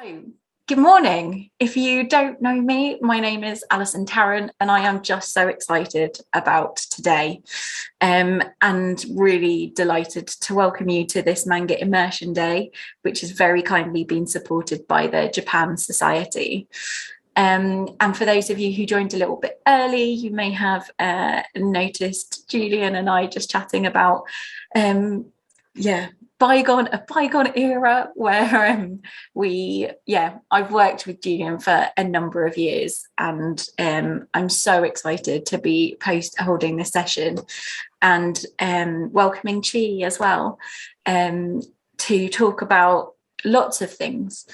So, good morning. If you don't know me, my name is Alison Tarrant, and I am just so excited about today and really delighted to welcome you to this Manga Immersion Day, which has very kindly been supported by the Japan Society. And for those of you who joined a little bit early, you may have noticed Julian and I just chatting about a bygone era where I've worked with Julian for a number of years, and I'm so excited to be holding this session and welcoming Chi as well to talk about lots of things,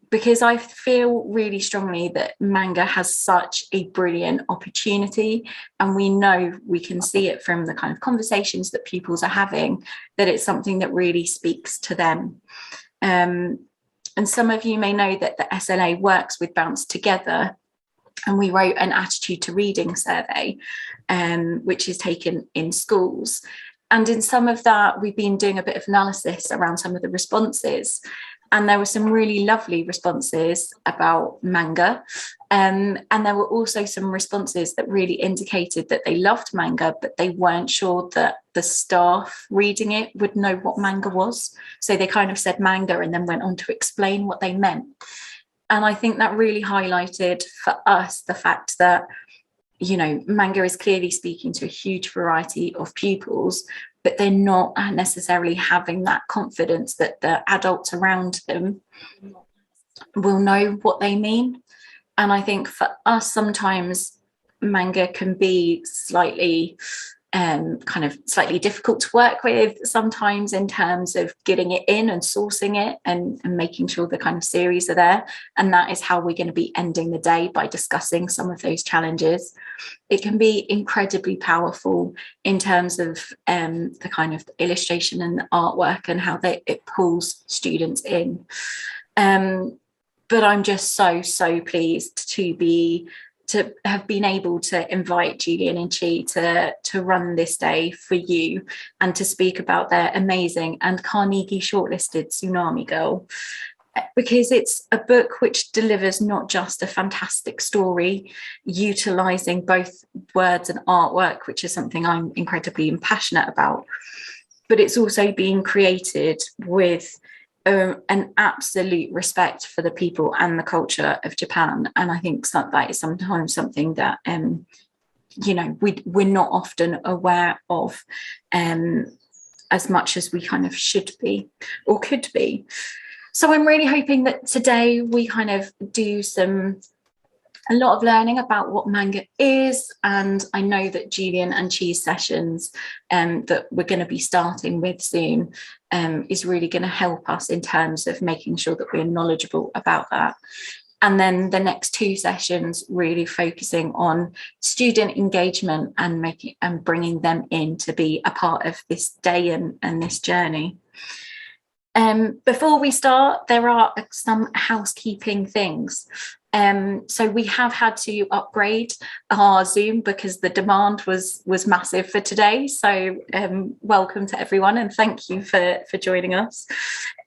because I feel really strongly that manga has such a brilliant opportunity, and we know, we can see it from the kind of conversations that pupils are having, that it's something that really speaks to them. And some of you may know that the SLA works with Bounce Together, and we wrote an attitude to reading survey, which is taken in schools. And in some of that, we've been doing a bit of analysis around some of the responses. And there were some really lovely responses about manga. And there were also some responses that really indicated that they loved manga, but they weren't sure that the staff reading it would know what manga was. So they kind of said manga and then went on to explain what they meant. And I think that really highlighted for us the fact that, you know, manga is clearly speaking to a huge variety of pupils, but they're not necessarily having that confidence that the adults around them will know what they mean. And I think for us, sometimes manga can be slightly difficult to work with sometimes, in terms of getting it in and sourcing it and making sure the kind of series are there. And that is how we're going to be ending the day, by discussing some of those challenges. It can be incredibly powerful in terms of the kind of illustration and the artwork and how it pulls students in. But I'm just so pleased to have been able to invite Julian and Chi to run this day for you and to speak about their amazing and Carnegie shortlisted Tsunami Girl, because it's a book which delivers not just a fantastic story, utilising both words and artwork, which is something I'm incredibly passionate about, but it's also being created with an absolute respect for the people and the culture of Japan. And I think that is sometimes something that we're not often aware of as much as we kind of should be or could be. So I'm really hoping that today we kind of do a lot of learning about what manga is. And I know that Julian and Chi's sessions that we're going to be starting with soon is really going to help us in terms of making sure that we're knowledgeable about that. And then the next two sessions really focusing on student engagement and bringing them in to be a part of this day and this journey. Before we start, there are some housekeeping things. So we have had to upgrade our Zoom because the demand was massive for today. So welcome to everyone, and thank you for joining us.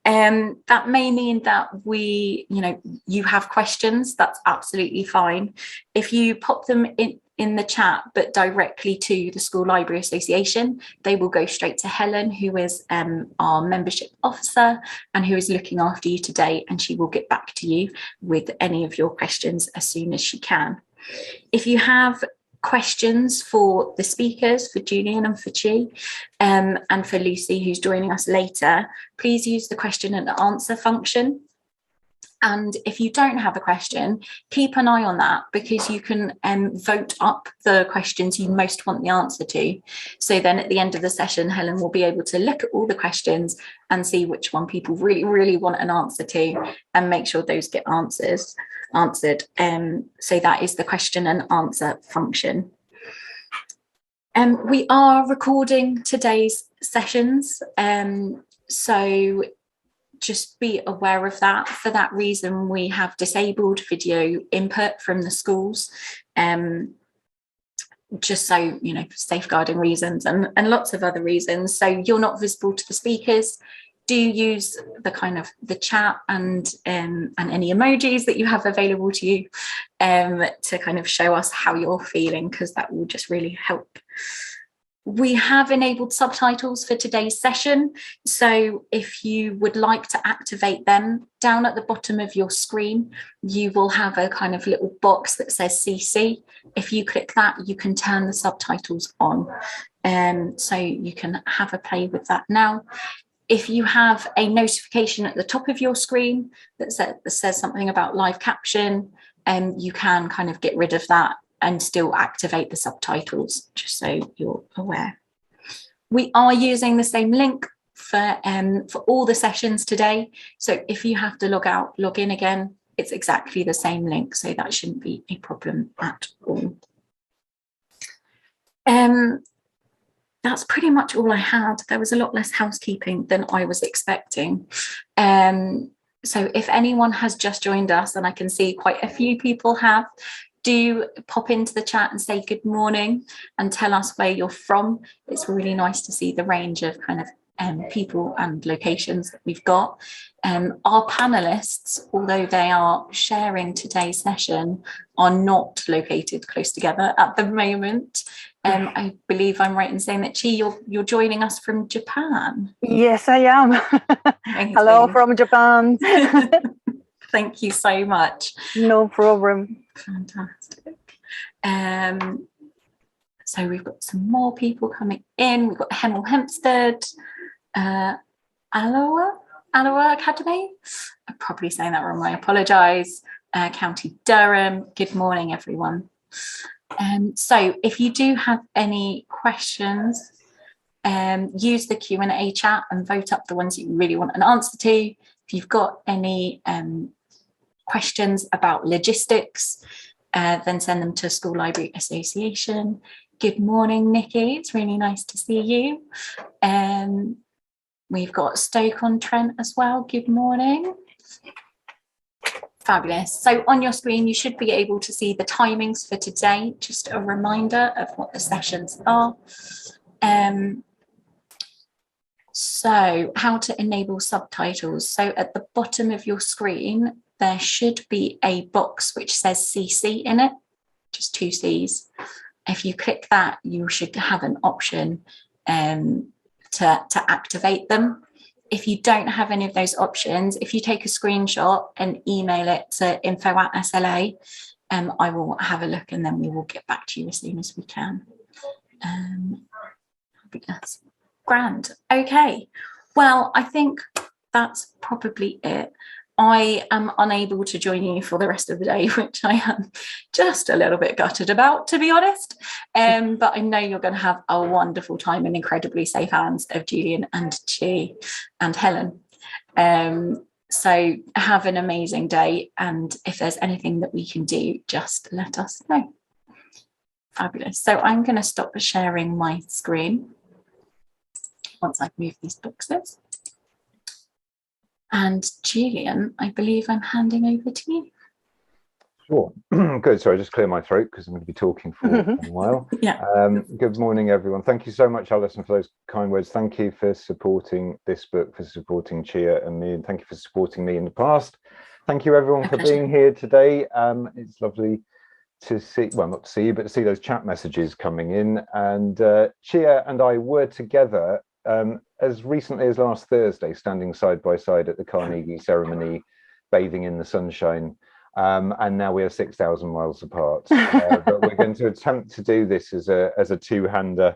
That may mean that you have questions. That's absolutely fine. If you pop them in the chat, but directly to the School Library Association, they will go straight to Helen, who is our membership officer and who is looking after you today, and she will get back to you with any of your questions as soon as she can. If you have questions for the speakers, for Julian and for Chi, and for Lucy, who's joining us later, please use the question and answer function. And if you don't have a question, keep an eye on that, because you can vote up the questions you most want the answer to. So then at the end of the session, Helen will be able to look at all the questions and see which one people really, really want an answer to, and make sure those get answered. So that is the question and answer function. We are recording today's sessions. So just be aware of that. For that reason, we have disabled video input from the schools, just so, for safeguarding reasons and lots of other reasons. So you're not visible to the speakers. do use the kind of the chat and any emojis that you have available to you to kind of show us how you're feeling, because that will just really help. We have enabled subtitles for today's session, so if you would like to activate them, down at the bottom of your screen you will have a kind of little box that says CC. If you click that, you can turn the subtitles on, so you can have a play with that now. If you have a notification at the top of your screen that says something about live caption, you can kind of get rid of that and still activate the subtitles, just so you're aware. We are using the same link for all the sessions today. So if you have to log out, log in again, it's exactly the same link. So that shouldn't be a problem at all. That's pretty much all I had. There was a lot less housekeeping than I was expecting. So if anyone has just joined us, and I can see quite a few people have, do pop into the chat and say good morning and tell us where you're from. It's really nice to see the range of kind of people and locations that we've got. Our panelists, although they are sharing today's session, are not located close together at the moment. I believe I'm right in saying that Chi, you're joining us from Japan. Yes, I am. Hello from Japan. Thank you so much. No problem. Fantastic. So we've got some more people coming in. We've got Hemel Hempstead, Alloa Academy. I'm probably saying that wrong. I apologise. County Durham. Good morning, everyone. So if you do have any questions, use the Q&A chat and vote up the ones that you really want an answer to. If you've got any questions about logistics, then send them to School Library Association. Good morning, Nikki. It's really nice to see you. We've got Stoke-on-Trent as well. Good morning. Fabulous. So on your screen, you should be able to see the timings for today, just a reminder of what the sessions are. So how to enable subtitles. So at the bottom of your screen, there should be a box which says CC in it, just 2 C's. If you click that, you should have an option to activate them. If you don't have any of those options, if you take a screenshot and email it to info@SLA, I will have a look and then we will get back to you as soon as we can. That's grand. Okay. Well, I think that's probably it. I am unable to join you for the rest of the day, which I am just a little bit gutted about, to be honest. But I know you're going to have a wonderful time in incredibly safe hands of Julian and Chi and Helen. So have an amazing day. And if there's anything that we can do, just let us know. Fabulous. So I'm going to stop sharing my screen once I've moved these boxes. And Julian, I believe I'm handing over to you. Sure. Good. Sorry, just clear my throat because I'm going to be talking for a while. Yeah. Good morning, everyone. Thank you so much, Alison, for those kind words. Thank you for supporting this book, for supporting Chia and me, and thank you for supporting me in the past. Thank you, everyone, for being here today. It's lovely to see, well, not to see you, but to see those chat messages coming in. And Chia and I were together as recently as last Thursday, standing side by side at the Carnegie ceremony, bathing in the sunshine. And now we are 6,000 miles apart. But we're going to attempt to do this as a two-hander,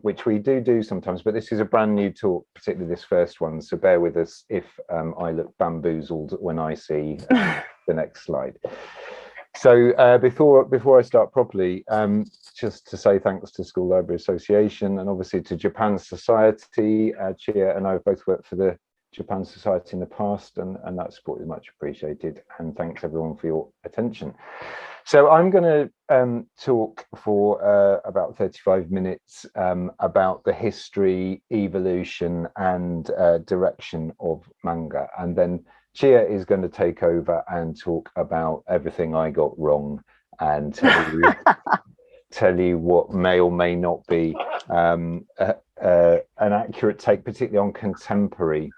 which we do sometimes. But this is a brand new talk, particularly this first one. So bear with us if I look bamboozled when I see the next slide. So before I start properly, just to say thanks to School Library Association and obviously to Japan Society. Chia and I have both worked for the Japan Society in the past, and that support is much appreciated. And thanks everyone for your attention. So I'm going to talk for about 35 minutes about the history, evolution, and direction of manga, and then Chia is going to take over and talk about everything I got wrong and tell you what may or may not be an accurate take, particularly on contemporary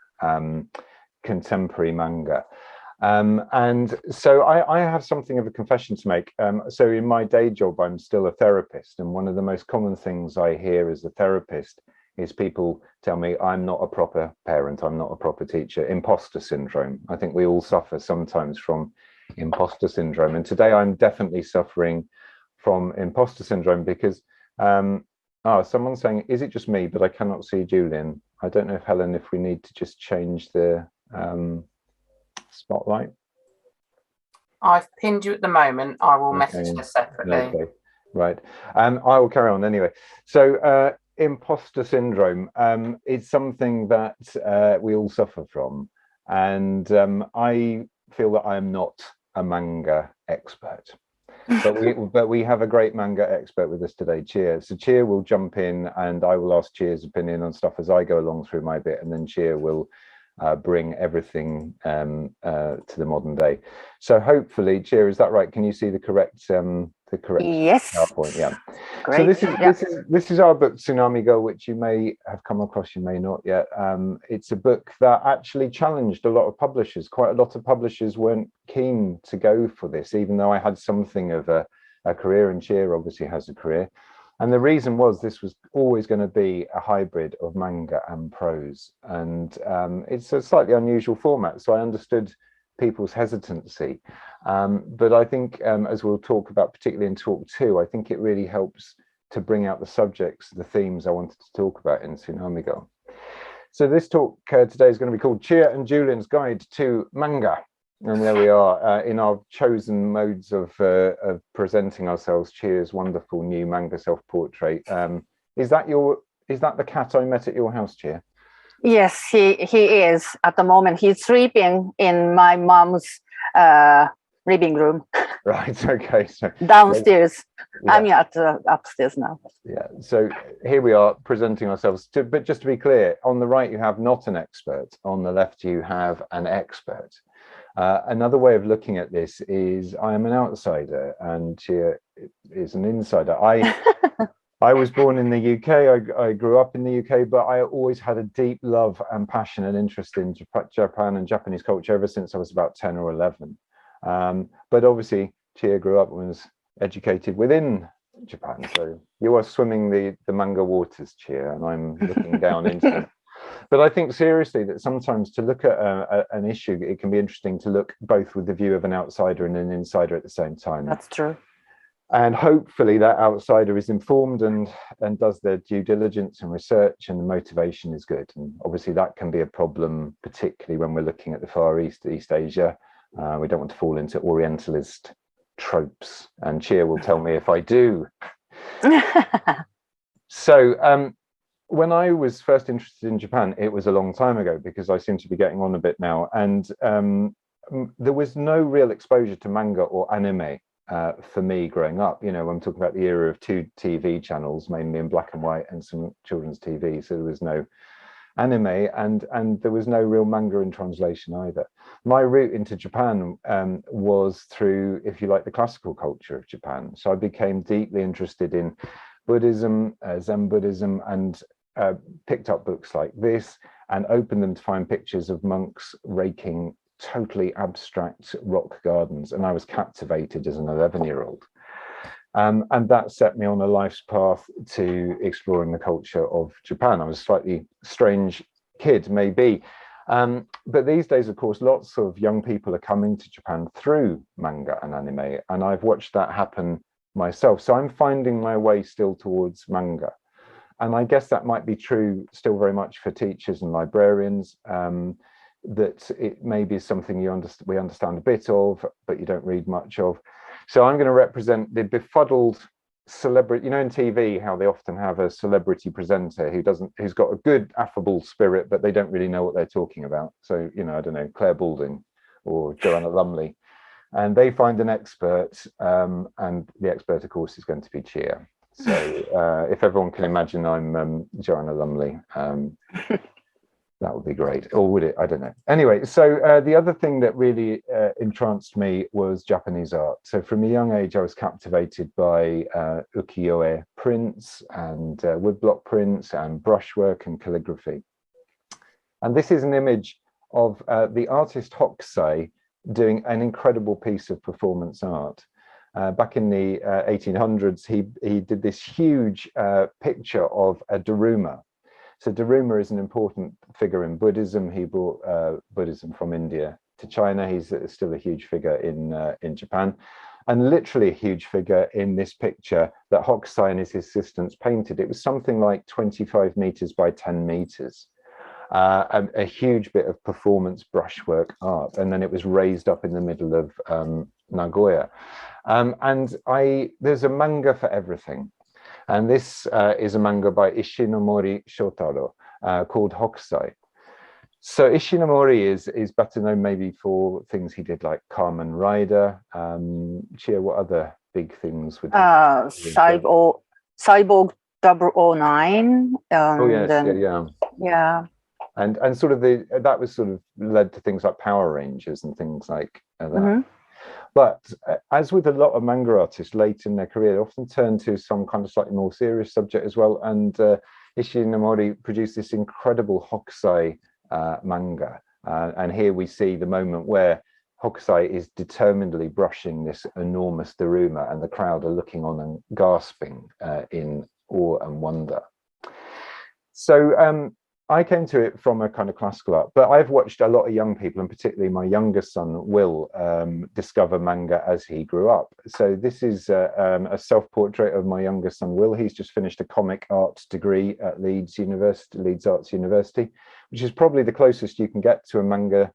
contemporary manga. And so I have something of a confession to make. So in my day job, I'm still a therapist. And one of the most common things I hear as a therapist is people tell me I'm not a proper parent, I'm not a proper teacher. Imposter syndrome. I think we all suffer sometimes from imposter syndrome. And today I'm definitely suffering from imposter syndrome because someone's saying, is it just me, but I cannot see Julian? I don't know if Helen, if we need to just change the spotlight. I've pinned you at the moment. I will message her separately. Okay, right. I will carry on anyway. So imposter syndrome is something that we all suffer from, and I feel that I am not a manga expert. But we have a great manga expert with us today, Chia. So Chia will jump in and I will ask Chia's opinion on stuff as I go along through my bit, and then Chia will bring everything to the modern day. So hopefully, Chia, is that right? Can you see the correct yes PowerPoint? Yeah. Great. So this is our book Tsunami Girl, which you may have come across, you may not yet. It's a book that actually challenged a lot of publishers. Quite a lot of publishers weren't keen to go for this, even though I had something of a career, and Chia obviously has a career. And the reason was this was always going to be a hybrid of manga and prose. And it's a slightly unusual format. So I understood people's hesitancy. But I think, as we'll talk about, particularly in talk 2, I think it really helps to bring out the subjects, the themes I wanted to talk about in Tsunami Girl. So this talk today is going to be called Chia and Julian's Guide to Manga. And there we are in our chosen modes of presenting ourselves. Chia's wonderful new manga self-portrait. Is that the cat I met at your house, Chia? Yes, he is at the moment. He's sleeping in my mom's living room. Right. Okay. So downstairs. Yeah. I'm at upstairs now. Yeah. So here we are presenting ourselves. But just to be clear, on the right you have not an expert. On the left you have an expert. Another way of looking at this is I am an outsider and Chia is an insider. I was born in the UK. I grew up in the UK, but I always had a deep love and passion and interest in Japan and Japanese culture ever since I was about 10 or 11. But obviously, Chia grew up and was educated within Japan. So you are swimming the manga waters, Chia, and I'm looking down into them. But I think seriously that sometimes to look at an issue, it can be interesting to look both with the view of an outsider and an insider at the same time. That's true. And hopefully that outsider is informed and does their due diligence and research, and the motivation is good. And obviously that can be a problem, particularly when we're looking at the Far East, East Asia. We don't want to fall into Orientalist tropes. And Chia will tell me if I do. So when I was first interested in Japan, it was a long time ago, because I seem to be getting on a bit now. And there was no real exposure to manga or anime. For me growing up, I'm talking about the era of 2 TV channels, mainly in black and white, and some children's TV. So there was no anime and there was no real manga in translation either. My route into Japan was through, if you like, the classical culture of Japan. So I became deeply interested in Buddhism, Zen Buddhism, and picked up books like this and opened them to find pictures of monks raking totally abstract rock gardens, and I was captivated as an 11-year-old, and that set me on a life's path to exploring the culture of Japan. I was a slightly strange kid, maybe, but these days, of course, lots of young people are coming to Japan through manga and anime, and I've watched that happen myself. So I'm finding my way still towards manga, and I guess that might be true still very much for teachers and librarians. That it maybe is something we understand a bit of, but you don't read much of. So I'm going to represent the befuddled celebrity. In TV, how they often have a celebrity presenter who's got a good affable spirit, but they don't really know what they're talking about. So, I don't know, Claire Balding or Joanna Lumley, and they find an expert, and the expert, of course, is going to be Chia. So if everyone can imagine I'm Joanna Lumley, that would be great. Or would it? I don't know. Anyway, so the other thing that really entranced me was Japanese art. So from a young age, I was captivated by ukiyo-e prints and woodblock prints and brushwork and calligraphy. And this is an image of the artist Hokusai doing an incredible piece of performance art. Back in the 1800s, he did this huge picture of a Daruma. So Daruma is an important figure in Buddhism. He brought Buddhism from India to China. He's still a huge figure in Japan, and literally a huge figure in this picture that Hokusai and his assistants painted. It was something like 25 meters by 10 meters. A huge bit of performance brushwork art, and then it was raised up in the middle of Nagoya. And there's a manga for everything. And this is a manga by Ishinomori Shotaro called Hokusai. So Ishinomori is better known maybe for things he did like Kamen Rider. Chia, what other big things would Cyborg 009. Oh yes, yeah. And sort of that was sort of led to things like Power Rangers and things like that. Mm-hmm. But as with a lot of manga artists late in their career, they often turn to some kind of slightly more serious subject as well. And Ishinomori produced this incredible Hokusai manga. And here we see the moment where Hokusai is determinedly brushing this enormous Daruma, and the crowd are looking on and gasping in awe and wonder. So I came to it from a kind of classical art, but I've watched a lot of young people, and particularly my youngest son, Will, discover manga as he grew up. So this is a self-portrait of my youngest son, Will. He's just finished a comic arts degree at Leeds Arts University, which is probably the closest you can get to a manga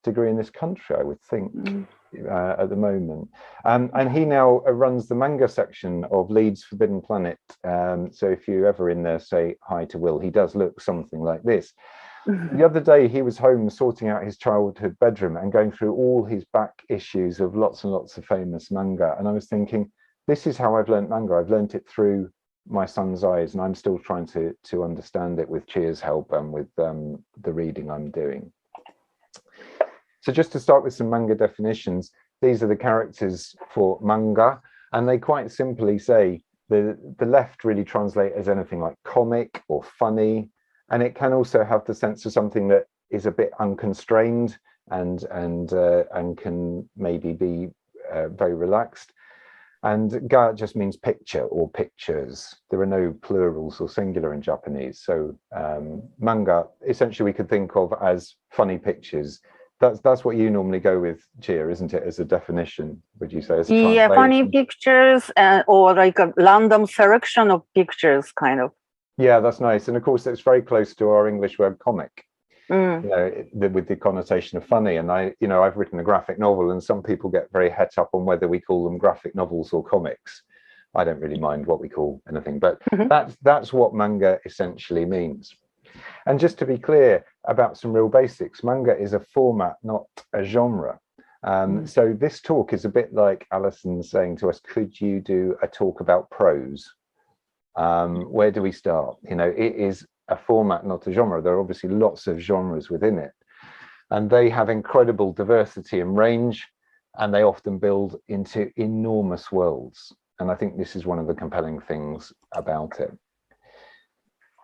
degree in this country, I would think, at the moment. And he now runs the manga section of Leeds Forbidden Planet. So if you're ever in there, say hi to Will. He does look something like this. The other day, he was home sorting out his childhood bedroom and going through all his back issues of lots and lots of famous manga. And I was thinking, this is how I've learned manga. I've learned it through my son's eyes, and I'm still trying to understand it with Chia's help and with the reading I'm doing. So just to start with some manga definitions, these are the characters for manga, and they quite simply say the left really translate as anything like comic or funny, and it can also have the sense of something that is a bit unconstrained and can maybe be very relaxed. And ga just means picture or pictures. There are no plurals or singular in Japanese. So manga, essentially we could think of as funny pictures. That's what you normally go with, Chia, isn't it, as a definition, would you say? As a funny pictures or like a random selection of pictures, kind of. Yeah, that's nice. And of course, it's very close to our English word comic, you know, with the connotation of funny. And I've written a graphic novel, and some people get very het up on whether we call them graphic novels or comics. I don't really mind what we call anything, but that's what manga essentially means. And just to be clear about some real basics, manga is a format, not a genre. So this talk is a bit like Alison saying to us, could you do a talk about prose? Where do we start? You know, it is a format, not a genre. There are obviously lots of genres within it, and they have incredible diversity and range, and they often build into enormous worlds. And I think this is one of the compelling things about it.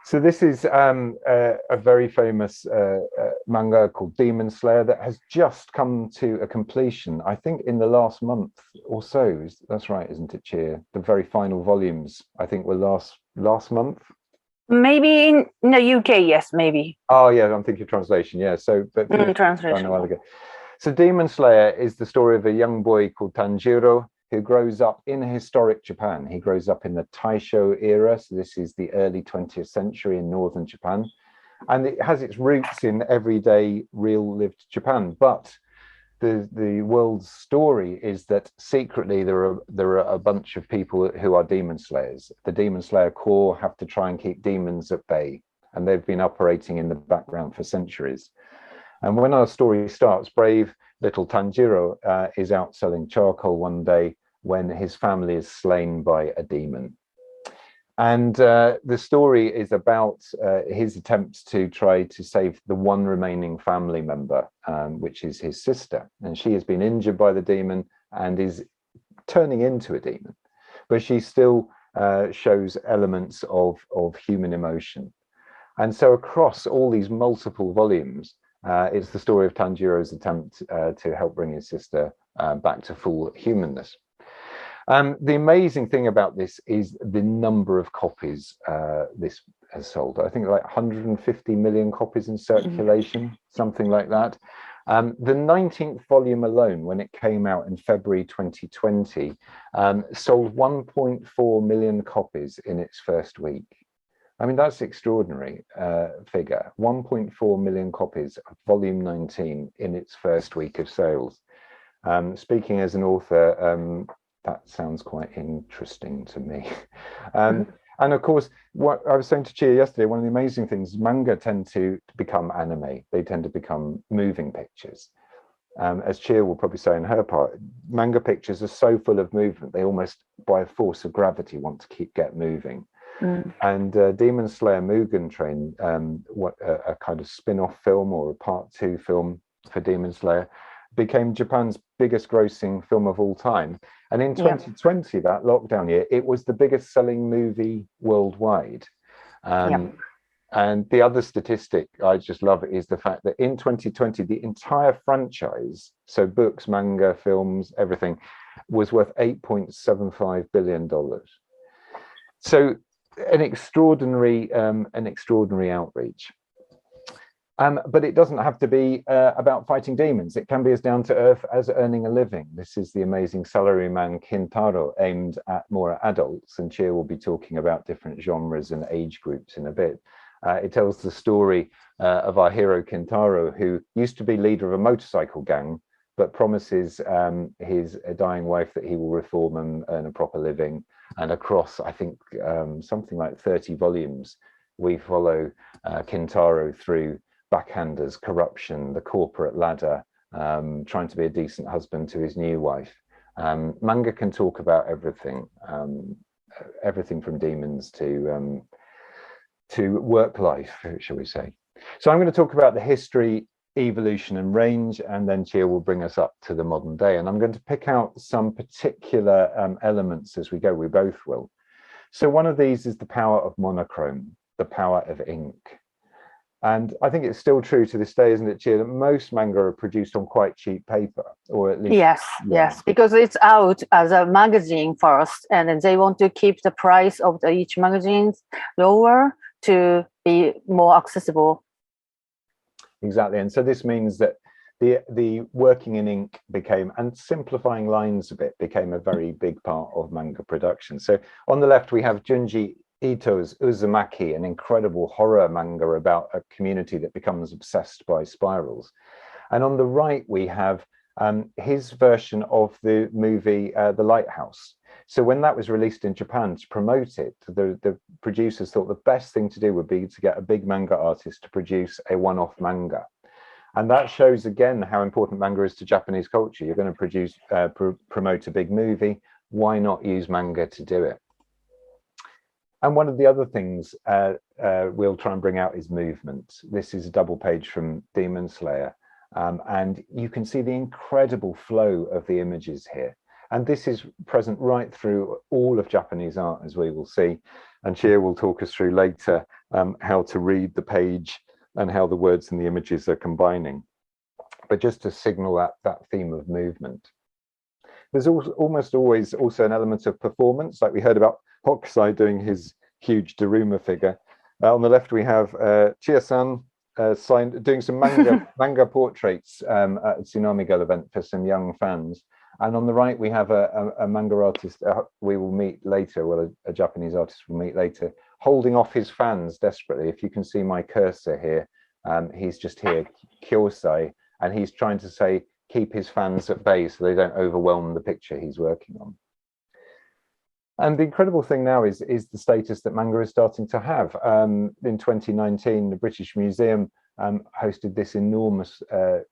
So this is a very famous manga called Demon Slayer that has just come to a completion, I think, in the last month or so. That's right, isn't it, Chia? The very final volumes, I think, were last month. Maybe in the UK, yes, maybe. Oh yeah, I'm thinking translation. Yeah, so but translation. A while ago. So Demon Slayer is the story of a young boy called Tanjiro, who grows up in historic Japan. He grows up in the Taisho era, so this is the early 20th century in northern Japan, and it has its roots in everyday, real lived Japan. But the world's story is that secretly there are a bunch of people who are demon slayers. The Demon Slayer Corps have to try and keep demons at bay, and they've been operating in the background for centuries. And when our story starts, brave little Tanjiro is out selling charcoal one day when his family is slain by a demon. And the story is about his attempts to try to save the one remaining family member, which is his sister. And she has been injured by the demon and is turning into a demon, but she still shows elements of human emotion. And so across all these multiple volumes, it's the story of Tanjiro's attempt to help bring his sister back to full humanness. The amazing thing about this is the number of copies this has sold. I think like 150 million copies in circulation, something like that. The 19th volume alone, when it came out in February 2020, sold 1.4 million copies in its first week. I mean, that's extraordinary figure. 1.4 million copies of volume 19 in its first week of sales. Speaking as an author, that sounds quite interesting to me. And of course, what I was saying to Chia yesterday, one of the amazing things, manga tend to become anime. They tend to become moving pictures. As Chia will probably say in her part, manga pictures are so full of movement, they almost, by a force of gravity, want to get moving. And Demon Slayer Mugen Train, a kind of spin-off film or a part 2 film for Demon Slayer, became Japan's biggest grossing film of all time. And in 2020, that lockdown year, it was the biggest selling movie worldwide. And the other statistic I just love is the fact that in 2020, the entire franchise, so books, manga, films, everything, was worth $8.75 billion. So an extraordinary outreach. But it doesn't have to be about fighting demons. It can be as down to earth as earning a living. This is the amazing salaryman Kintaro, aimed more at adults, and Chia will be talking about different genres and age groups in a bit. It tells the story of our hero Kintaro, who used to be leader of a motorcycle gang, but promises his dying wife that he will reform and earn a proper living. And across, I think, something like 30 volumes, we follow Kintaro through backhanders, corruption, the corporate ladder, trying to be a decent husband to his new wife. Manga can talk about everything, everything from demons to work life, shall we say. So I'm going to talk about the history, evolution and range, and then Chia will bring us up to the modern day. And I'm going to pick out some particular elements as we go. We both will. So one of these is the power of monochrome, the power of ink. And I think it's still true to this day, isn't it, Chia, that most manga are produced on quite cheap paper, or at least... Yes, because it's out as a magazine first, and then they want to keep the price of each magazine lower to be more accessible. Exactly, and so this means that the working in ink became, and simplifying lines a bit, became a very big part of manga production. So on the left, we have Junji Ito's Uzumaki, an incredible horror manga about a community that becomes obsessed by spirals. And on the right, we have his version of the movie The Lighthouse. So when that was released in Japan to promote it, the producers thought the best thing to do would be to get a big manga artist to produce a one-off manga. And that shows again how important manga is to Japanese culture. You're going to produce, promote a big movie. Why not use manga to do it? And one of the other things we'll try and bring out is movement. This is a double page from Demon Slayer. And you can see the incredible flow of the images here. And this is present right through all of Japanese art, as we will see. And Chia will talk us through later how to read the page and how the words and the images are combining. But just to signal that theme of movement. There's also, almost always also an element of performance, like we heard about Hokusai doing his huge Daruma figure. On the left, we have Chia-san doing some manga portraits at a Tsunami Girl event for some young fans. And on the right, we have a manga artist we will meet later, well, a Japanese artist we'll meet later, holding off his fans desperately. If you can see my cursor here, he's just here, Kyosai, and he's trying to say, keep his fans at bay so they don't overwhelm the picture he's working on. And the incredible thing now is the status that manga is starting to have. In 2019, the British Museum hosted this enormous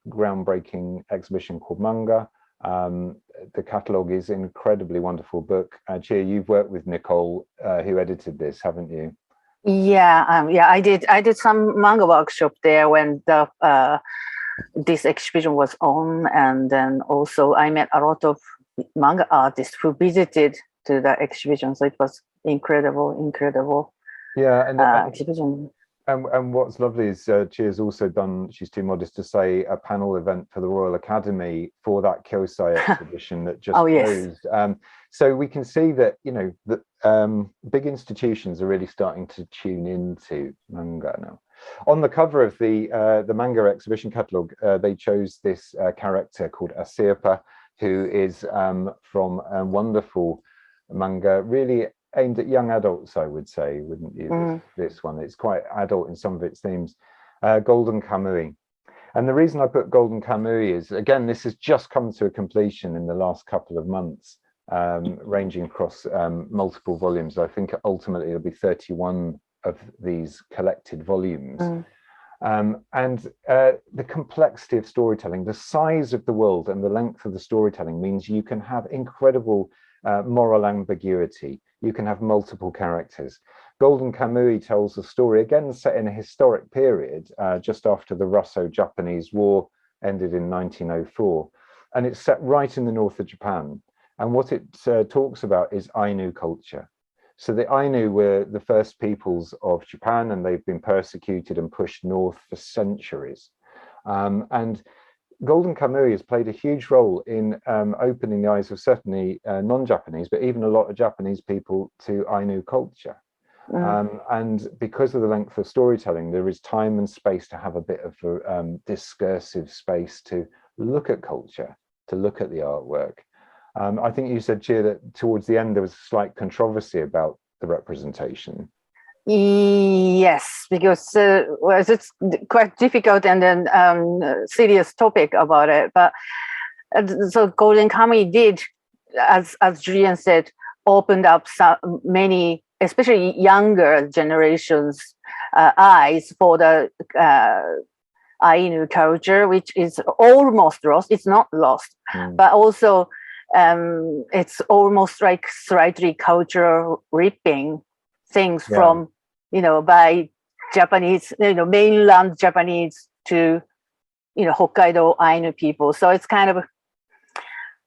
groundbreaking exhibition called Manga. The catalogue is an incredibly wonderful book. Chia, you've worked with Nicole, who edited this, haven't you? Yeah, I did some manga workshop there when this exhibition was on, and then also I met a lot of manga artists who visited to the exhibition. So it was incredible. Yeah, and exhibition. And what's lovely is Chia's also done, she's too modest to say, a panel event for the Royal Academy for that Kyosai exhibition that just closed. So we can see that, you know, that big institutions are really starting to tune into manga now. On the cover of the manga exhibition catalogue, they chose this character called Asirpa, who is from a wonderful manga, really aimed at young adults, I would say, wouldn't you? This one, it's quite adult in some of its themes. Golden Kamui. And the reason I put Golden Kamui is, again, this has just come to a completion in the last couple of months, ranging across multiple volumes. I think ultimately it'll be 31 of these collected volumes. And the complexity of storytelling, the size of the world and the length of the storytelling means you can have incredible moral ambiguity. You can have multiple characters. Golden Kamui tells a story, again, set in a historic period, just after the Russo-Japanese War ended in 1904. And it's set right in the north of Japan. And what it talks about is Ainu culture. So the Ainu were the first peoples of Japan, and they've been persecuted and pushed north for centuries. And Golden Kamui has played a huge role in opening the eyes of certainly non-Japanese, but even a lot of Japanese people to Ainu culture. And because of the length of storytelling, there is time and space to have a bit of a discursive space to look at culture, to look at the artwork. I think you said, Chia, that towards the end there was a slight controversy about the representation. Yes, because well, it's quite difficult and then serious topic about it. But so Golden Kamui did, as Julian said, opened up many, especially younger generations' eyes for the Ainu culture, which is almost lost. It's not lost, but also it's almost like slightly cultural ripping things from, you know, by Japanese, you know, mainland Japanese to, you know, Hokkaido Ainu people. So it's kind of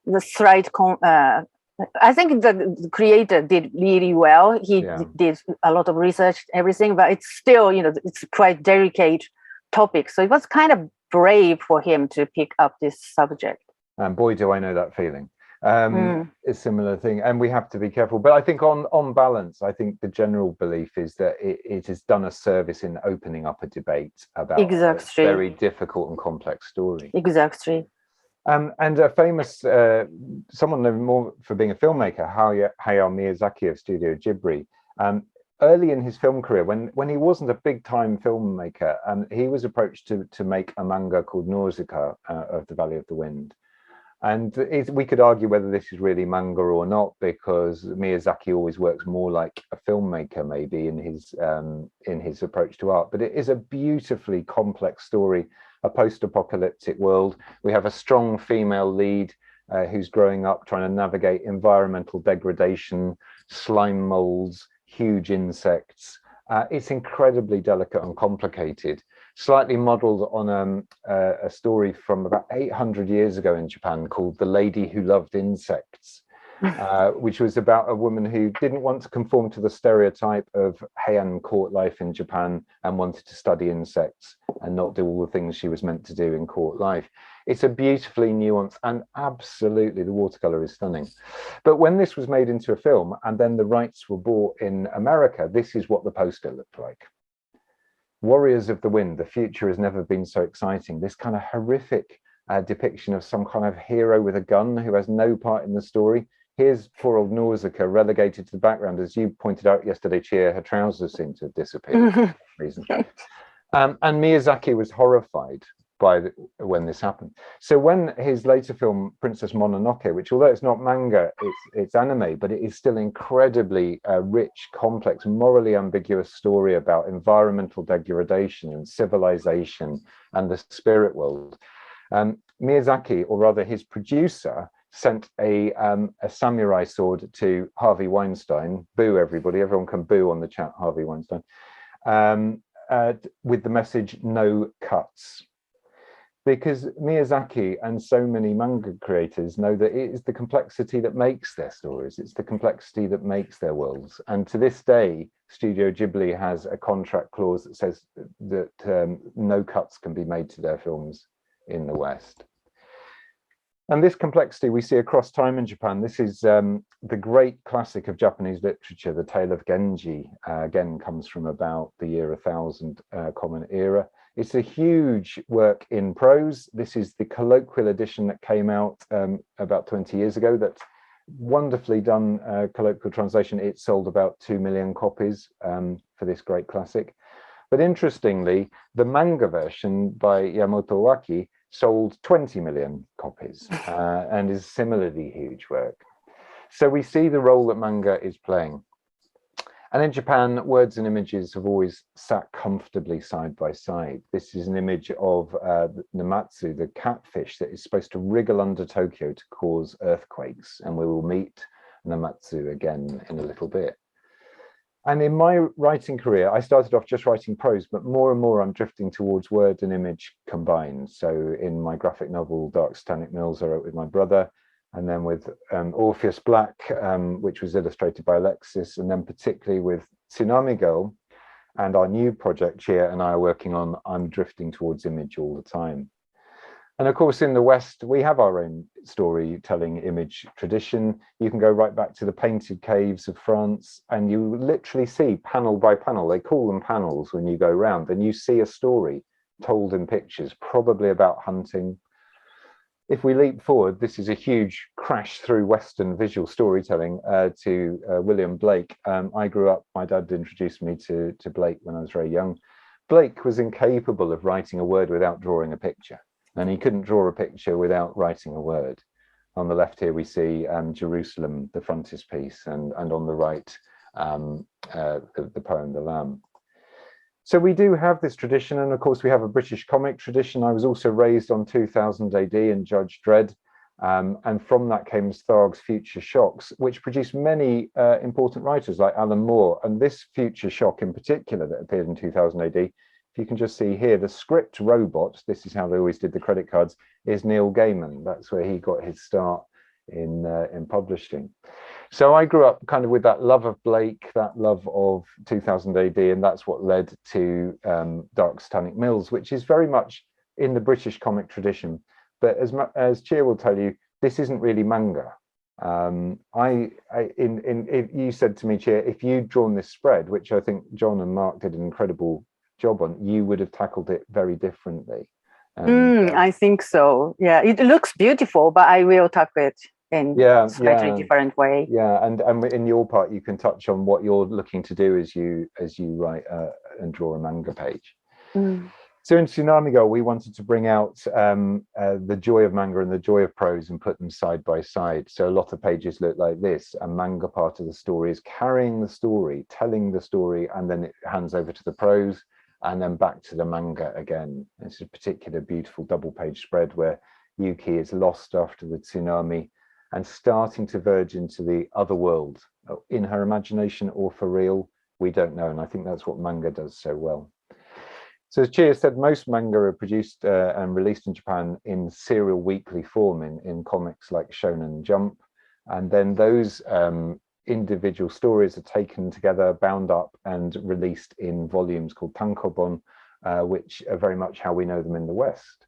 the slight, I think the creator did really well. He did a lot of research, everything, but it's still, you know, it's quite delicate topic. So it was kind of brave for him to pick up this subject. And boy, do I know that feeling. A similar thing, and we have to be careful. But I think on balance, I think the general belief is that it has done a service in opening up a debate about a very difficult and complex story. Exactly. And a famous, someone known more for being a filmmaker, Hayao Miyazaki of Studio Ghibli, early in his film career, when he wasn't a big-time filmmaker, he was approached to make a manga called Nausicaa of the Valley of the Wind. And we could argue whether this is really manga or not, because Miyazaki always works more like a filmmaker, maybe in his approach to art. But it is a beautifully complex story, a post-apocalyptic world. We have a strong female lead who's growing up trying to navigate environmental degradation, slime molds, huge insects. It's incredibly delicate and complicated. Slightly modeled on a story from about 800 years ago in Japan called The Lady Who Loved Insects, which was about a woman who didn't want to conform to the stereotype of Heian court life in Japan and wanted to study insects and not do all the things she was meant to do in court life. It's a beautifully nuanced, and absolutely the watercolor is stunning. But when this was made into a film and then the rights were bought in America, this is what the poster looked like. Warriors of the Wind, the future has never been so exciting. This kind of horrific depiction of some kind of hero with a gun who has no part in the story. Here's poor old Nausicaa relegated to the background. As you pointed out yesterday, Chia, her trousers seem to have disappeared for some reason. And Miyazaki was horrified when this happened. So when his later film, Princess Mononoke, which although it's not manga, it's anime, but it is still incredibly rich, complex, morally ambiguous story about environmental degradation and civilization and the spirit world. Miyazaki, or rather his producer, sent a samurai sword to Harvey Weinstein. Boo, everybody. Everyone can boo on the chat, Harvey Weinstein. With the message, no cuts. because Miyazaki and so many manga creators know that it is the complexity that makes their stories. It's the complexity that makes their worlds. And to this day, Studio Ghibli has a contract clause that says that no cuts can be made to their films in the West. And this complexity we see across time in Japan. This is the great classic of Japanese literature, The Tale of Genji. Again, comes from about the year 1000 Common Era. It's a huge work in prose. This is the colloquial edition that came out about 20 years ago. That's wonderfully done colloquial translation. It sold about 2 million copies for this great classic. But interestingly, the manga version by Yamamoto Waki sold 20 million copies and is similarly huge work. So we see the role that manga is playing. And in Japan, words and images have always sat comfortably side by side. This is an image of Namatsu, the catfish that is supposed to wriggle under Tokyo to cause earthquakes. And we will meet Namatsu again in a little bit. And in my writing career, I started off just writing prose, but more and more I'm drifting towards word and image combined. So in my graphic novel, Dark Satanic Mills, I wrote with my brother, and then with Orpheus Black, which was illustrated by Alexis, and then particularly with Tsunami Girl and our new project, Chia and I are working on, I'm drifting towards image all the time. And of course, in the West, we have our own storytelling image tradition. You can go right back to the painted caves of France, and you literally see panel by panel, they call them panels when you go around, and you see a story told in pictures, probably about hunting. If we leap forward, this is a huge crash through Western visual storytelling to William Blake. I grew up, my dad introduced me to Blake when I was very young. Blake was incapable of writing a word without drawing a picture. And he couldn't draw a picture without writing a word. On the left here, we see Jerusalem, the frontispiece, and on the right, the poem, The Lamb. So we do have this tradition, and of course we have a British comic tradition. I was also raised on 2000 AD and Judge Dredd, and from that came Tharg's Future Shocks, which produced many important writers like Alan Moore. And this Future Shock in particular that appeared in 2000 AD, if you can just see here, the script robot, this is how they always did the credit cards, is Neil Gaiman. That's where he got his start in publishing. So I grew up kind of with that love of Blake, that love of 2000 AD, and that's what led to Dark Satanic Mills, which is very much in the British comic tradition. But as Chia will tell you, this isn't really manga. You said to me, Chia, if you'd drawn this spread, which I think John and Mark did an incredible job on, you would have tackled it very differently. I think so. Yeah, it looks beautiful, but I will tackle it in slightly different way. Yeah, and in your part, you can touch on what you're looking to do as you write and draw a manga page. So in Tsunami Girl, we wanted to bring out the joy of manga and the joy of prose and put them side by side. So a lot of pages look like this. A manga part of the story is carrying the story, telling the story, and then it hands over to the prose, and then back to the manga again. It's a particular beautiful double page spread where Yuki is lost after the tsunami and starting to verge into the other world in her imagination or for real, we don't know. And I think that's what manga does so well. So as Chia said, most manga are produced and released in Japan in serial weekly form in comics like Shonen Jump. And then those individual stories are taken together, bound up and released in volumes called tankobon, which are very much how we know them in the West.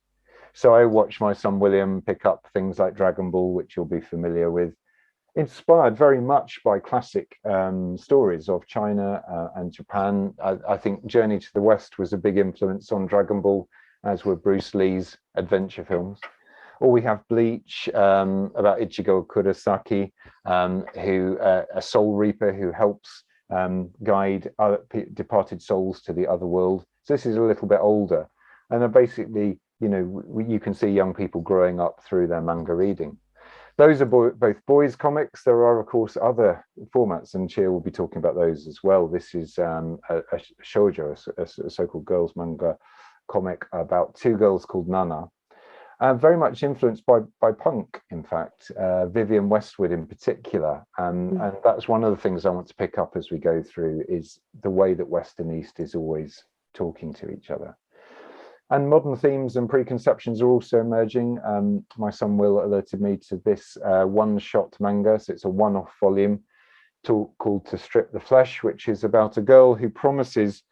So I watch my son William pick up things like Dragon Ball, which you'll be familiar with, inspired very much by classic stories of China and Japan. I think Journey to the West was a big influence on Dragon Ball, as were Bruce Lee's adventure films. Or we have Bleach, about Ichigo Kurosaki, who a soul reaper who helps guide departed souls to the other world. So this is a little bit older, and basically, you know, you can see young people growing up through their manga reading. Those are both boys' comics. There are, of course, other formats, and Chia will be talking about those as well. This is a shoujo, a so-called girls' manga comic about two girls called Nana. Very much influenced by punk, in fact, Vivienne Westwood in particular. And that's one of the things I want to pick up as we go through, is the way that West and East is always talking to each other. And modern themes and preconceptions are also emerging. My son Will alerted me to this one-shot manga, so it's a one-off volume called To Strip the Flesh, which is about a girl who promises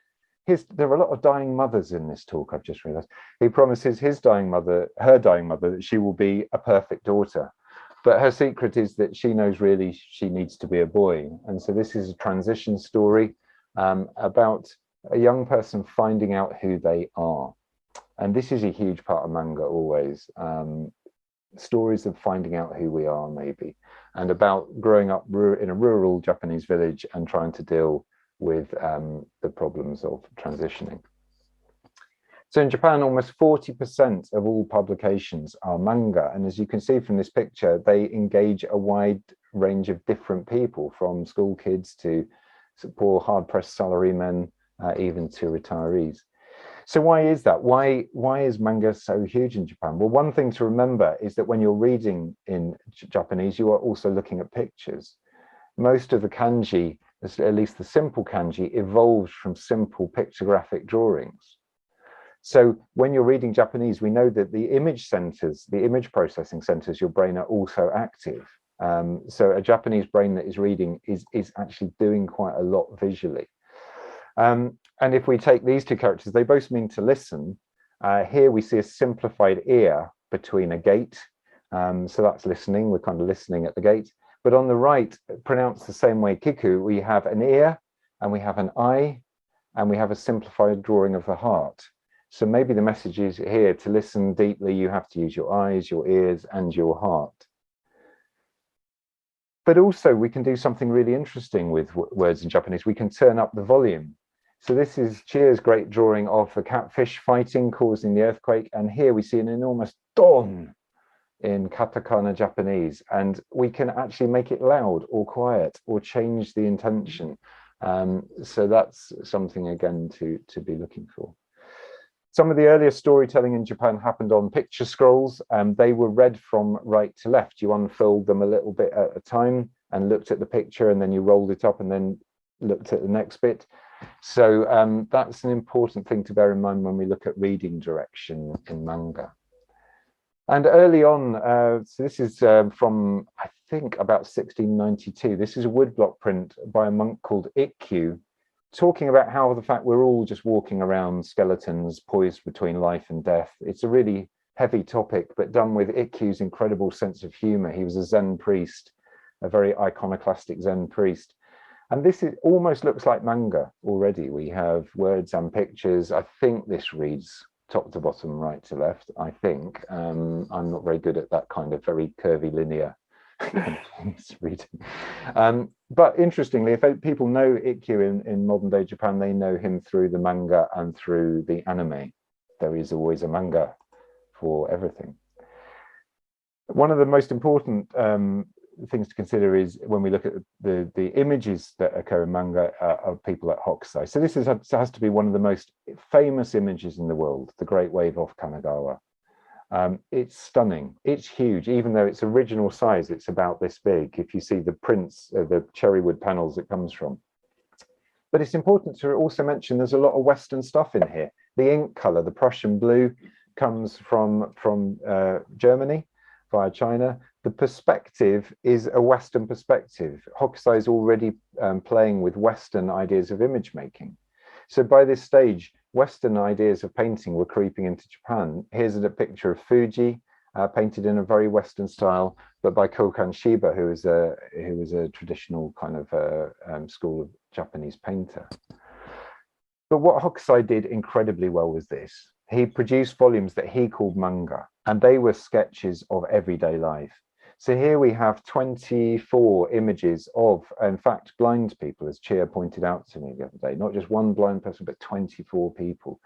there are a lot of dying mothers in this talk, I've just realized. He promises her dying mother, that she will be a perfect daughter. But her secret is that she knows really she needs to be a boy. And so this is a transition story about a young person finding out who they are. And this is a huge part of manga always. Stories of finding out who we are, maybe, and about growing up in a rural Japanese village and trying to deal with the problems of transitioning. So in Japan, almost 40% of all publications are manga. And as you can see from this picture, they engage a wide range of different people, from school kids to poor hard-pressed salarymen, even to retirees. So why is that? Why is manga so huge in Japan? Well, one thing to remember is that when you're reading in Japanese, you are also looking at pictures. Most of the kanji, at least the simple kanji, evolved from simple pictographic drawings. So when you're reading Japanese, we know that the image centers, the image processing centers, your brain are also active. So a Japanese brain that is reading is actually doing quite a lot visually. And if we take these two characters, they both mean to listen. Here we see a simplified ear between a gate. So that's listening, we're kind of listening at the gate. But on the right, pronounced the same way, kiku, we have an ear and we have an eye and we have a simplified drawing of the heart. So maybe the message is here, to listen deeply, you have to use your eyes, your ears, and your heart. But also we can do something really interesting with words in Japanese. We can turn up the volume. So this is Chia's great drawing of the catfish fighting, causing the earthquake. And here we see an enormous don in katakana Japanese. And we can actually make it loud or quiet or change the intention. So that's something, again, to be looking for. Some of the earliest storytelling in Japan happened on picture scrolls, and they were read from right to left. You unfurled them a little bit at a time and looked at the picture, and then you rolled it up and then looked at the next bit. So that's an important thing to bear in mind when we look at reading direction in manga. And early on, so this is from, I think, about 1692. This is a woodblock print by a monk called Ikkyu, talking about how the fact we're all just walking around skeletons poised between life and death. It's a really heavy topic, but done with Ikkyu's incredible sense of humor. He was a Zen priest, a very iconoclastic Zen priest. And this almost looks like manga already. We have words and pictures. I think this reads top to bottom, right to left, I think. I'm not very good at that kind of very curvy linear reading. But interestingly, if people know Ikkyu in modern day Japan, they know him through the manga and through the anime. There is always a manga for everything. One of the most important things to consider is when we look at the images that occur in manga of people at Hokusai. So this has to be one of the most famous images in the world, the Great Wave off Kanagawa. It's stunning. It's huge, even though its original size, it's about this big. If you see the prints, the cherrywood panels it comes from. But it's important to also mention there's a lot of Western stuff in here. The ink color, the Prussian blue, comes from Germany via China. The perspective is a Western perspective. Hokusai is already playing with Western ideas of image making. So by this stage, Western ideas of painting were creeping into Japan. Here's a picture of Fuji, painted in a very Western style, but by Kokan Shiba, who was a traditional kind of school of Japanese painter. But what Hokusai did incredibly well was this. He produced volumes that he called manga, and they were sketches of everyday life. So here we have 24 images of, in fact, blind people, as Chia pointed out to me the other day, not just one blind person, but 24 people,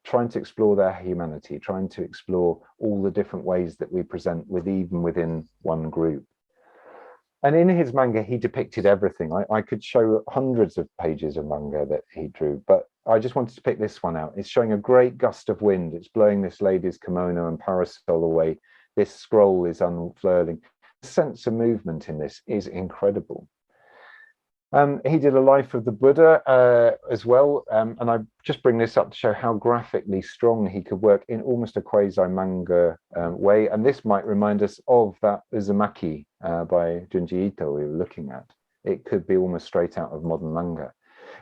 trying to explore their humanity, trying to explore all the different ways that we present even within one group. And in his manga, he depicted everything. I could show hundreds of pages of manga that he drew, but I just wanted to pick this one out. It's showing a great gust of wind. It's blowing this lady's kimono and parasol away. This scroll is unfurling. The sense of movement in this is incredible. He did a life of the Buddha as well, and I just bring this up to show how graphically strong he could work in almost a quasi-manga way. And this might remind us of that Uzumaki by Junji Ito we were looking at. It could be almost straight out of modern manga.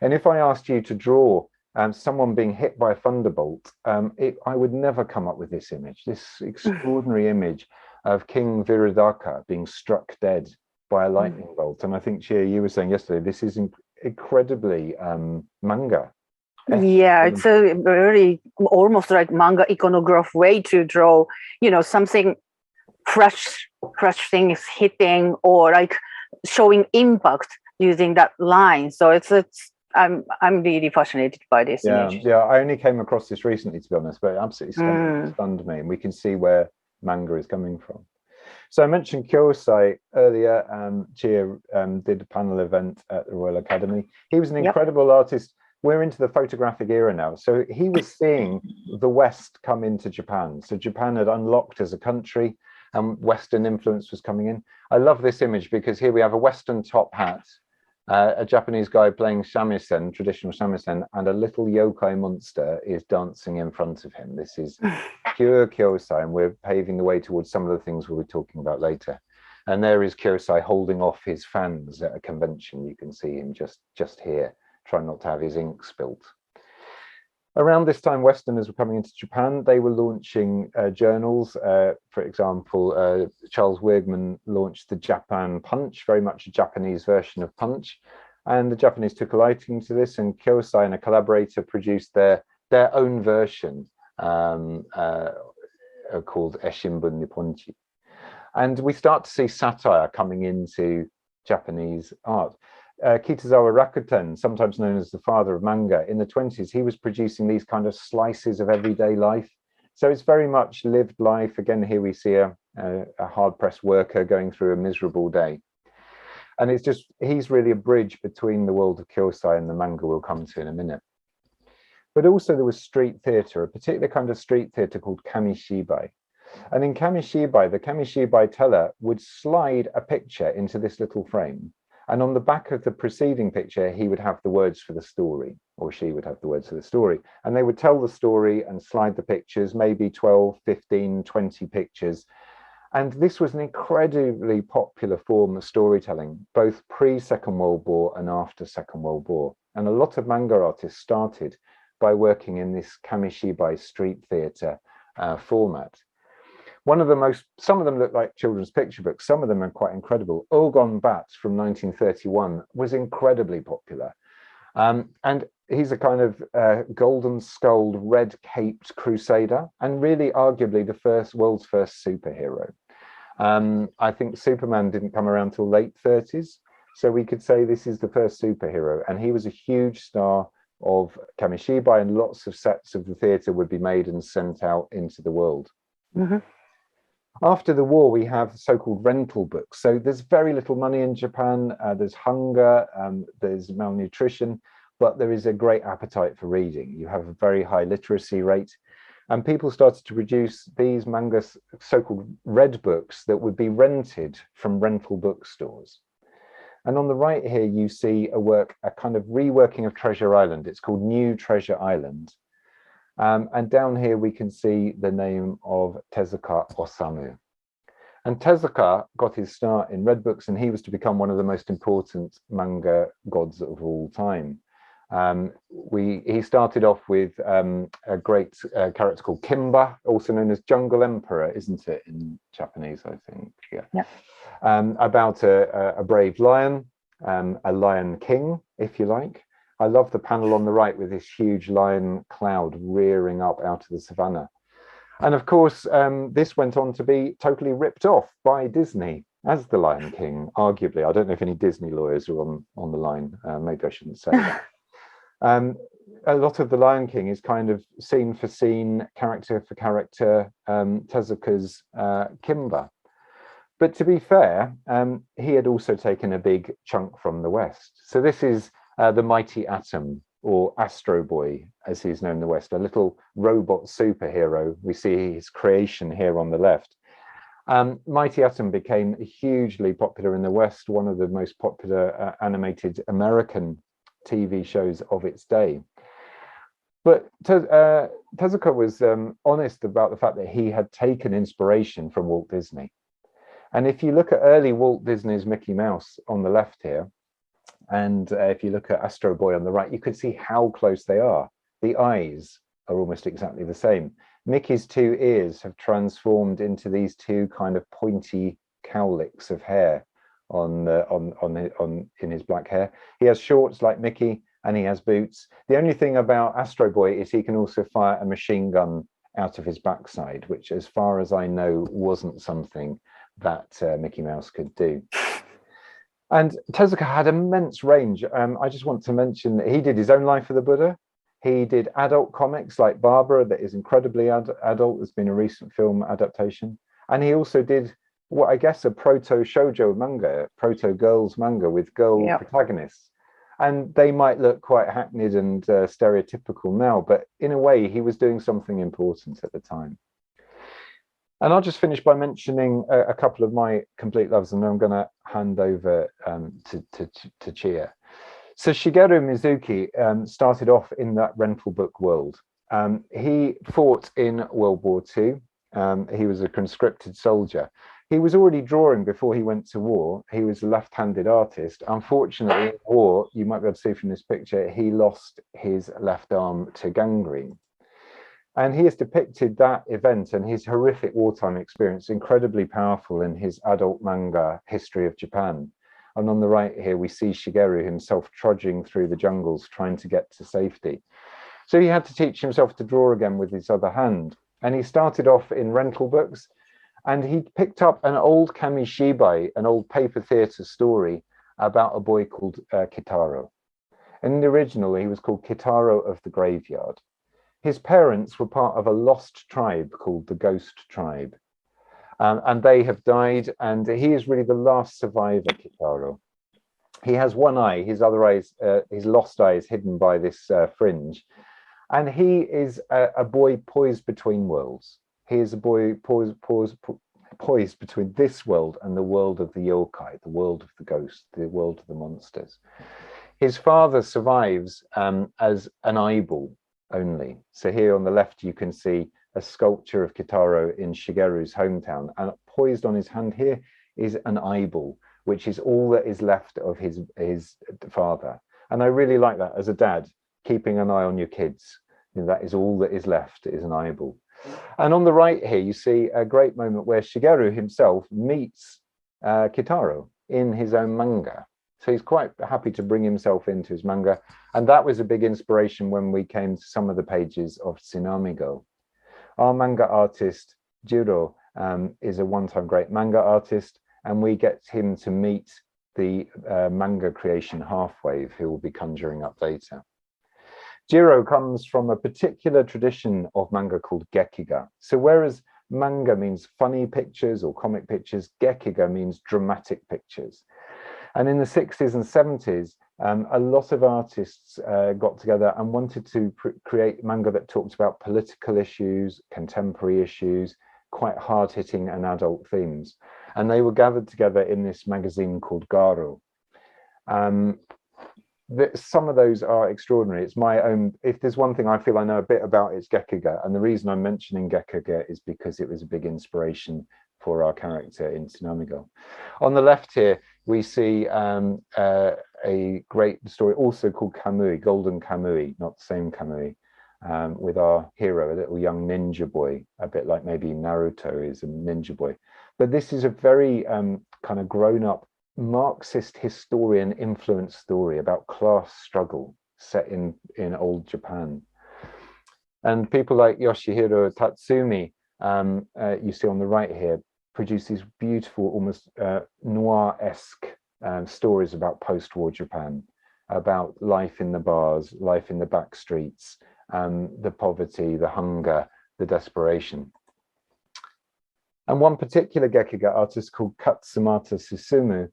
And if I asked you to draw someone being hit by a thunderbolt, I would never come up with this image, this extraordinary image of King Viradaka being struck dead by a lightning bolt. And I think, Chia, you were saying yesterday, this is incredibly manga. Yeah, it's a very almost like manga iconograph way to draw, something fresh thing is hitting or like showing impact using that line. So I'm really fascinated by this image. Yeah, I only came across this recently, to be honest, but it absolutely stunned me. And we can see where manga is coming from. So I mentioned Kyosai earlier. Chia did a panel event at the Royal Academy. He was an incredible artist. We're into the photographic era now. So he was seeing the West come into Japan. So Japan had unlocked as a country and Western influence was coming in. I love this image because here we have a Western top hat, a Japanese guy playing shamisen, traditional shamisen, and a little yokai monster is dancing in front of him. This is pure Kyosai, and we're paving the way towards some of the things we'll be talking about later. And there is Kyosai holding off his fans at a convention. You can see him just here, trying not to have his ink spilt. Around this time, Westerners were coming into Japan. They were launching journals. For example, Charles Wigman launched the Japan Punch, very much a Japanese version of Punch. And the Japanese took a liking to this, and Kyosai and a collaborator produced their own version called Eshinbun Nipponchi. And we start to see satire coming into Japanese art. Kitazawa Rakuten, sometimes known as the father of manga, in the 20s, he was producing these kind of slices of everyday life. So it's very much lived life. Again, here we see a hard-pressed worker going through a miserable day. And it's just, he's really a bridge between the world of Kyosai and the manga we'll come to in a minute. But also there was street theatre, a particular kind of street theatre called kamishibai. And in kamishibai, the kamishibai teller would slide a picture into this little frame. And on the back of the preceding picture, he would have the words for the story, or she would have the words for the story. And they would tell the story and slide the pictures, maybe 12, 15, 20 pictures. And this was an incredibly popular form of storytelling, both pre-Second World War and after Second World War. And a lot of manga artists started by working in this kamishibai street theatre format. Some of them look like children's picture books. Some of them are quite incredible. Ogon Bat from 1931 was incredibly popular. And he's a kind of golden-skulled, red-caped crusader, and really arguably the world's first superhero. I think Superman didn't come around till late 30s. So we could say this is the first superhero. And he was a huge star of kamishibai, and lots of sets of the theatre would be made and sent out into the world. Mm-hmm. After the war, we have so-called rental books. So there's very little money in Japan. There's hunger, there's malnutrition, but there is a great appetite for reading. You have a very high literacy rate. And people started to produce these manga, so-called red books, that would be rented from rental bookstores. And on the right here, you see a kind of reworking of Treasure Island. It's called New Treasure Island. And down here, we can see the name of Tezuka Osamu. And Tezuka got his start in red books, and he was to become one of the most important manga gods of all time. He started off with a great character called Kimba, also known as Jungle Emperor, isn't it, in Japanese, I think? Yeah. About a brave lion, a lion king, if you like. I love the panel on the right with this huge lion cloud rearing up out of the savannah. And of course, this went on to be totally ripped off by Disney as the Lion King, arguably. I don't know if any Disney lawyers are on the line. Maybe I shouldn't say that. A lot of the Lion King is kind of scene for scene, character for character, Tezuka's Kimba. But to be fair, he had also taken a big chunk from the West. So this is the Mighty Atom, or Astro Boy, as he's known in the West, a little robot superhero. We see his creation here on the left. Mighty Atom became hugely popular in the West, one of the most popular animated American TV shows of its day. But Tezuka was honest about the fact that he had taken inspiration from Walt Disney. And if you look at early Walt Disney's Mickey Mouse on the left here, and if you look at Astro Boy on the right, you could see how close they are. The eyes are almost exactly the same. Mickey's two ears have transformed into these two kind of pointy cowlicks of hair in his black hair. He has shorts like Mickey, and he has boots. The only thing about Astro Boy is he can also fire a machine gun out of his backside, which, as far as I know, wasn't something that Mickey Mouse could do. And Tezuka had immense range. I just want to mention that he did his own Life of the Buddha. He did adult comics like Barbara, that is incredibly adult. There's been a recent film adaptation. And he also did what I guess a proto-shoujo manga, proto-girls manga with girl protagonists. And they might look quite hackneyed and stereotypical now, but in a way, he was doing something important at the time. And I'll just finish by mentioning a couple of my complete loves, and then I'm going to hand over to Chia. So Shigeru Mizuki started off in that rental book world. He fought in World War II. He was a conscripted soldier. He was already drawing before he went to war. He was a left-handed artist. Unfortunately, in war, you might be able to see from this picture, he lost his left arm to gangrene. And he has depicted that event and his horrific wartime experience incredibly powerful in his adult manga, History of Japan. And on the right here, we see Shigeru himself trudging through the jungles, trying to get to safety. So he had to teach himself to draw again with his other hand. And he started off in rental books, and he picked up an old Kamishibai, an old paper theatre story about a boy called Kitaro. In the original, he was called Kitaro of the Graveyard. His parents were part of a lost tribe called the Ghost Tribe. And they have died, and he is really the last survivor, Kitaro. He has one eye, his other eye, his lost eye is hidden by this fringe. And he is a boy poised between worlds. He is a boy poised between this world and the world of the yokai, the world of the ghosts, the world of the monsters. His father survives as an eyeball only. So here on the left, you can see a sculpture of Kitaro in Shigeru's hometown, and poised on his hand here is an eyeball, which is all that is left of his father. And I really like that as a dad, keeping an eye on your kids. You know, that is all that is left, is an eyeball. And on the right here, you see a great moment where Shigeru himself meets Kitaro in his own manga. So he's quite happy to bring himself into his manga. And that was a big inspiration when we came to some of the pages of Tsunami Girl. Our manga artist, Jiro, is a one-time great manga artist, and we get him to meet the manga creation Halfwave, who will be conjuring up later. Jiro comes from a particular tradition of manga called Gekiga. So whereas manga means funny pictures or comic pictures, Gekiga means dramatic pictures. And in the 60s and 70s, a lot of artists got together and wanted to create manga that talked about political issues, contemporary issues, quite hard-hitting and adult themes. And they were gathered together in this magazine called Garo. Some of those are extraordinary. It's my own, if there's one thing I feel I know a bit about, it's Gekiga. And the reason I'm mentioning Gekiga is because it was a big inspiration for our character in Tsunami Girl. On the left here, we see a great story also called Kamui, Golden Kamui, not the same Kamui, with our hero, a little young ninja boy, a bit like maybe Naruto is a ninja boy. But this is a very kind of grown-up Marxist historian influenced story about class struggle set in old Japan. And people like Yoshihiro Tatsumi, you see on the right here, produce these beautiful, almost noir-esque stories about post-war Japan, about life in the bars, life in the back streets, the poverty, the hunger, the desperation. And one particular Gekiga artist called Katsumata Susumu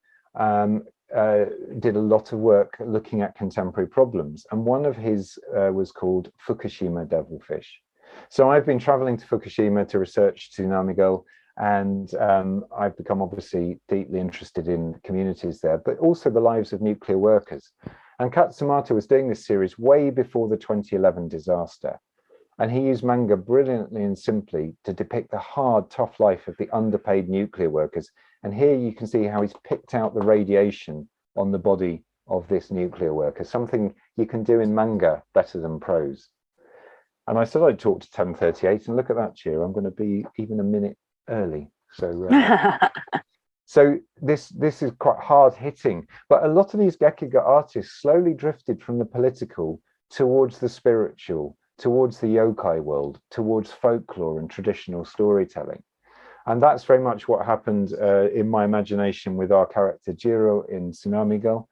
did a lot of work looking at contemporary problems. And one of his was called Fukushima Devilfish. So I've been traveling to Fukushima to research Tsunami Girl, And I've become obviously deeply interested in communities there, but also the lives of nuclear workers. And Katsumata was doing this series way before the 2011 disaster. And he used manga brilliantly and simply to depict the hard, tough life of the underpaid nuclear workers. And here you can see how he's picked out the radiation on the body of this nuclear worker, something you can do in manga better than prose. And I said I'd talk to 10:38, and look at that, Cheer. I'm going to be even a minute early. So so this is quite hard hitting, but a lot of these Gekiga artists slowly drifted from the political towards the spiritual, towards the yokai world, towards folklore and traditional storytelling. And that's very much what happened in my imagination with our character Jiro in Tsunami Girl.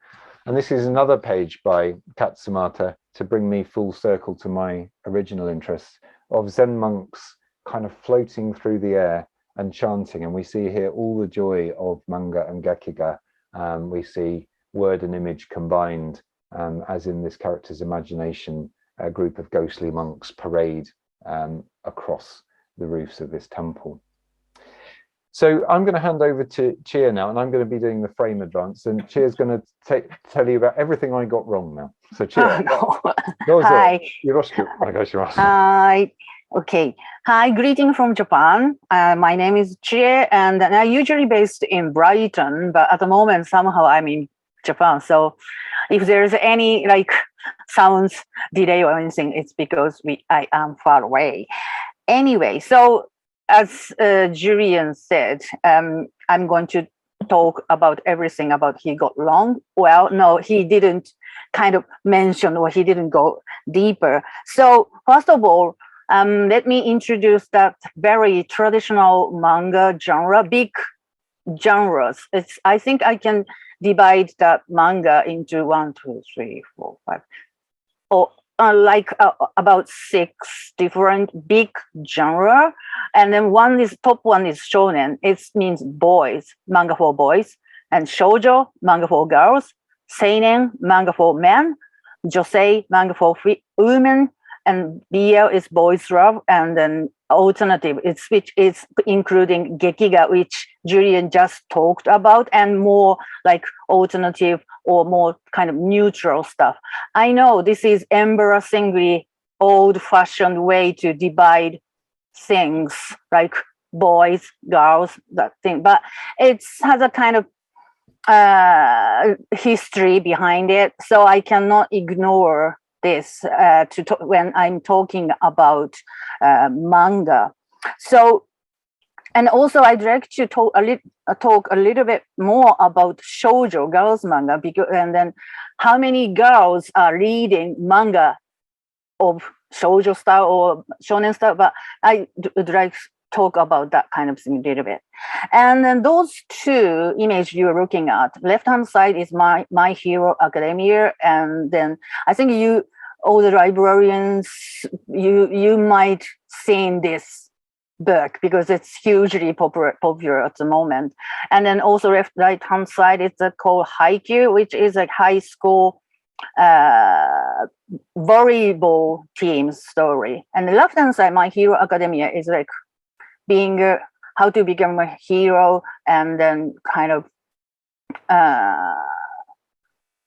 And this is another page by Katsumata to bring me full circle to my original interests of Zen monks kind of floating through the air and chanting. And we see here all the joy of manga and Gekiga. We see word and image combined, as in this character's imagination, a group of ghostly monks parade across the roofs of this temple. So I'm going to hand over to Chia now, and I'm going to be doing the frame advance, and Chia's going to tell you about everything I got wrong now. So Chia, Hi. Hi. Okay. Hi, greeting from Japan. My name is Chie, and I'm usually based in Brighton, but at the moment, somehow I'm in Japan. So if there's any like sounds delay or anything, it's because I am far away. Anyway, so as Julian said, I'm going to talk about everything about he got wrong. Well, no, he didn't kind of mention, or he didn't go deeper. So first of all, let me introduce that very traditional manga genre, big genres. I think I can divide that manga into 1, 2, 3, 4, 5, or about 6 different big genre. And then top one is shonen. It means boys, manga for boys, and shoujo, manga for girls, seinen, manga for men, josei, manga for women, and BL is boys love, and then alternative, which is including Gekiga, which Julian just talked about, and more like alternative or more kind of neutral stuff. I know this is embarrassingly old-fashioned way to divide things, like boys, girls, that thing, but it has a kind of history behind it, so I cannot ignore this when I'm talking about manga. So, and also I'd like to talk a little bit more about shoujo, girls manga, and then how many girls are reading manga of shoujo style or shonen style, but I would like to talk about that kind of thing a little bit. And then those two images you're looking at, left-hand side is My Hero Academia, and then I think all the librarians, you might seen this book because it's hugely popular at the moment. And then also right-hand side, it's called Haikyuu, which is a high school volleyball team story. And the left-hand side, My Hero Academia, is like being how to become a hero, and then kind of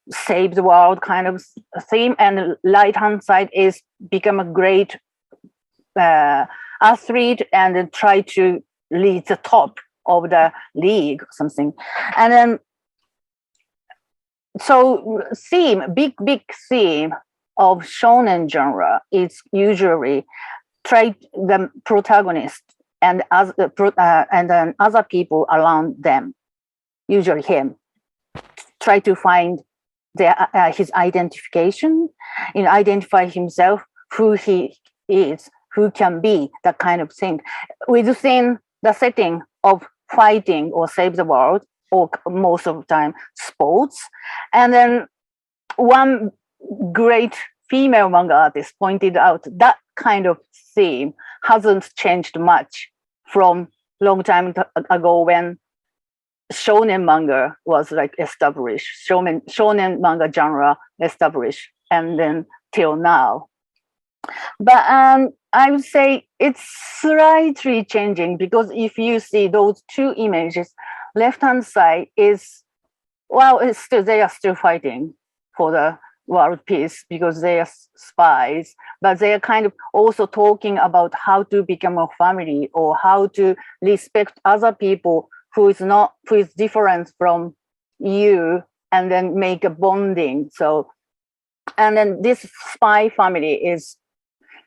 save the world kind of theme. And the right-hand side is become a great athlete and then try to reach the top of the league or something. And then so big theme of shonen genre is usually try the protagonist and then other people around them, usually him, try to find his identification, identify himself, who he is, who can be, that kind of thing, within the setting of fighting or save the world, or most of the time sports. And then one great female manga artist pointed out that kind of theme hasn't changed much from long time ago when shonen manga was like established, shonen manga genre established, and then till now. But I would say it's slightly changing, because if you see those two images, left-hand side is, well, it's still, they are still fighting for the world peace because they are spies, but they are kind of also talking about how to become a family, or how to respect other people who is different from you, and then make a bonding. So, and then this spy family is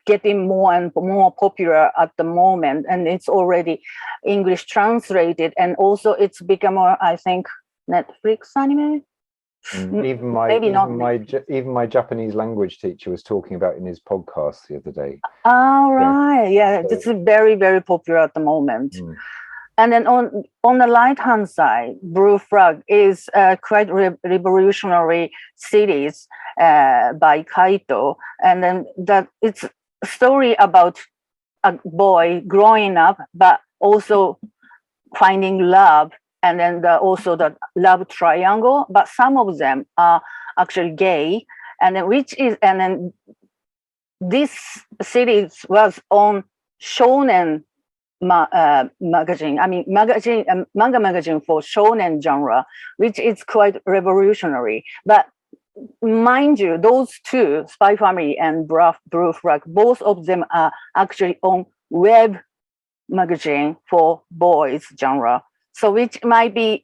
getting more and more popular at the moment, and it's already English translated, and also it's become a, I think, Netflix anime. Even my Japanese language teacher was talking about it in his podcast the other day. All right, yeah, this is very, very popular at the moment. And then on the right hand side, Blue Flag is a quite revolutionary series by Kaito, and then that it's a story about a boy growing up, but also finding love, and then also the love triangle. But some of them are actually gay, and then this series was on Shonen magazine. I mean, manga magazine for shonen genre, which is quite revolutionary. But mind you, those two, Spy Family and Blue Flag, both of them are actually on web magazine for boys genre. So which might be,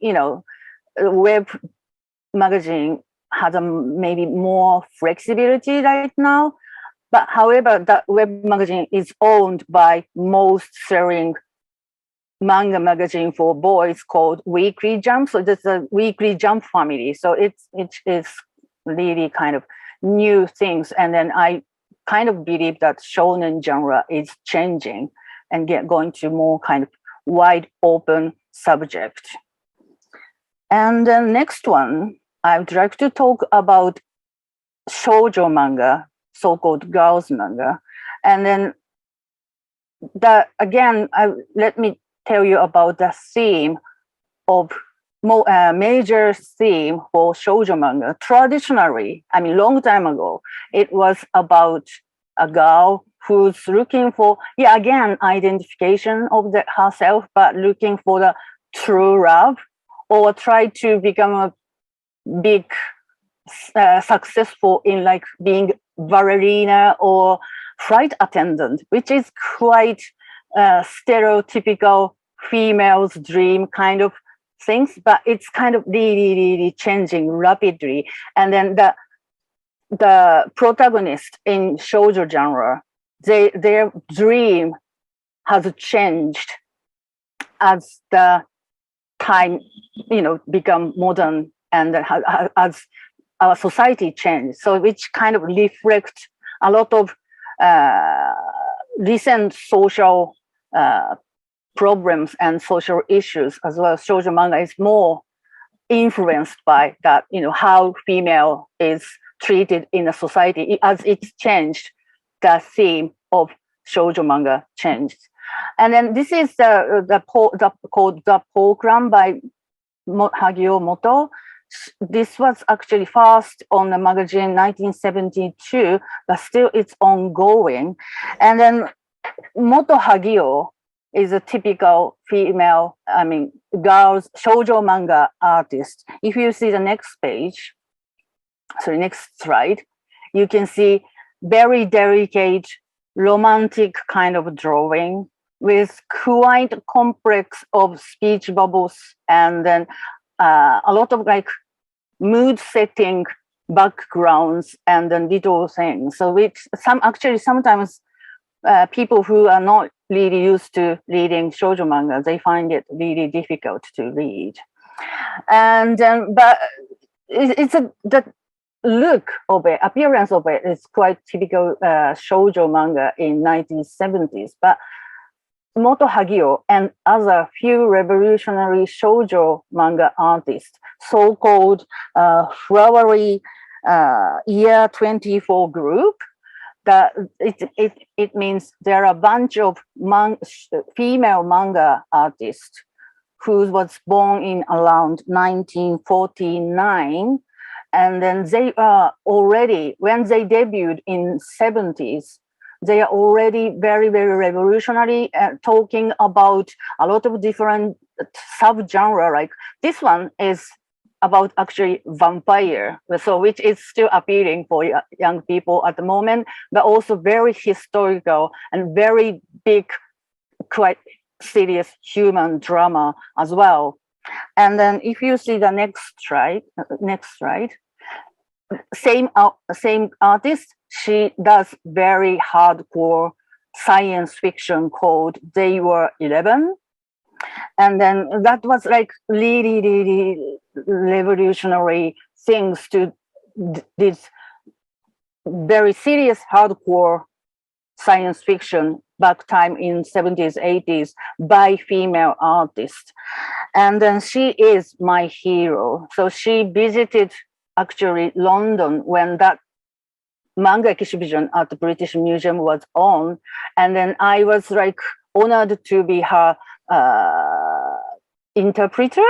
web magazine has maybe more flexibility right now. But however, that web magazine is owned by most selling manga magazine for boys called Weekly Jump. So there's a Weekly Jump family. So it is really kind of new things. And then I kind of believe that shonen genre is changing and going to more kind of wide open subject. And the next one, I would like to talk about shoujo manga, so-called girls manga. And then let me tell you about the theme of major theme for shoujo manga. Traditionally, I mean, long time ago, it was about a girl who's looking for, identification of herself, but looking for the true love, or try to become a big successful in like being ballerina or flight attendant, which is quite stereotypical female's dream kind of things, but it's kind of really changing rapidly. And then the protagonist in shoujo genre, their dream has changed as the time become modern, and as our society changed. So which kind of reflect a lot of recent social problems and social issues as well. Shoujo manga is more influenced by that, how female is treated in the society. As it's changed, the theme of shoujo manga changed. And then this is called The Program by Hagio Moto. This was actually first on the magazine 1972, but still it's ongoing. And then Moto Hagio is a typical female, girls shoujo manga artist. If you see the next slide, you can see very delicate, romantic kind of drawing with quite complex of speech bubbles, and then a lot of like mood setting backgrounds and then little things. So sometimes people who are not really used to reading shoujo manga, they find it really difficult to read. And but the look of it, appearance of it is quite typical shoujo manga in 1970s. But Moto Hagio and other few revolutionary shoujo manga artists, so-called flowery year 24 group, that it means there are a bunch of female manga artists who was born in around 1949, and then they are already, when they debuted in 70s, they are already very, very revolutionary, talking about a lot of different subgenre. Like this one is about actually vampire, so which is still appealing for young people at the moment, but also very historical and very big, quite serious human drama as well. And then if you see the next slide, same artist, she does very hardcore science fiction called They Were 11. And then that was like really, really revolutionary things to this very serious hardcore science fiction back time in 70s, 80s by female artists. And then she is my hero. So she visited actually London when that manga exhibition at the British Museum was on. And then I was like honored to be her interpreter.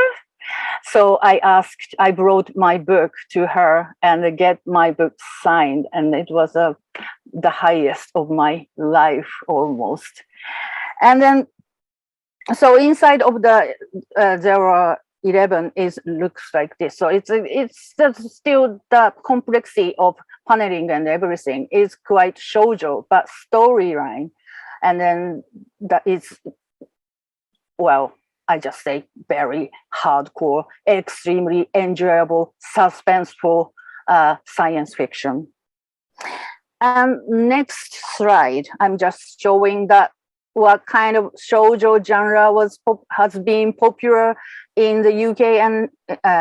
So I brought my book to her and get my book signed. And it was the highest of my life almost. And then, so inside of the, there are 11 looks like this. So it's still the complexity of paneling and everything is quite shoujo, but storyline. And then that is, well, I just say very hardcore, extremely enjoyable, suspenseful science fiction. And next slide, I'm just showing that what kind of shoujo genre has been popular in the UK and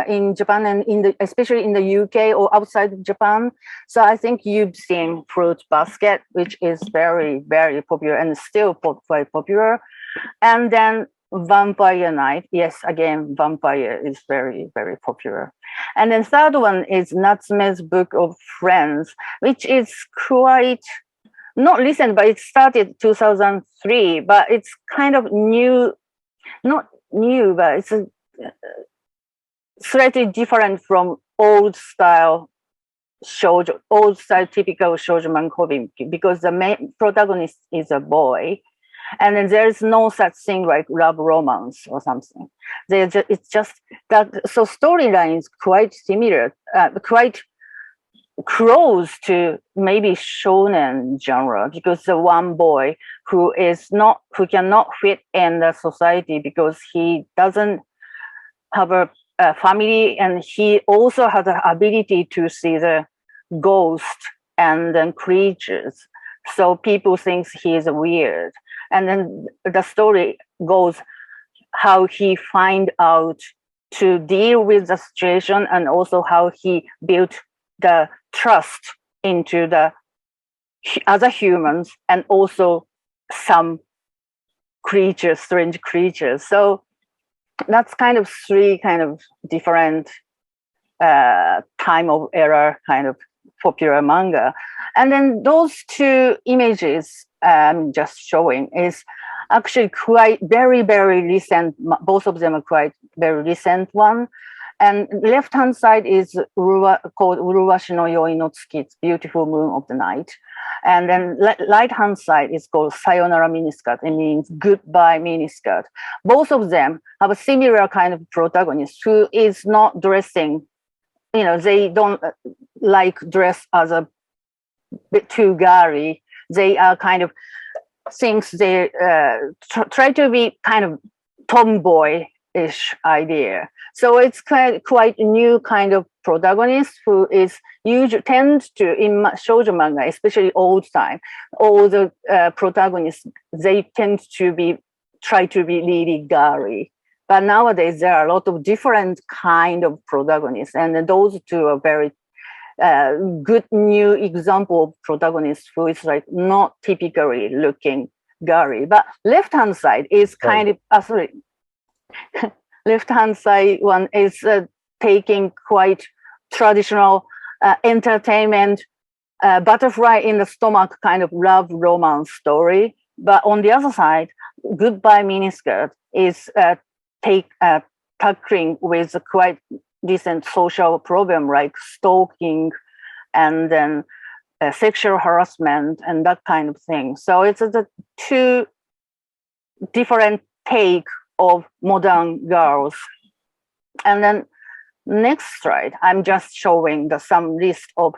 in Japan, and especially in the UK or outside of Japan. So I think you've seen Fruit Basket, which is very, very popular and still quite popular. And then Vampire Night. Yes, again, vampire is very, very popular. And then third one is Natsume's Book of Friends, which is quite not recent, but it started 2003, but it's kind of new, not new, but it's slightly different from old style shoujo, old style typical shoujo manga, because the main protagonist is a boy. And then there's no such thing like love romance or something. It's just that, so storyline is quite similar, quite close to maybe shonen genre, because the one boy who cannot fit in the society because he doesn't have a family, and he also has the ability to see the ghost and then creatures. So people think he is weird. And then the story goes how he find out to deal with the situation, and also how he built the trust into the other humans and also some creatures, strange creatures. So that's kind of three kind of different time of era kind of popular manga. And then those two images I'm just showing is actually quite very, very recent. Both of them are quite very recent one. And left-hand side is called Uruwashi no Yoi no Tsuki, it's Beautiful Moon of the Night. And then right-hand side is called Sayonara Miniskirt. It means goodbye miniskirt. Both of them have a similar kind of protagonist who is not dressing, they don't like dress as a bit too gary. They are kind of things they try to be kind of tomboy-ish idea. So it's quite a new kind of protagonist who is tends to, in shoujo manga, especially old time, all the protagonists, they tend to try to be really gary. But nowadays there are a lot of different kind of protagonists, and those two are very good new example of protagonists who is like not typically looking gary. But left-hand side is kind of left-hand side one is taking quite traditional entertainment, butterfly in the stomach kind of love romance story. But on the other side, Goodbye Miniskirt is tackling with a quite decent social problem like stalking and then sexual harassment and that kind of thing. So it's the two different take of modern girls. And then next slide, I'm just showing some list of,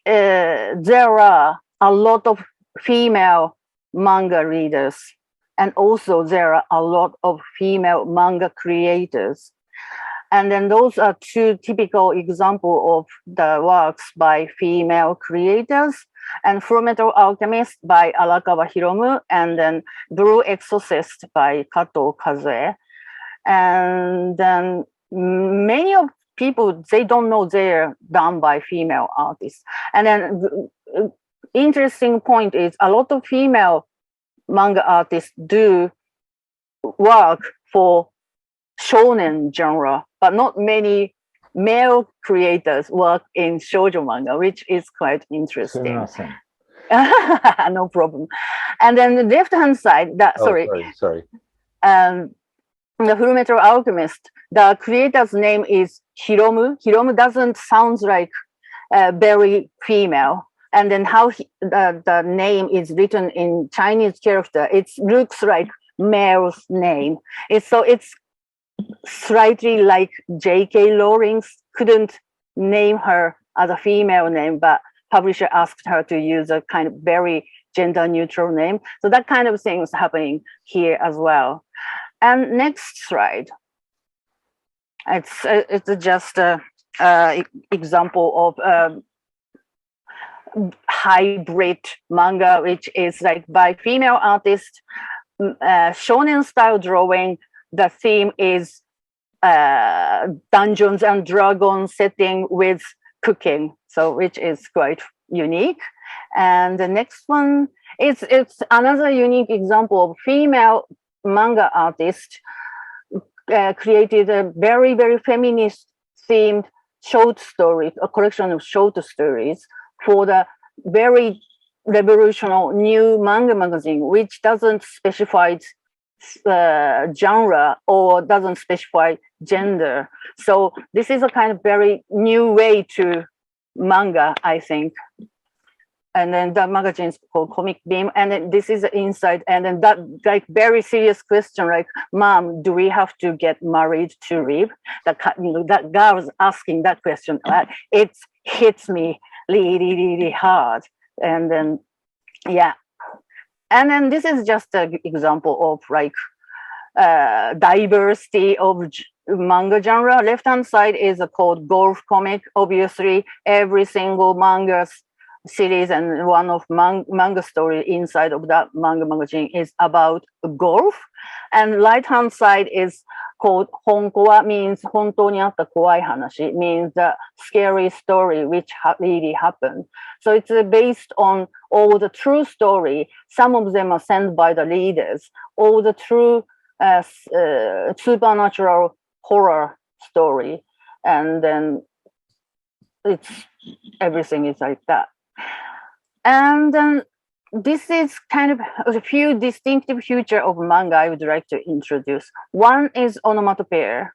there are a lot of female manga readers, and also there are a lot of female manga creators. And then those are two typical examples of the works by female creators. And Fullmetal Alchemist by Arakawa Hiromu, and then Blue Exorcist by Kato Kazue. And then many of people, they don't know they're done by female artists. And then interesting point is a lot of female manga artists do work for shonen genre, but not many male creators work in shoujo manga, which is quite interesting. No problem. And then the left-hand side, sorry. The Fullmetal Alchemist, the creator's name is Hiromu. Hiromu doesn't sound like very female. And then how the name is written in Chinese character, it looks like male's name. It's slightly like J.K. Rowling couldn't name her as a female name, but publisher asked her to use a kind of very gender neutral name. So that kind of thing is happening here as well. And next slide. It's just an example of hybrid manga, which is like by female artists, shonen style drawing. The theme is Dungeons and Dragons setting with cooking, so which is quite unique. And the next one is it's another unique example of female manga artist created a very, very feminist themed short story, a collection of short stories for the very revolutionary new manga magazine, which doesn't specify genre or doesn't specify gender. So this is a kind of very new way to manga, I think. And then the magazine is called Comic Beam, and then this is the inside. And then that like very serious question, like, "Mom, do we have to get married to live?" That girl was asking that question. It hits me really, really hard. And then, yeah. And then this is just an example of like diversity of manga genre. Left-hand side is called golf comic. Obviously, every single manga series and one of manga story inside of that manga magazine is about golf. And right-hand side is called Honkowa, means hontou ni atta kowai hanashi, means the scary story which really happened. So it's based on all the true story. Some of them are sent by the leaders, all the true supernatural horror story. And then everything is like that. And then this is kind of a few distinctive features of manga I would like to introduce. One is onomatopoeia.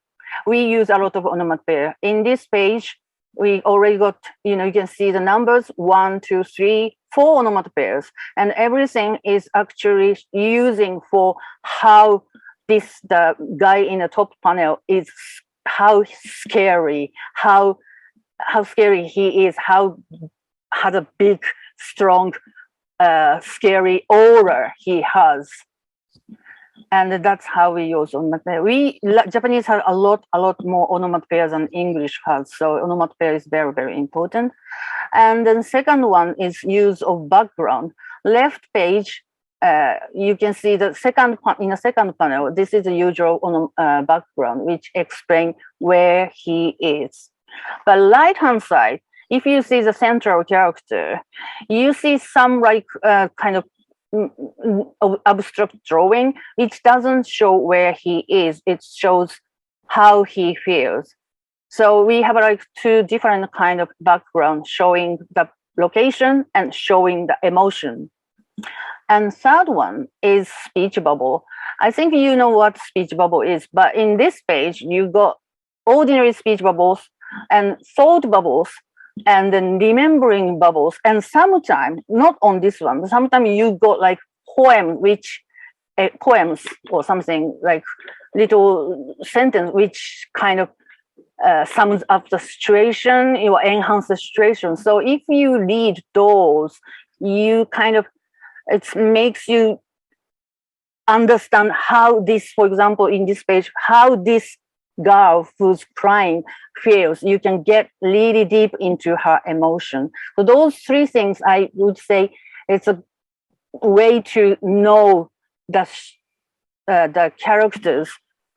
We use a lot of onomatopoeia. In this page, we already got, you can see the numbers 1, 2, 3, 4 onomatopoeias. And everything is actually using for how the guy in the top panel is, how scary he is, how has a big, strong, scary aura he has. And that's how we use onomatopoeia. Japanese have a lot more onomatopoeia than English has. So onomatopoeia is very, very important. And then second one is use of background. Left page, you can see in the second panel, this is the usual background, which explain where he is. But right-hand side, if you see the central character, you see some like kind of abstract drawing, which doesn't show where he is. It shows how he feels. So we have like two different kind of background showing the location and showing the emotion. And third one is speech bubble. I think you know what speech bubble is, but in this page, you got ordinary speech bubbles and thought bubbles and then remembering bubbles. And sometimes, not on this one, but sometimes you got like poems or something like little sentence which kind of sums up the situation or enhance the situation. So if you read those, you kind of, it makes you understand how this, for example, in this page, how this girl who's crying feels. You can get really deep into her emotion. So those three things, I would say, it's a way to know the characters'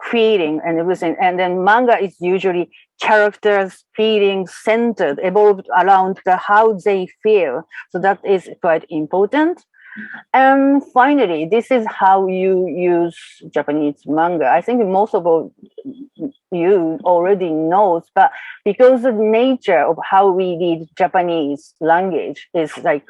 feeling and everything. And then manga is usually characters' feelings centered, evolved around how they feel. So that is quite important. And finally, this is how you use Japanese manga. I think most of you already knows, but because the nature of how we read Japanese language is like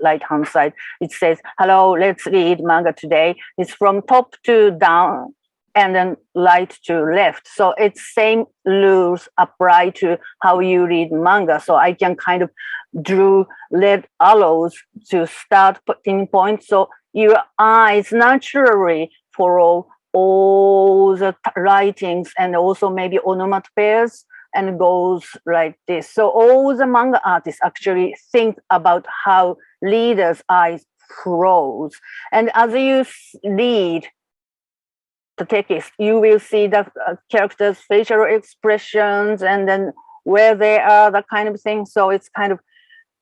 right-hand side, it says, hello, let's read manga today. It's from top to down and then right to left. So it's same rules apply to how you read manga. So I can kind of drew red arrows to start putting points. So your eyes naturally follow all the writings and also maybe onomatopoeias and goes like this. So all the manga artists actually think about how readers' eyes flows. And as you read the text, you will see the characters' facial expressions and then where they are, that kind of thing. So it's kind of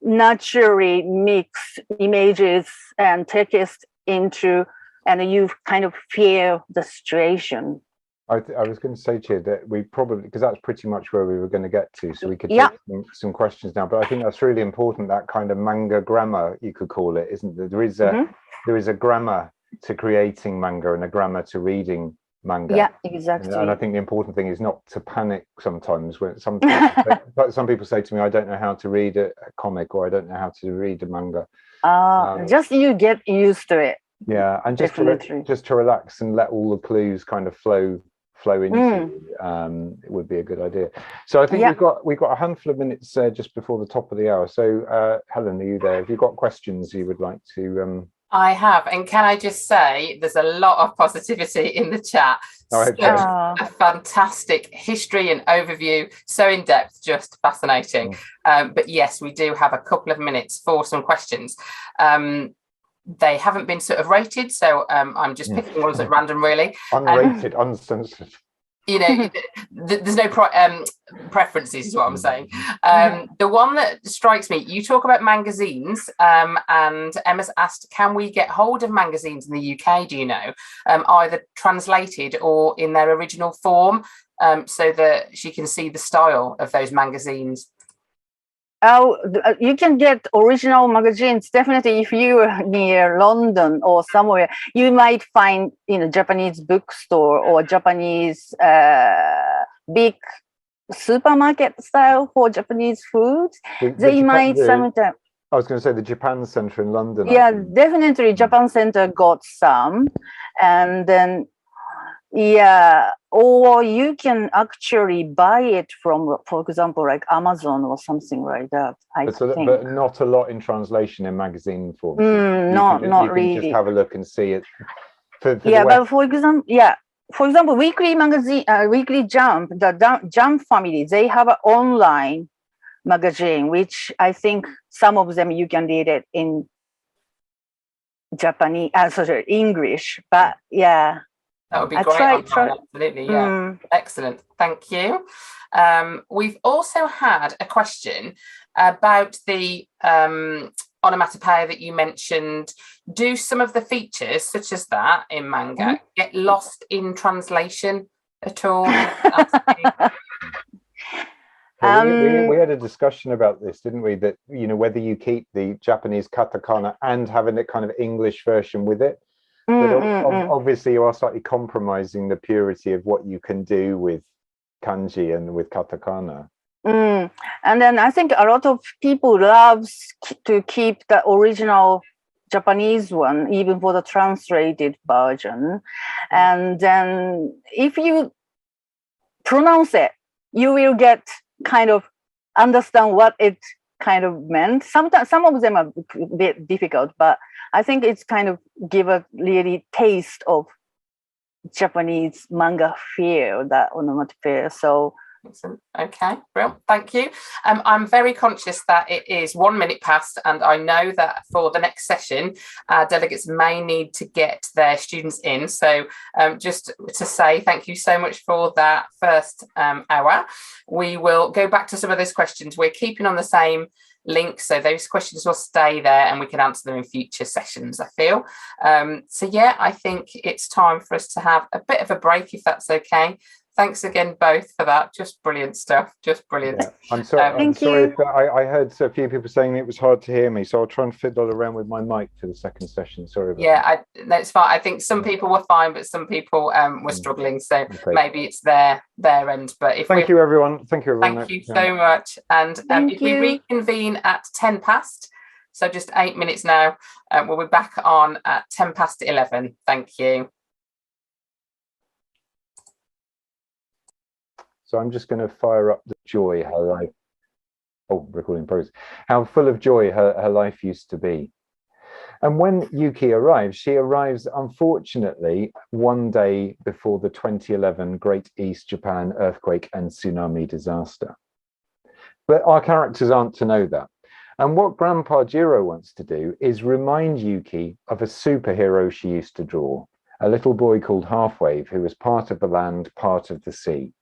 naturally mix images and text into, and you kind of feel the situation. I was going to say to you that we probably, because that's pretty much where we were going to get to, so we could take some questions now. But I think that's really important, that kind of manga grammar, you could call it, isn't there? There is a grammar to creating manga and a grammar to reading manga. Yeah, exactly. And I think the important thing is not to panic sometimes when some people say to me, I don't know how to read a comic, or I don't know how to read a manga. Just you get used to it. Yeah, and just to relax and let all the clues kind of flow into it would be a good idea. So I think we've got a handful of minutes just before the top of the hour. So Helen, are you there? Have you got questions you would like to I have, and can I just say there's a lot of positivity in the chat. A fantastic history and overview, so in depth, just fascinating. But yes, we do have a couple of minutes for some questions. They haven't been sort of rated, so I'm just picking ones at random, really. Unrated, uncensored. You know, there's no preferences, is what I'm saying. The one that strikes me, you talk about magazines, and Emma's asked, can we get hold of magazines in the UK, do you know, either translated or in their original form, so that she can see the style of those magazines? You can get original magazines definitely if you are near London or somewhere. You might find in a Japanese bookstore or Japanese big supermarket style for Japanese foods. They might sometimes. I was going to say the Japan Center in London. Yeah, definitely Japan Center got some, and then or you can actually buy it from, for example, like Amazon or something like that. But not a lot in translation in magazine form. Not really. You can just have a look and see it. But for example, Weekly Magazine, Weekly Jump, the Jump family, they have an online magazine, which I think some of them you can read it in Japanese, English. But that would be great. Absolutely, yeah. Excellent. Thank you. We've also had a question about the onomatopoeia that you mentioned. Do some of the features, such as that in manga, get lost in translation at all? We had a discussion about this, didn't we? That, you know, whether you keep the Japanese katakana and having a kind of English version with it. But obviously you are slightly compromising the purity of what you can do with kanji and with katakana. And then I think a lot of people love to keep the original Japanese one, even for the translated version. And then if you pronounce it, you will get kind of understand what it kind of meant. Sometimes some of them are a bit difficult, but I think it's kind of give a really taste of Japanese manga feel, that onomatopoeia. So excellent. Okay, brilliant. Thank you. I'm very conscious that it is 1 minute past, and I know that for the next session, delegates may need to get their students in. So just to say thank you so much for that first hour. We will go back to some of those questions. We're keeping on the same link, so those questions will stay there and we can answer them in future sessions, I feel. So yeah, I think it's time for us to have a bit of a break, if that's okay. Thanks again both for that. Just brilliant stuff. Just brilliant. Yeah. I'm sorry. Thank you. I heard a few people saying it was hard to hear me, so I'll try and fiddle around with my mic for the second session. Sorry about that. That's fine. I think some people were fine, but some people were struggling. So maybe it's their end. But if thank you, everyone. Thank you, everyone. Thank you so much. And if we reconvene at 10 past, so just 8 minutes now, we'll be back on at 10 past 11. Thank you. So I'm just going to fire up the joy her life. Oh, recording progress. How full of joy her life used to be. And when Yuki arrives, she arrives, unfortunately, one day before the 2011 Great East Japan earthquake and tsunami disaster. But our characters aren't to know that. And what Grandpa Jiro wants to do is remind Yuki of a superhero she used to draw, a little boy called Halfwave, who was part of the land, part of the sea.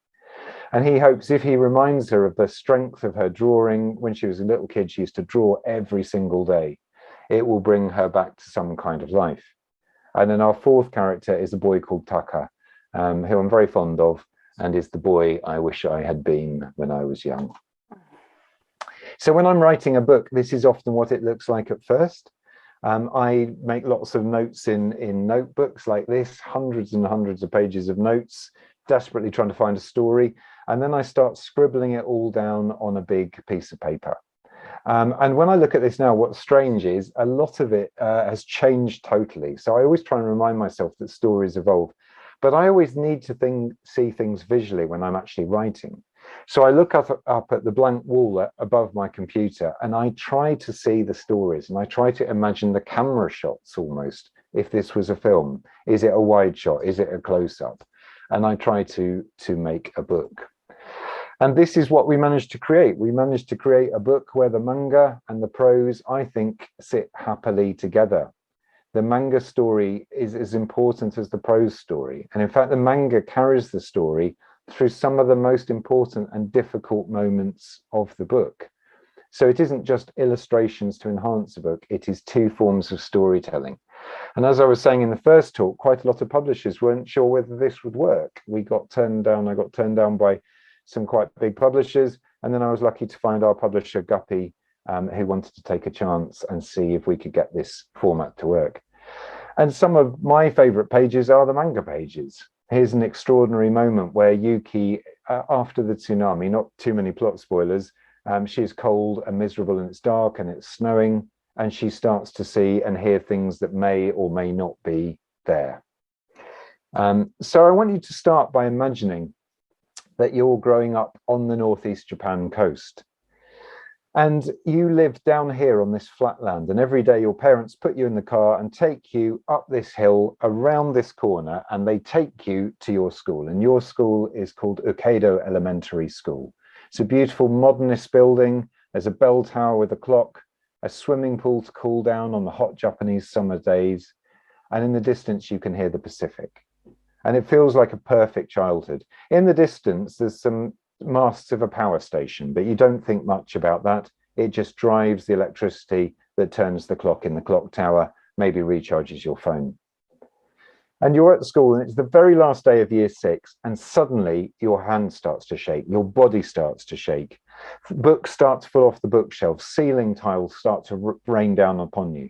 And he hopes if he reminds her of the strength of her drawing, when she was a little kid, she used to draw every single day, it will bring her back to some kind of life. And then our fourth character is a boy called Taka, who I'm very fond of, and is the boy I wish I had been when I was young. So when I'm writing a book, this is often what it looks like at first. I make lots of notes in notebooks like this, hundreds and hundreds of pages of notes, desperately trying to find a story. And then I start scribbling it all down on a big piece of paper. And when I look at this now, what's strange is a lot of it has changed totally. So I always try and remind myself that stories evolve, but I always need to see things visually when I'm actually writing. So I look up at the blank wall above my computer and I try to see the stories, and I try to imagine the camera shots almost. If this was a film, is it a wide shot? Is it a close-up? And I try to make a book. And this is what we managed to create. We managed to create a book where the manga and the prose, I think, sit happily together. The manga story is as important as the prose story. And in fact, the manga carries the story through some of the most important and difficult moments of the book. So it isn't just illustrations to enhance the book, it is two forms of storytelling. And as I was saying in the first talk, quite a lot of publishers weren't sure whether this would work. I got turned down by some quite big publishers. And then I was lucky to find our publisher, Guppy, who wanted to take a chance and see if we could get this format to work. And some of my favorite pages are the manga pages. Here's an extraordinary moment where Yuki, after the tsunami, not too many plot spoilers, she's cold and miserable and it's dark and it's snowing, and she starts to see and hear things that may or may not be there. So I want you to start by imagining that you're growing up on the northeast Japan coast. And you live down here on this flat land, and every day your parents put you in the car and take you up this hill, around this corner, and they take you to your school. And your school is called Ukedo Elementary School. It's a beautiful modernist building. There's a bell tower with a clock, a swimming pool to cool down on the hot Japanese summer days. And in the distance, you can hear the Pacific. And it feels like a perfect childhood. In the distance, there's some masts of a power station, but you don't think much about that. It just drives the electricity that turns the clock in the clock tower, maybe recharges your phone. And you're at school and it's the very last day of year 6, and suddenly your hand starts to shake, your body starts to shake. Books start to fall off the bookshelf, ceiling tiles start to rain down upon you.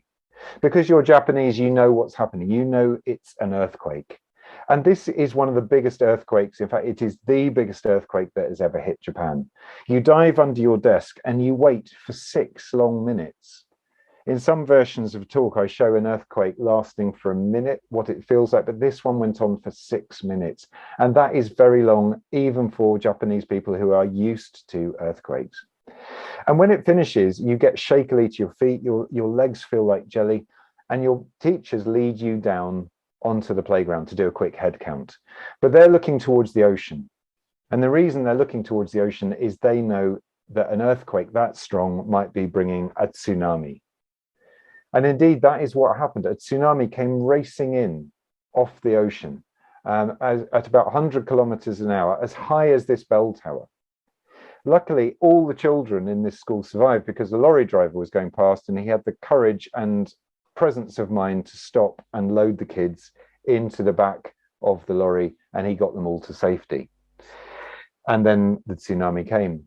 Because you're Japanese, you know what's happening. You know it's an earthquake. And this is one of the biggest earthquakes. In fact, it is the biggest earthquake that has ever hit Japan. You dive under your desk and you wait for 6 long minutes. In some versions of the talk, I show an earthquake lasting for a minute, what it feels like, but this one went on for 6 minutes. And that is very long, even for Japanese people who are used to earthquakes. And when it finishes, you get shakily to your feet, your legs feel like jelly, and your teachers lead you down onto the playground to do a quick head count. But they're looking towards the ocean. And the reason they're looking towards the ocean is they know that an earthquake that strong might be bringing a tsunami. And indeed, that is what happened. A tsunami came racing in off the ocean at about 100 kilometers an hour, as high as this bell tower. Luckily, all the children in this school survived because the lorry driver was going past and he had the courage and presence of mind to stop and load the kids into the back of the lorry, and he got them all to safety. And then the tsunami came.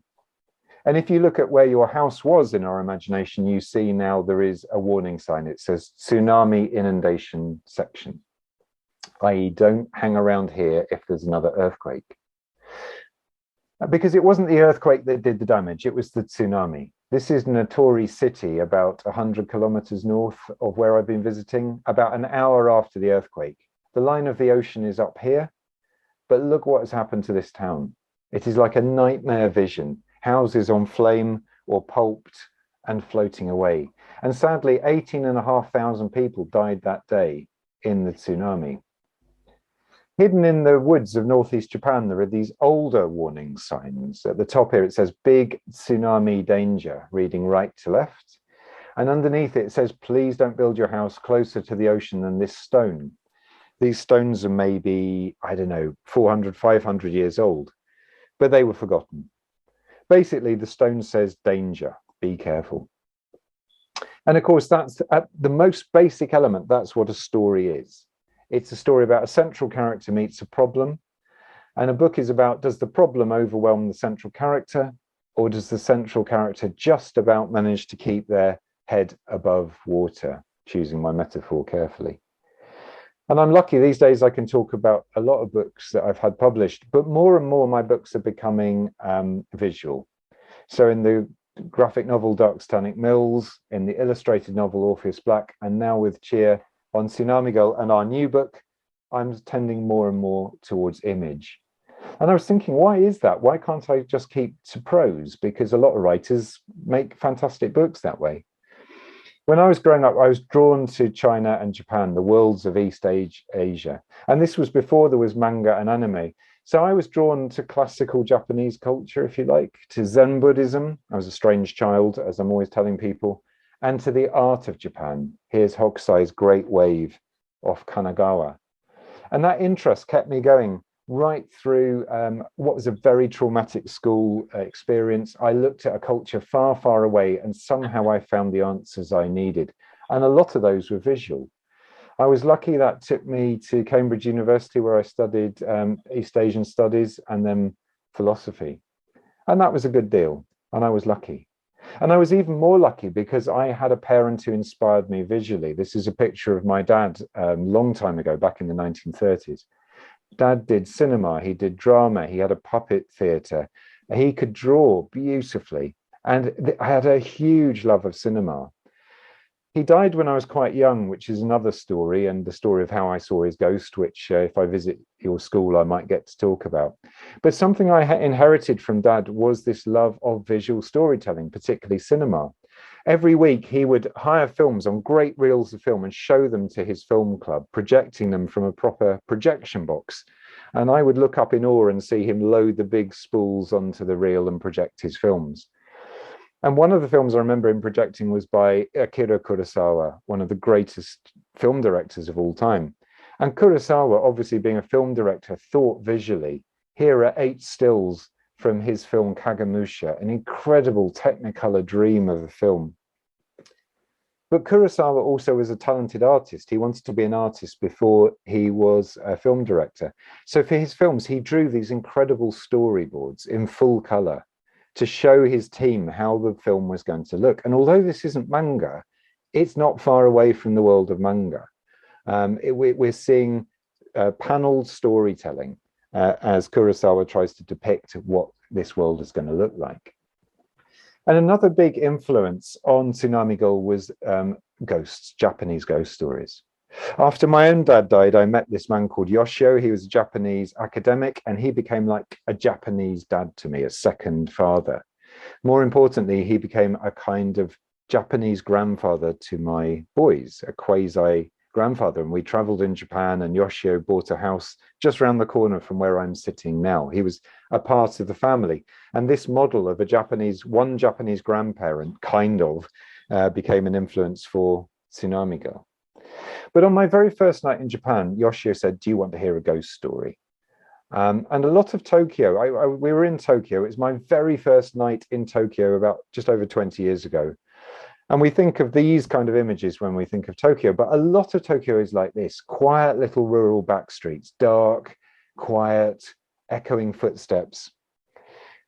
And if you look at where your house was in our imagination, you see now there is a warning sign. It says tsunami inundation section, i.e. don't hang around here if there's another earthquake. Because it wasn't the earthquake that did the damage, it was the tsunami. This is Notori city, about 100 kilometers north of where I've been visiting, about an hour after the earthquake. The line of the ocean is up here, but look what has happened to this town. It is like a nightmare vision, houses on flame or pulped and floating away. And sadly, 18,500 people died that day in the tsunami. Hidden in the woods of northeast Japan, there are these older warning signs. At the top here, it says big tsunami danger, reading right to left. And underneath it says, please don't build your house closer to the ocean than this stone. These stones are maybe, I don't know, 400, 500 years old, but they were forgotten. Basically, the stone says danger, be careful. And of course, that's at the most basic element, that's what a story is. It's a story about a central character meets a problem. And a book is about, does the problem overwhelm the central character, or does the central character just about manage to keep their head above water, choosing my metaphor carefully. And I'm lucky these days I can talk about a lot of books that I've had published, but more and more my books are becoming visual. So in the graphic novel Dark Satanic Mills, in the illustrated novel Orpheus Black, and now with Chia on Tsunami Girl and our new book, I'm tending more and more towards image. And I was thinking, why is that? Why can't I just keep to prose? Because a lot of writers make fantastic books that way. When I was growing up, I was drawn to China and Japan, the worlds of East Asia. And this was before there was manga and anime. So I was drawn to classical Japanese culture, if you like, to Zen Buddhism. I was a strange child, as I'm always telling people, and to the art of Japan. Here's Hokusai's Great Wave off Kanagawa. And that interest kept me going right through what was a very traumatic school experience. I looked at a culture far, far away, and somehow I found the answers I needed. And a lot of those were visual. I was lucky that took me to Cambridge University, where I studied East Asian studies and then philosophy. And that was a good deal. And I was lucky. And I was even more lucky because I had a parent who inspired me visually. This is a picture of my dad a long time ago, back in the 1930s. Dad did cinema, he did drama, he had a puppet theatre. He could draw beautifully. And I had a huge love of cinema. He died when I was quite young, which is another story, and the story of how I saw his ghost, which if I visit your school, I might get to talk about. But something I inherited from Dad was this love of visual storytelling, particularly cinema. Every week he would hire films on great reels of film and show them to his film club, projecting them from a proper projection box. And I would look up in awe and see him load the big spools onto the reel and project his films. And one of the films I remember him projecting was by Akira Kurosawa, one of the greatest film directors of all time. And Kurosawa, obviously being a film director, thought visually. Here are 8 stills from his film Kagemusha, an incredible Technicolor dream of a film. But Kurosawa also was a talented artist. He wanted to be an artist before he was a film director. So for his films, he drew these incredible storyboards in full color to show his team how the film was going to look. And although this isn't manga, it's not far away from the world of manga. We're seeing paneled storytelling as Kurosawa tries to depict what this world is going to look like. And another big influence on Tsunami Girl was ghosts, Japanese ghost stories. After my own dad died, I met this man called Yoshio. He was a Japanese academic, and he became like a Japanese dad to me, a second father. More importantly, he became a kind of Japanese grandfather to my boys, a quasi grandfather. And we traveled in Japan, and Yoshio bought a house just around the corner from where I'm sitting now. He was a part of the family. And this model of one Japanese grandparent kind of became an influence for Tsunami Girl. But on my very first night in Japan, Yoshio said, "Do you want to hear a ghost story?" And a lot of Tokyo, we were in Tokyo. It was my very first night in Tokyo about just over 20 years ago. And we think of these kind of images when we think of Tokyo, but a lot of Tokyo is like this: quiet little rural back streets, dark, quiet, echoing footsteps.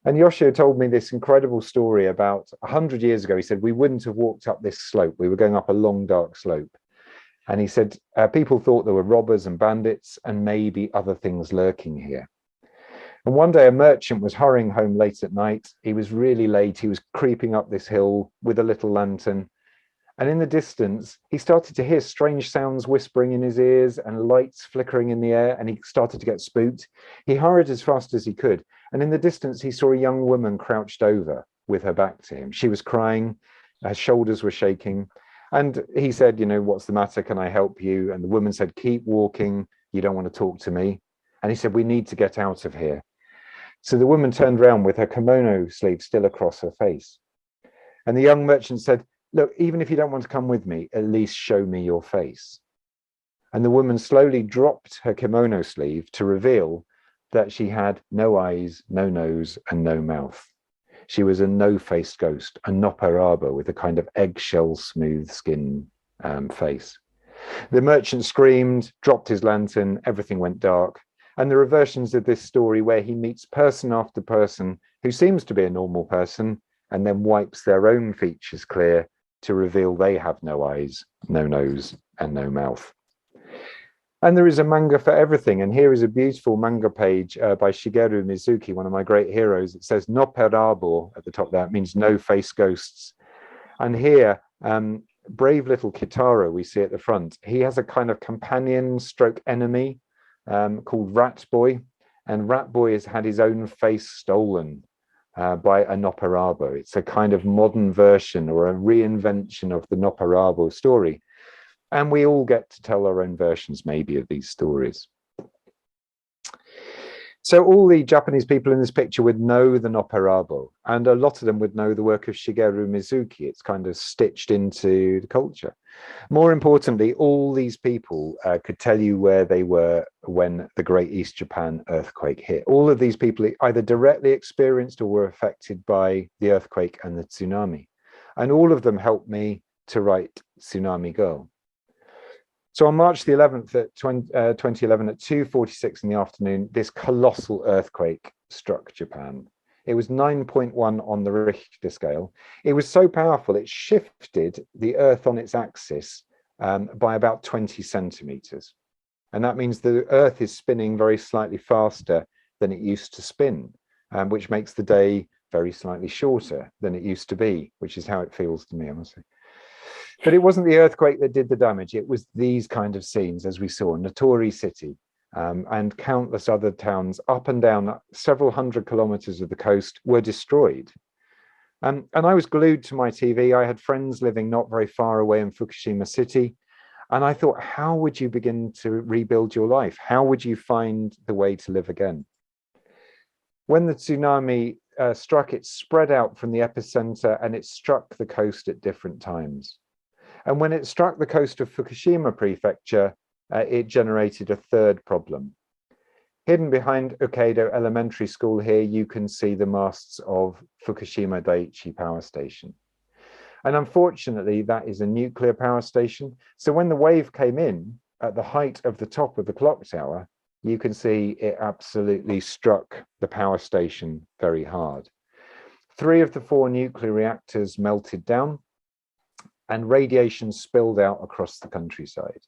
And Yoshio told me this incredible story about 100 years ago. He said, we wouldn't have walked up this slope. We were going up a long, dark slope. And he said, people thought there were robbers and bandits and maybe other things lurking here. And one day a merchant was hurrying home late at night. He was really late. He was creeping up this hill with a little lantern. And in the distance, he started to hear strange sounds whispering in his ears and lights flickering in the air, and he started to get spooked. He hurried as fast as he could. And in the distance, he saw a young woman crouched over with her back to him. She was crying. Her shoulders were shaking. And he said, what's the matter? Can I help you? And the woman said, keep walking. You don't want to talk to me. And he said, we need to get out of here. So the woman turned around with her kimono sleeve still across her face. And the young merchant said, look, even if you don't want to come with me, at least show me your face. And the woman slowly dropped her kimono sleeve to reveal that she had no eyes, no nose, and no mouth. She was a no-faced ghost, a nopperabo with a kind of eggshell smooth skin face. The merchant screamed, dropped his lantern, everything went dark. And there are versions of this story where he meets person after person who seems to be a normal person and then wipes their own features clear to reveal they have no eyes, no nose, and no mouth. And there is a manga for everything. And here is a beautiful manga page by Shigeru Mizuki, one of my great heroes. It says Nopperabo at the top there. It means no face ghosts. And here, brave little Kitaro we see at the front. He has a kind of companion stroke enemy called Rat Boy. And Rat Boy has had his own face stolen by a Nopperabo. It's a kind of modern version or a reinvention of the Nopperabo story. And we all get to tell our own versions, maybe, of these stories. So all the Japanese people in this picture would know the Nopperabo, and a lot of them would know the work of Shigeru Mizuki. It's kind of stitched into the culture. More importantly, all these people could tell you where they were when the Great East Japan earthquake hit. All of these people either directly experienced or were affected by the earthquake and the tsunami. And all of them helped me to write Tsunami Girl. So on March the 11th, 2011, at 2:46 in the afternoon, this colossal earthquake struck Japan. It was 9.1 on the Richter scale. It was so powerful, it shifted the Earth on its axis by about 20 centimeters. And that means the Earth is spinning very slightly faster than it used to spin, which makes the day very slightly shorter than it used to be, which is how it feels to me, I must say. But it wasn't the earthquake that did the damage. It was these kind of scenes, as we saw, Notori City and countless other towns up and down several hundred kilometers of the coast were destroyed. And I was glued to my TV. I had friends living not very far away in Fukushima City. And I thought, how would you begin to rebuild your life? How would you find the way to live again? When the tsunami struck, it spread out from the epicenter and it struck the coast at different times. And when it struck the coast of Fukushima Prefecture, it generated a third problem. Hidden behind Ukedo Elementary School here, you can see the masts of Fukushima Daiichi Power Station. And unfortunately, that is a nuclear power station. So when the wave came in at the height of the top of the clock tower, you can see it absolutely struck the power station very hard. 3 of the 4 nuclear reactors melted down, and radiation spilled out across the countryside.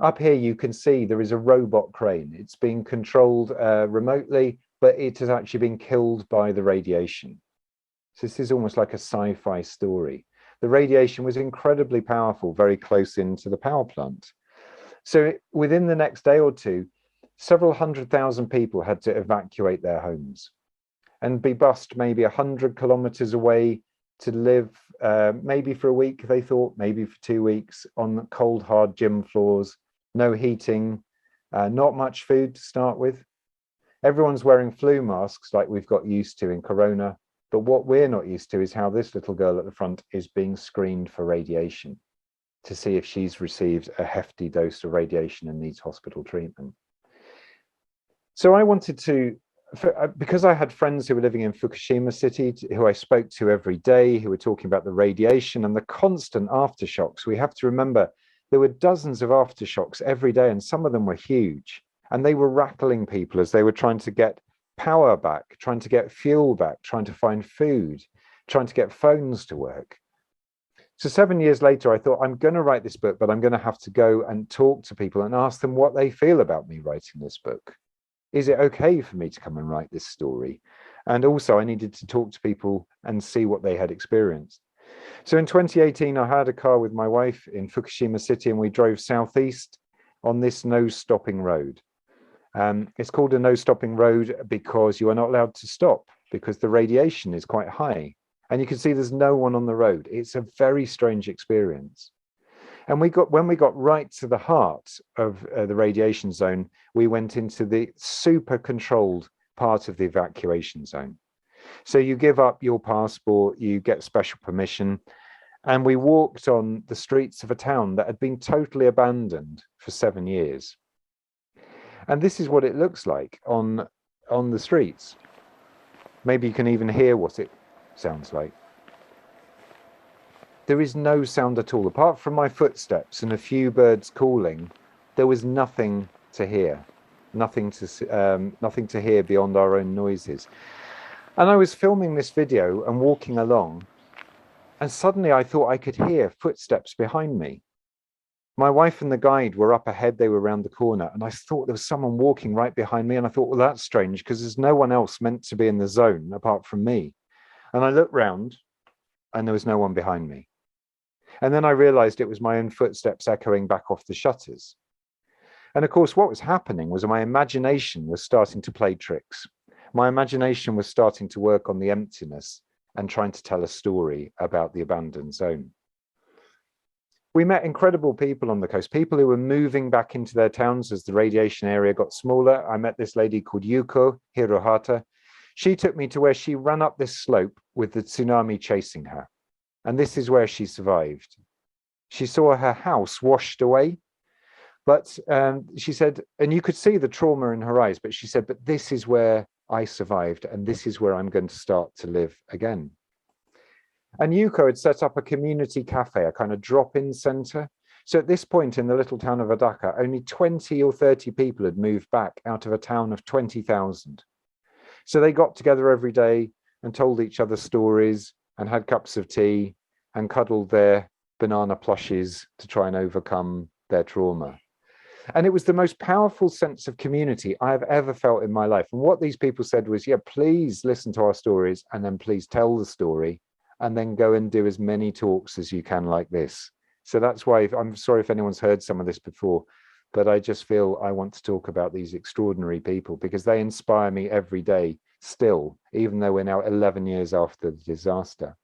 Up here, you can see there is a robot crane. It's being controlled remotely, but it has actually been killed by the radiation. So this is almost like a sci-fi story. The radiation was incredibly powerful, very close into the power plant. So within the next day or two, several 100,000 people had to evacuate their homes. and be bussed maybe 100 kilometers away to live maybe for a week, they thought, maybe for 2 weeks, on cold, hard gym floors, no heating, not much food to start with. Everyone's wearing flu masks like we've got used to in Corona, but what we're not used to is how this little girl at the front is being screened for radiation to see if she's received a hefty dose of radiation and needs hospital treatment. So I wanted to, because I had friends who were living in Fukushima City, who I spoke to every day, who were talking about the radiation and the constant aftershocks. We have to remember there were dozens of aftershocks every day, and some of them were huge. And they were rattling people as they were trying to get power back, trying to get fuel back, trying to find food, trying to get phones to work. So 7 years later, I thought, I'm going to write this book, but I'm going to have to go and talk to people and ask them what they feel about me writing this book. Is it okay for me to come and write this story? And also I needed to talk to people and see what they had experienced. So in 2018, I hired a car with my wife in Fukushima City, and we drove southeast on this no-stopping road. It's called a no-stopping road because you are not allowed to stop because the radiation is quite high. And you can see there's no one on the road. It's a very strange experience. And when we got right to the heart of the radiation zone, we went into the super controlled part of the evacuation zone. So you give up your passport, you get special permission, and we walked on the streets of a town that had been totally abandoned for 7 years. And this is what it looks like on the streets. Maybe you can even hear what it sounds like. There is no sound at all. Apart from my footsteps and a few birds calling, there was nothing to hear. Nothing to hear beyond our own noises. And I was filming this video and walking along, and suddenly I thought I could hear footsteps behind me. My wife and the guide were up ahead, they were around the corner, and I thought there was someone walking right behind me, and I thought, well, that's strange because there's no one else meant to be in the zone apart from me. And I looked round and there was no one behind me. And then I realized it was my own footsteps echoing back off the shutters. And of course, what was happening was my imagination was starting to play tricks. My imagination was starting to work on the emptiness and trying to tell a story about the abandoned zone. We met incredible people on the coast, people who were moving back into their towns as the radiation area got smaller. I met this lady called Yuko Hirohata. She took me to where she ran up this slope with the tsunami chasing her. And this is where she survived. She saw her house washed away, but she said, and you could see the trauma in her eyes, but she said, but this is where I survived, and this is where I'm going to start to live again. And Yuko had set up a community cafe, a kind of drop-in center. So at this point in the little town of Adaka, only 20 or 30 people had moved back out of a town of 20,000. So they got together every day and told each other stories and had cups of tea and cuddled their banana plushies to try and overcome their trauma. And it was the most powerful sense of community I have ever felt in my life. And what these people said was, yeah, please listen to our stories and then please tell the story and then go and do as many talks as you can like this. So that's why, I'm sorry if anyone's heard some of this before, but I just feel I want to talk about these extraordinary people because they inspire me every day still, even though we're now 11 years after the disaster.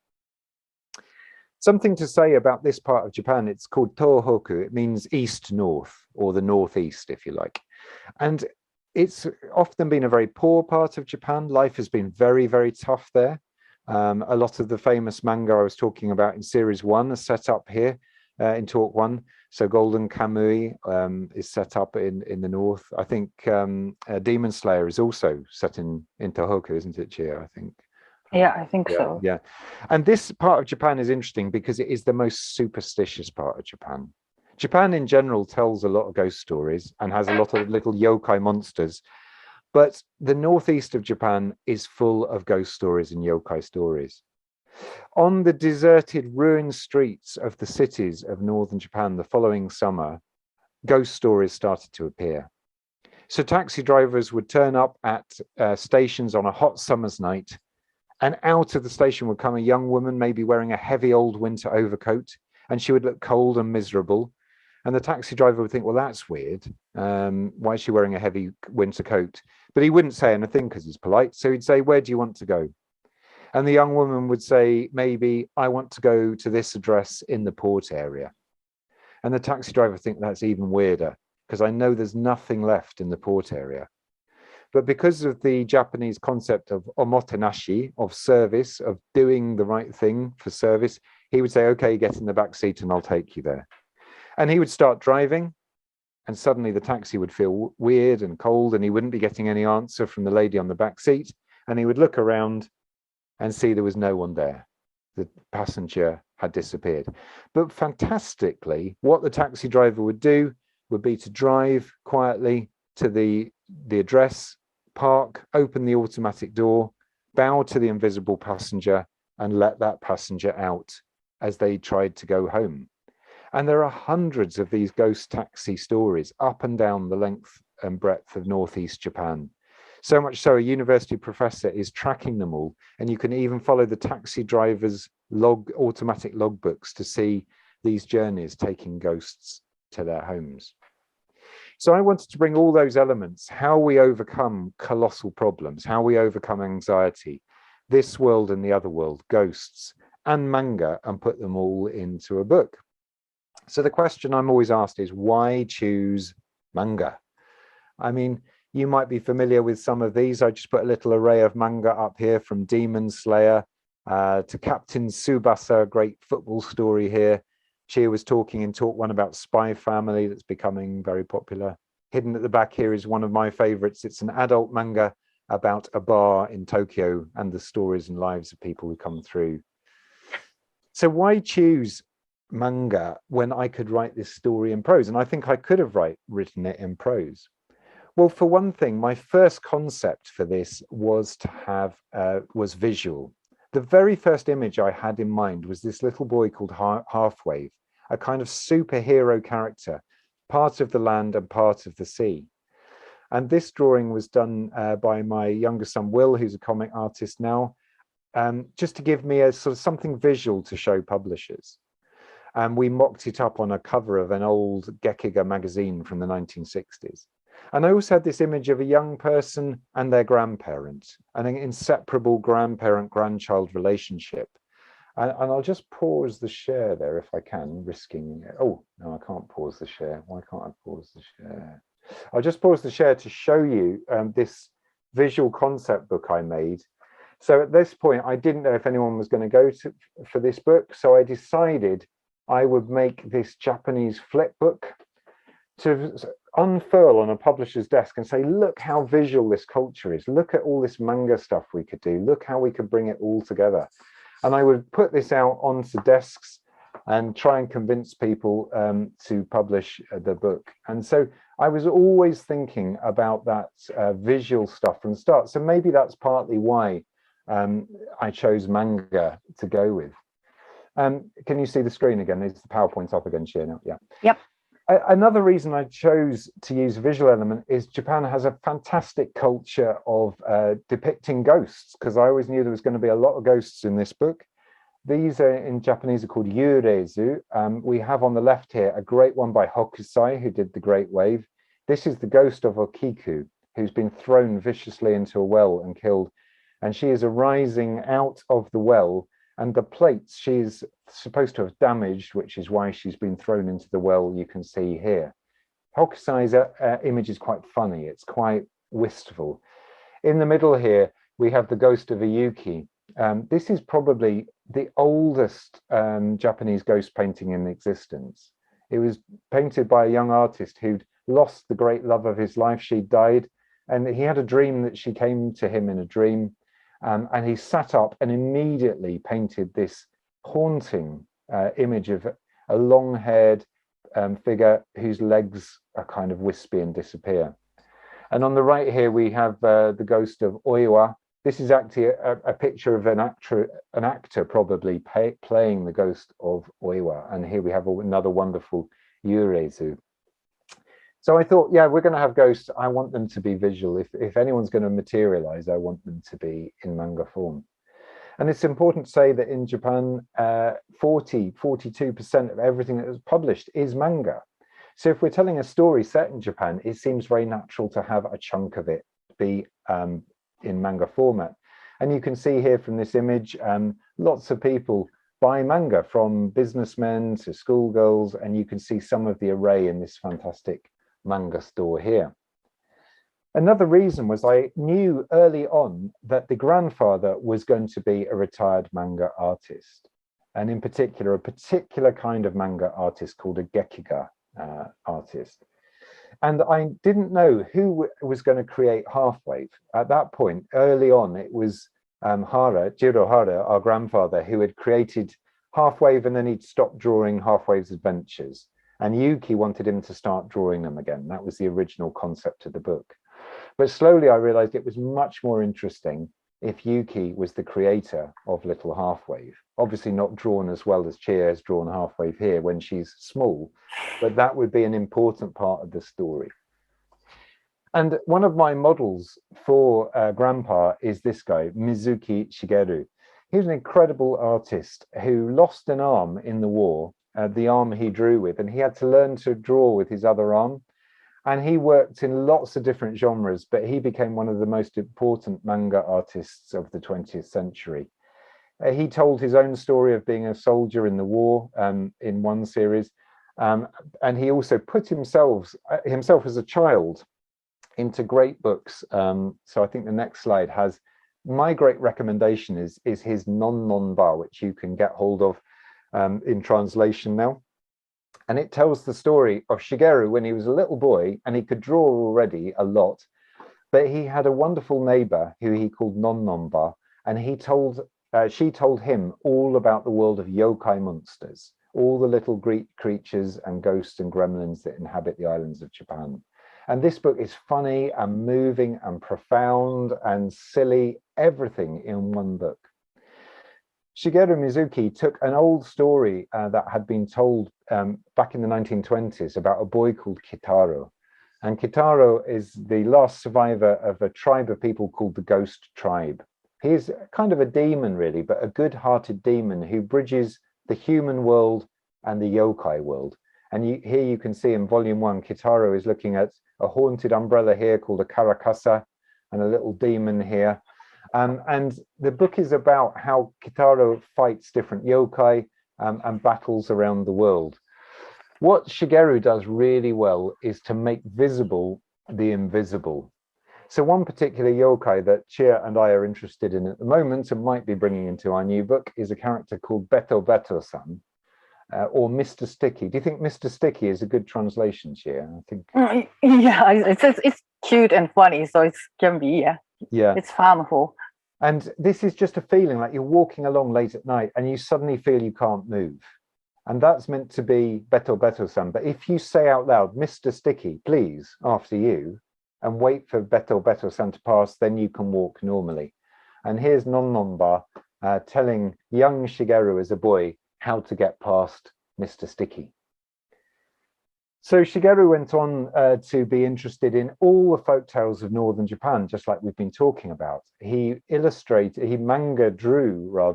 Something to say about this part of Japan, it's called Tohoku. It means east-north, or the northeast, if you like. And it's often been a very poor part of Japan. Life has been very, very tough there. A lot of the famous manga I was talking about in series 1 are set up here in talk 1. So Golden Kamui is set up in the north. I think Demon Slayer is also set in Tohoku, isn't it, Chia? I think. Yeah, I think so. Yeah. And this part of Japan is interesting because it is the most superstitious part of Japan. Japan in general tells a lot of ghost stories and has a lot of little yokai monsters. But the northeast of Japan is full of ghost stories and yokai stories. On the deserted, ruined streets of the cities of northern Japan the following summer, ghost stories started to appear. So taxi drivers would turn up at stations on a hot summer's night, and out of the station would come a young woman, maybe wearing a heavy old winter overcoat, and she would look cold and miserable. And the taxi driver would think, well, that's weird. Why is she wearing a heavy winter coat? But he wouldn't say anything because he's polite. So he'd say, where do you want to go? And the young woman would say, maybe I want to go to this address in the port area. And the taxi driver would think that's even weirder because I know there's nothing left in the port area. But because of the Japanese concept of omotenashi, of service, of doing the right thing for service, he would say, okay, get in the back seat and I'll take you there. And he would start driving, and suddenly the taxi would feel weird and cold, and he wouldn't be getting any answer from the lady on the back seat. And he would look around and see there was no one there. The passenger had disappeared. But fantastically, what the taxi driver would do would be to drive quietly to the address, park, open the automatic door, bow to the invisible passenger, and let that passenger out as they tried to go home. And there are hundreds of these ghost taxi stories up and down the length and breadth of Northeast Japan. So much so a university professor is tracking them all, and you can even follow the taxi drivers' automatic logbooks to see these journeys taking ghosts to their homes. So I wanted to bring all those elements, how we overcome colossal problems, how we overcome anxiety, this world and the other world, ghosts, and manga, and put them all into a book. So the question I'm always asked is, why choose manga? I mean, you might be familiar with some of these. I just put a little array of manga up here, from Demon Slayer to Captain Tsubasa, a great football story here. Chia was talking in talk one about Spy Family that's becoming very popular. Hidden at the back here is one of my favorites. It's an adult manga about a bar in Tokyo and the stories and lives of people who come through. So why choose manga when I could write this story in prose? And I think I could have written it in prose. Well, for one thing, my first concept for this was to have was visual. The very first image I had in mind was this little boy called Halfwave, a kind of superhero character, part of the land and part of the sea. And this drawing was done by my younger son, Will, who's a comic artist now, just to give me a sort of something visual to show publishers. And we mocked it up on a cover of an old Gekiga magazine from the 1960s. And I also had this image of a young person and their grandparent, an inseparable grandparent-grandchild relationship. And I'll just pause the share there if I can, risking, oh, no, I can't pause the share. Why can't I pause the share? I'll just pause the share to show you this visual concept book I made. So at this point, I didn't know if anyone was going to go for this book. So I decided I would make this Japanese flip book to unfurl on a publisher's desk and say, look how visual this culture is. Look at all this manga stuff we could do. Look how we could bring it all together. And I would put this out onto desks and try and convince people to publish the book. And so I was always thinking about that visual stuff from the start. So maybe that's partly why I chose manga to go with. Can you see the screen again? Is the PowerPoint up again, Shia? Yeah. Yep. Another reason I chose to use a visual element is Japan has a fantastic culture of depicting ghosts, because I always knew there was going to be a lot of ghosts in this book. These are in Japanese are called yureizu. We have on the left here a great one by Hokusai, who did The Great Wave. This is the ghost of Okiku, who's been thrown viciously into a well and killed. And she is arising out of the well, and the plates she's supposed to have damaged, which is why she's been thrown into the well, you can see here. Hokusai's image is quite funny. It's quite wistful. In the middle here, we have the ghost of Iyuki. This is probably the oldest Japanese ghost painting in existence. It was painted by a young artist who'd lost the great love of his life. She died, and he had a dream that she came to him in a dream. And he sat up and immediately painted this haunting image of a long-haired figure whose legs are kind of wispy and disappear. And on the right here, we have the ghost of Oiwa. This is actually a picture of an actor probably playing the ghost of Oiwa. And here we have another wonderful yureizu. So I thought, yeah, we're going to have ghosts. I want them to be visual. If anyone's going to materialize, I want them to be in manga form. And it's important to say that in Japan, 42% of everything that is published is manga. So if we're telling a story set in Japan, it seems very natural to have a chunk of it be in manga format. And you can see here from this image, lots of people buy manga, from businessmen to schoolgirls, and you can see some of the array in this fantastic manga store here. Another reason was I knew early on that the grandfather was going to be a retired manga artist, and in particular, a particular kind of manga artist called a gekiga artist. And I didn't know who was going to create Halfwave. At that point, early on, it was Jiro Hara, our grandfather, who had created Halfwave, and then he'd stopped drawing Halfwave's adventures. And Yuki wanted him to start drawing them again. That was the original concept of the book. But slowly I realized it was much more interesting if Yuki was the creator of Little Halfwave. Obviously not drawn as well as Chia has drawn Halfwave here when she's small, but that would be an important part of the story. And one of my models for Grandpa is this guy, Mizuki Shigeru. He's an incredible artist who lost an arm in the war, the arm he drew with, and he had to learn to draw with his other arm. And he worked in lots of different genres, but he became one of the most important manga artists of the 20th century. He told his own story of being a soldier in the war in one series. And he also put himself as a child into great books. So I think the next slide has, my great recommendation is his Non-Non-Ba, which you can get hold of in translation now. And it tells the story of Shigeru when he was a little boy, and he could draw already a lot, but he had a wonderful neighbor who he called Non-Non-Ba, and she told him all about the world of yokai monsters, all the little Greek creatures and ghosts and gremlins that inhabit the islands of Japan. And this book is funny and moving and profound and silly, everything in one book. Shigeru Mizuki took an old story that had been told back in the 1920s about a boy called Kitaro. And Kitaro is the last survivor of a tribe of people called the Ghost Tribe. He's kind of a demon, really, but a good-hearted demon who bridges the human world and the yokai world. And here you can see in volume 1, Kitaro is looking at a haunted umbrella here called a karakasa, and a little demon here. And the book is about how Kitaro fights different yokai and battles around the world. What Shigeru does really well is to make visible the invisible. So one particular yokai that Chia and I are interested in at the moment and might be bringing into our new book is a character called Beto Beto-san, or Mr. Sticky. Do you think Mr. Sticky is a good translation, Chia? I think. Yeah, it's cute and funny, so it can be, yeah. It's harmful. And this is just a feeling like you're walking along late at night and you suddenly feel you can't move. And that's meant to be Beto Beto-san. But if you say out loud, Mr. Sticky, please, after you, and wait for Beto Beto-san to pass, then you can walk normally. And here's Non-Non-Ba telling young Shigeru as a boy how to get past Mr. Sticky. So Shigeru went on to be interested in all the folktales of northern Japan, just like we've been talking about. He manga drew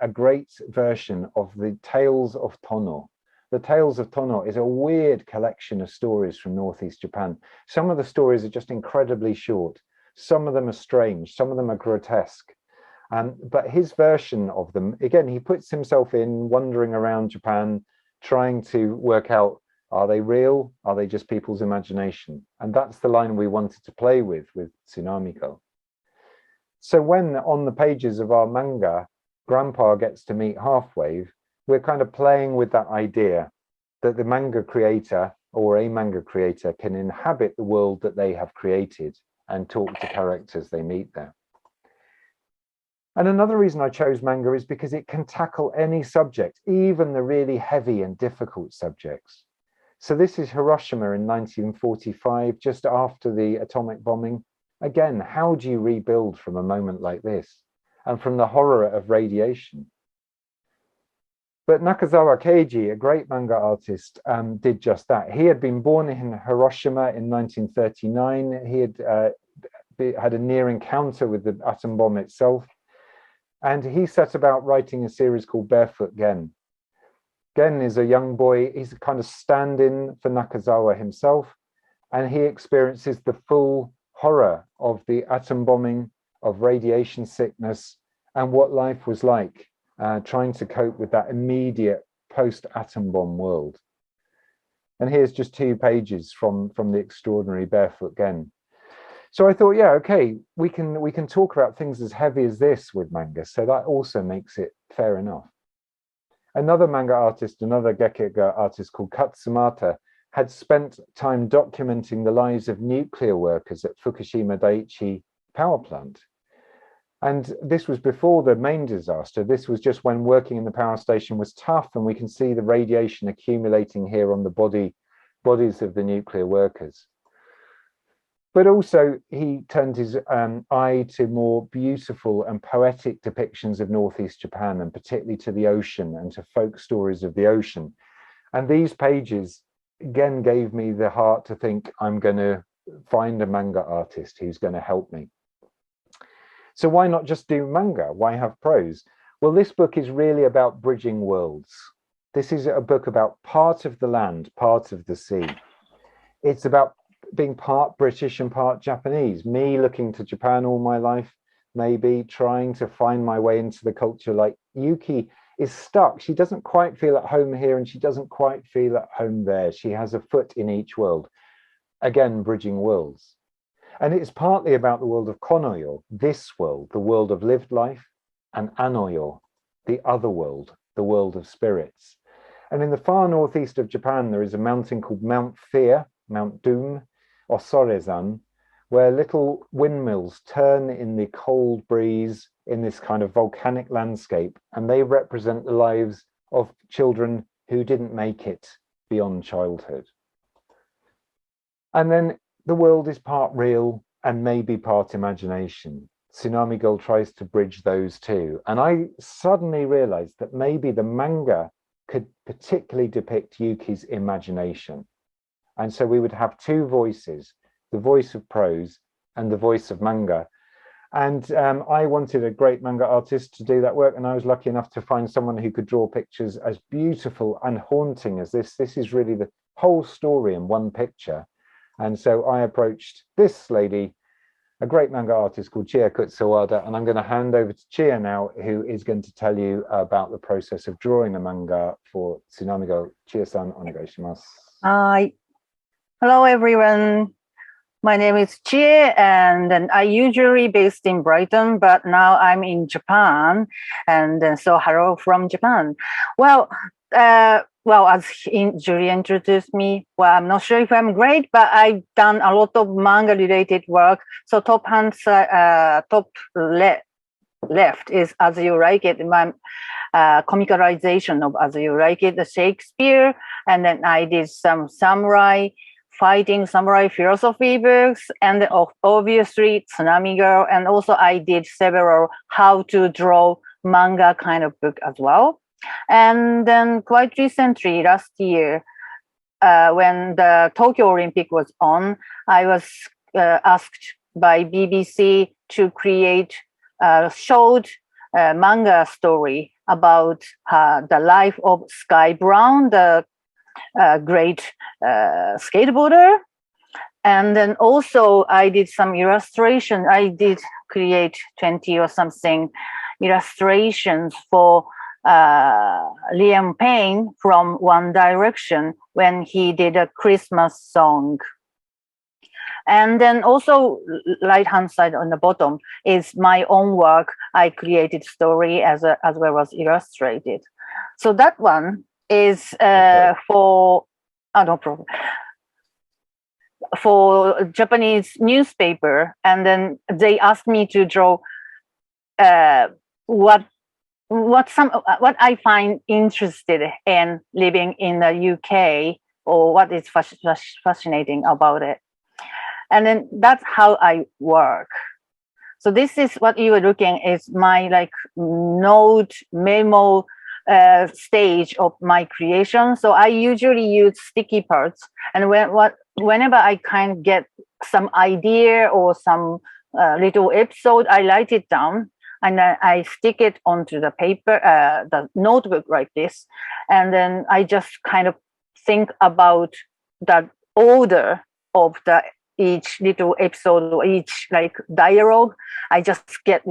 a great version of the Tales of Tono. The Tales of Tono is a weird collection of stories from northeast Japan. Some of the stories are just incredibly short. Some of them are strange, some of them are grotesque. But his version of them, again, he puts himself in, wandering around Japan, trying to work out, are they real? Are they just people's imagination? And that's the line we wanted to play with Tsunami. So when on the pages of our manga, Grandpa gets to meet Halfwave, we're kind of playing with that idea that the manga creator or a manga creator can inhabit the world that they have created and talk to characters they meet there. And another reason I chose manga is because it can tackle any subject, even the really heavy and difficult subjects. So this is Hiroshima in 1945, just after the atomic bombing. Again, how do you rebuild from a moment like this and from the horror of radiation? But Nakazawa Keiji, a great manga artist, did just that. He had been born in Hiroshima in 1939. He had a near encounter with the atom bomb itself. And he set about writing a series called Barefoot Gen. Gen is a young boy. He's a kind of stand-in for Nakazawa himself, and he experiences the full horror of the atom bombing, of radiation sickness, and what life was like trying to cope with that immediate post-atom bomb world. And here's just 2 pages from the extraordinary Barefoot Gen. So I thought, yeah, okay, we can talk about things as heavy as this with manga, so that also makes it fair enough. Another manga artist, another Gekiga artist called Katsumata, had spent time documenting the lives of nuclear workers at Fukushima Daiichi power plant. And this was before the main disaster. This was just when working in the power station was tough, and we can see the radiation accumulating here on the bodies of the nuclear workers. But also he turned his eye to more beautiful and poetic depictions of Northeast Japan, and particularly to the ocean and to folk stories of the ocean. And these pages again gave me the heart to think, I'm going to find a manga artist who's going to help me. So why not just do manga? Why have prose? Well, this book is really about bridging worlds. This is a book about part of the land, part of the sea. It's about being part British and part Japanese. Me looking to Japan all my life, maybe trying to find my way into the culture. Like Yuki is stuck. She doesn't quite feel at home here, and she doesn't quite feel at home there. She has a foot in each world. Again, bridging worlds. And it's partly about the world of Konoyo, this world, the world of lived life, and Anoyo, the other world, the world of spirits. And in the far northeast of Japan, there is a mountain called Mount Fear, Mount Doom, Osorezan, where little windmills turn in the cold breeze in this kind of volcanic landscape, and they represent the lives of children who didn't make it beyond childhood. And then the world is part real and maybe part imagination. Tsunami Girl tries to bridge those two. And I suddenly realized that maybe the manga could particularly depict Yuki's imagination. And so we would have 2 voices, the voice of prose and the voice of manga. And I wanted a great manga artist to do that work. And I was lucky enough to find someone who could draw pictures as beautiful and haunting as this. This is really the whole story in one picture. And so I approached this lady, a great manga artist called Chia Kutsawada, and I'm going to hand over to Chia now, who is going to tell you about the process of drawing a manga for Tsunami Girl. Chia-san, onegai shimasu. Hi. Hello, everyone. My name is Chie, and I usually based in Brighton, but now I'm in Japan. And so hello from Japan. Well, as Julie introduced me, well, I'm not sure if I'm great, but I've done a lot of manga related work. So top left is As You Like It, my comicalization of As You Like It, the Shakespeare. And then I did some samurai philosophy books, and obviously Tsunami Girl. And also I did several how to draw manga kind of book as well. And then quite recently, last year, when the Tokyo Olympic was on, I was asked by BBC to create a short manga story about the life of Sky Brown, the great skateboarder. And then also I did some illustration. I did create 20 or something illustrations for Liam Payne from One Direction when he did a Christmas song. And then also right hand side on the bottom is my own work. I created story as well as illustrated. So that one is for no problem, for Japanese newspaper. And then they asked me to draw what I find interested in living in the UK, or what is fascinating about it. And then that's how I work. So this is what you are looking is my note memo stage of my creation. So I usually use sticky parts, and whenever I kind of get some idea or some little episode, I write it down. and then I stick it onto the paper, the notebook like this, and then I just kind of think about the order of the each little episode or each like dialogue. I just get,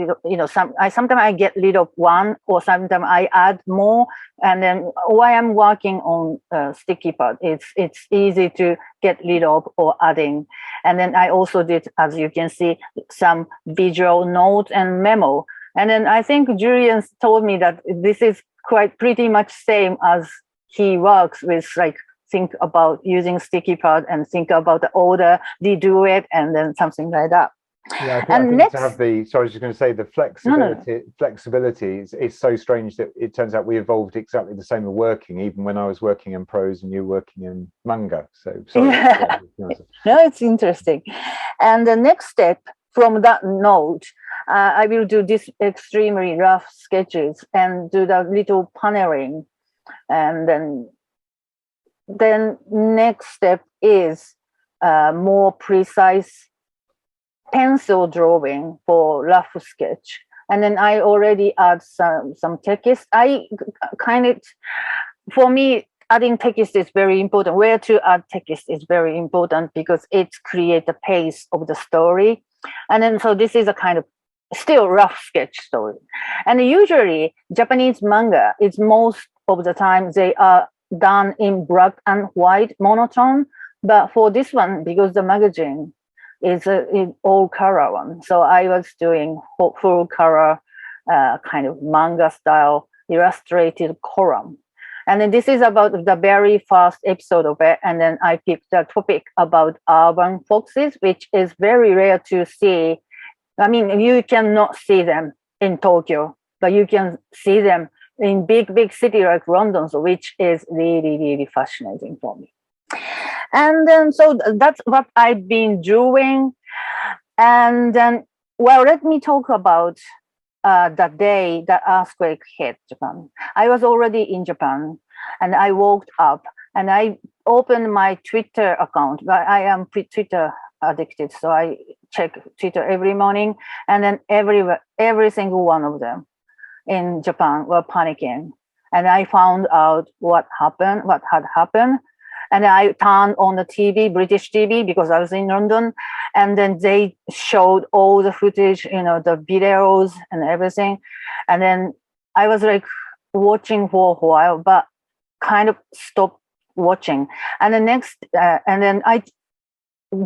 sometimes I get rid of one, or sometimes I add more. And then while I'm working on sticky pad, it's easy to get rid of or adding. And then I also did, as you can see, some visual notes and memo. And then I think Julian told me that this is quite pretty much same as he works with, like, think about using sticky pad and think about the order, redo it, and then something like that. Yeah, I think next, to have the, sorry, I was just going to say the flexibility is so strange that it turns out we evolved exactly the same in working, even when I was working in prose and you were working in manga. So sorry. Yeah. No, it's interesting. And the next step from that note, I will do this extremely rough sketches and do the little paneling, and then next step is more precise pencil drawing for rough sketch. And then I already add some text. For me, adding text is very important. Where to add text is very important because it creates the pace of the story. And then, so this is a kind of still rough sketch story. And usually Japanese manga is most of the time they are done in black and white monotone, but for this one, because the magazine is in all color one, so I was doing full color kind of manga style illustrated column. And then this is about the very first episode of it, and then I picked the topic about urban foxes, which is very rare to see. I mean, you cannot see them in Tokyo, but you can see them in big city like London, so which is really fascinating for me. And then, so that's what I've been doing. And then, well, let me talk about the day that earthquake hit Japan. I was already in Japan, and I woke up and I opened my Twitter account. I am Twitter addicted, so I check Twitter every morning, and then every single one of them in Japan were panicking. And I found out what had happened. And I turned on the TV, British TV, because I was in London. And then they showed all the footage, the videos and everything. And then I was like watching for a while, but kind of stopped watching. And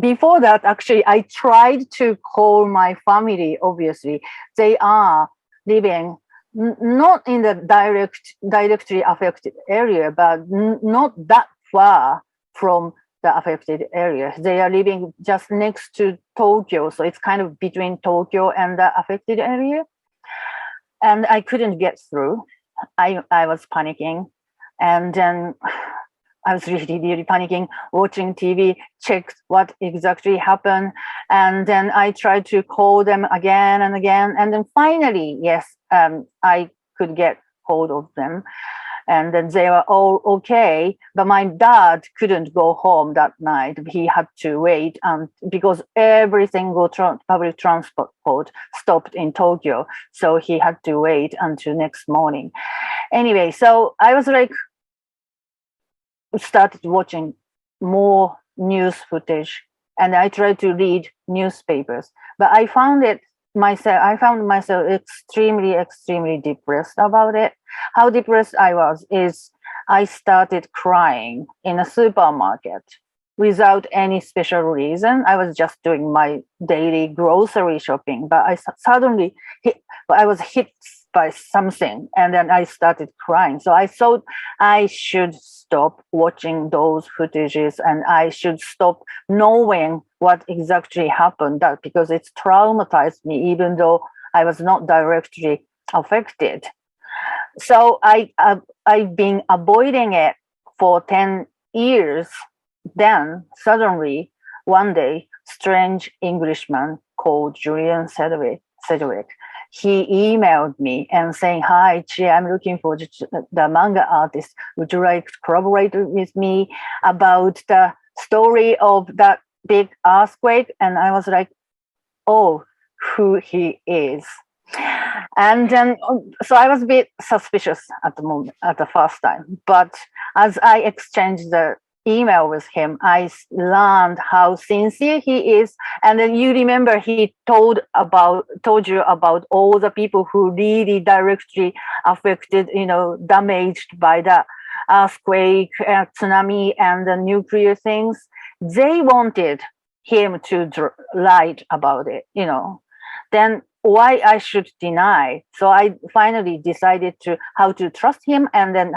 before that, actually, I tried to call my family, obviously. They are living not in the directly affected area, but not that far from the affected area. They are living just next to Tokyo, so it's kind of between Tokyo and the affected area. And I couldn't get through. I was panicking, and then I was really panicking, watching TV, checked what exactly happened. And then I tried to call them again and again. And then finally, yes, I could get hold of them. And then they were all okay. But my dad couldn't go home that night. He had to wait because every single public transport stopped in Tokyo. So he had to wait until next morning. Anyway, so I was like, started watching more news footage, and I tried to read newspapers, but I found myself extremely depressed about it. How depressed I was is I started crying in a supermarket without any special reason. I was just doing my daily grocery shopping, but I was hit by something, and then I started crying. So I thought I should stop watching those footages, and I should stop knowing what exactly happened, because it's traumatized me, even though I was not directly affected. So I've been avoiding it for 10 years. Then suddenly one day, strange Englishman called Julian Sedgwick, he emailed me and saying, "Hi, Chia, I'm looking for the manga artist. Would you like to collaborate with me about the story of that big earthquake?" And I was like, oh, who he is. And then, so I was a bit suspicious at the moment, at the first time. But as I exchanged the email with him, I learned how sincere he is. And then you remember he told you about all the people who really directly affected, damaged by the earthquake, tsunami, and the nuclear things. They wanted him to write about it, Then why I should deny? So I finally decided how to trust him, and then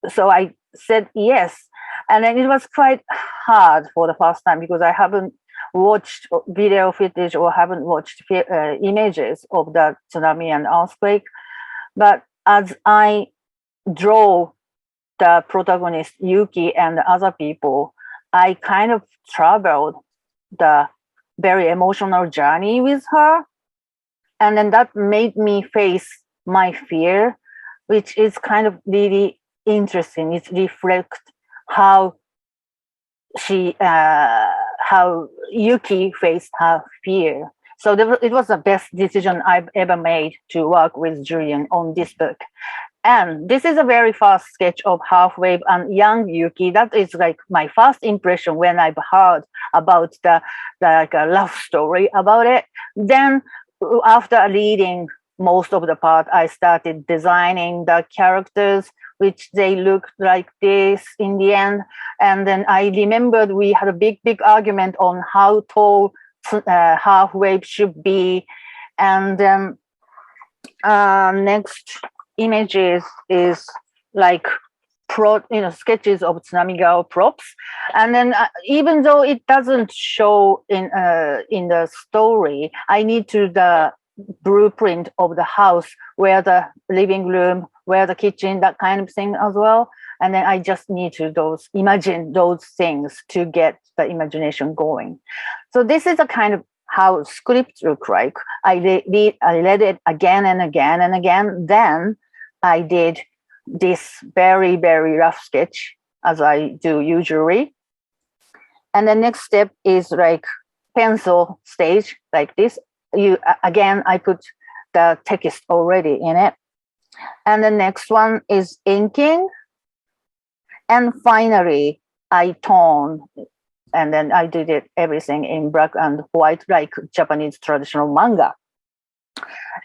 so I said yes. And then it was quite hard for the first time because I haven't watched video footage or haven't watched images of the tsunami and earthquake. But as I draw the protagonist Yuki and the other people, I kind of traveled the very emotional journey with her. And then that made me face my fear, which is kind of really interesting. It reflects how Yuki faced her fear. So it was the best decision I've ever made to work with Julian on this book. And this is a very first sketch of Half-Wave and young Yuki. That is like my first impression when I've heard about the love story about it. Then after reading most of the part, I started designing the characters, which they looked like this in the end. And then I remembered we had a big argument on how tall Half-Wave should be. And then next images is like sketches of Tsunami Girl props. And then even though it doesn't show in the story, I need the blueprint of the house, where the living room, where the kitchen, that kind of thing as well. And then I just need to imagine those things to get the imagination going. So this is a kind of how script look like. I read it again and again and again. Then I did this very, very rough sketch, as I do usually. And the next step is like pencil stage, like this. I put the text already in it. And the next one is inking. And finally, I tone, and then I did everything in black and white, like Japanese traditional manga.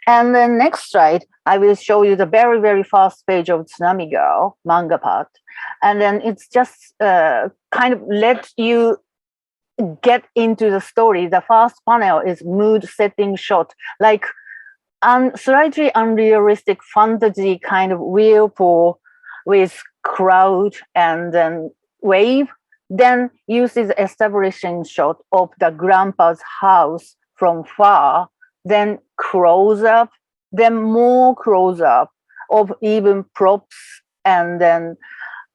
And the next slide, I will show you the very, very first page of Tsunami Girl manga part. And then it's just kind of let you get into the story. The first panel is mood setting shot, like slightly unrealistic fantasy kind of whirlpool with cloud and then wave. Then uses establishing shot of the grandpa's house from far, then close up, then more close up of even props, and then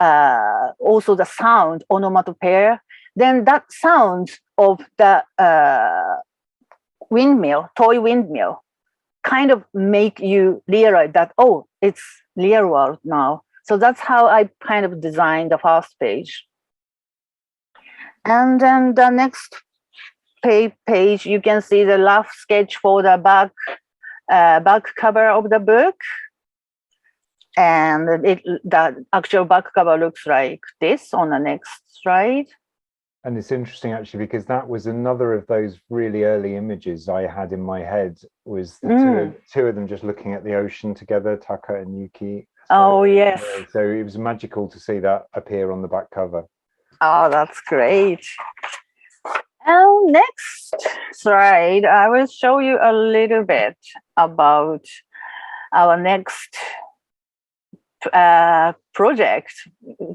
also the sound, onomatopoeia. Then that sound of the toy windmill, kind of make you realize that, oh, it's real world now. So that's how I kind of designed the first page. And then the next page, you can see the rough sketch for the back cover of the book. And the actual back cover looks like this on the next slide. And it's interesting actually, because that was another of those really early images I had in my head, was the two of them just looking at the ocean together, Taka and Yuki. So, yes. So it was magical to see that appear on the back cover. Oh, that's great. And next slide, I will show you a little bit about our next project.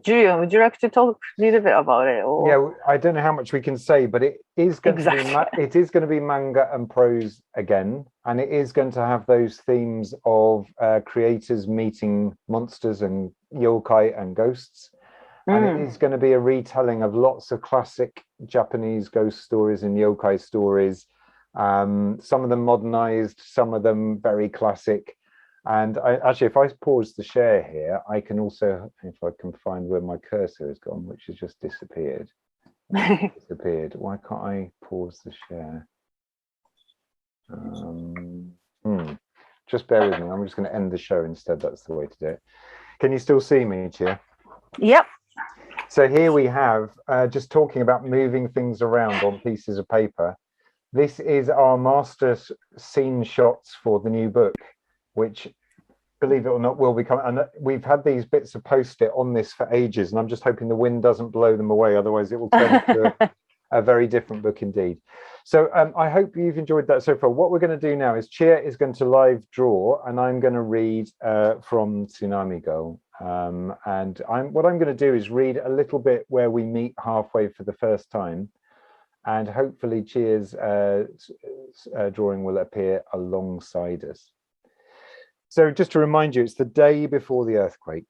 Julian, would you like to talk a little bit about it? Or? Yeah, I don't know how much we can say, but it is going to be manga and prose again, and it is going to have those themes of creators meeting monsters and yokai and ghosts. And it is going to be a retelling of lots of classic Japanese ghost stories and yokai stories. Some of them modernized, some of them very classic. And actually, if I pause the share here, I can also, if I can find where my cursor has gone, which has just disappeared. Why can't I pause the share? Just bear with me. I'm just going to end the show instead. That's the way to do it. Can you still see me, Chia? Yep. So here we have just talking about moving things around on pieces of paper. This is our master scene shots for the new book, which, believe it or not, will become. And we've had these bits of post-it on this for ages, and I'm just hoping the wind doesn't blow them away. Otherwise, it will turn into a very different book indeed. So I hope you've enjoyed that so far. What we're going to do now is Chia is going to live draw, and I'm going to read from Tsunami Girl. And what I'm going to do is read a little bit where we meet halfway for the first time, and hopefully Chia's drawing will appear alongside us. So just to remind you, it's the day before the earthquake.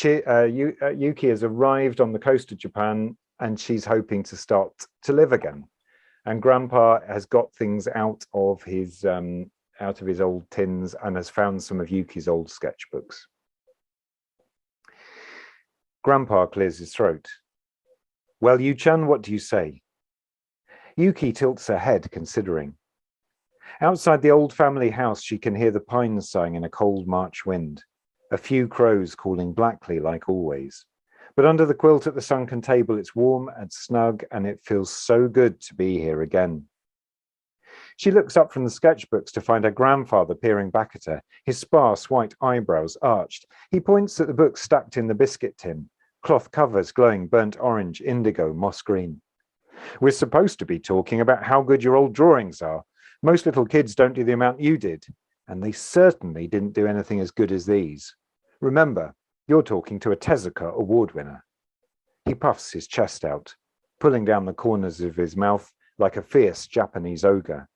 Yuki has arrived on the coast of Japan, and she's hoping to start to live again. And Grandpa has got things out of his old tins and has found some of Yuki's old sketchbooks. Grandpa clears his throat. Well, Yu-chan, what do you say? Yuki tilts her head, considering. Outside the old family house, she can hear the pines sighing in a cold March wind, a few crows calling blackly like always. But under the quilt at the sunken table, it's warm and snug, and it feels so good to be here again. She looks up from the sketchbooks to find her grandfather peering back at her, his sparse white eyebrows arched. He points at the books stacked in the biscuit tin, cloth covers glowing burnt orange, indigo, moss green. We're supposed to be talking about how good your old drawings are. Most little kids don't do the amount you did, and they certainly didn't do anything as good as these. Remember, you're talking to a Tezuka award winner. He puffs his chest out, pulling down the corners of his mouth like a fierce Japanese ogre.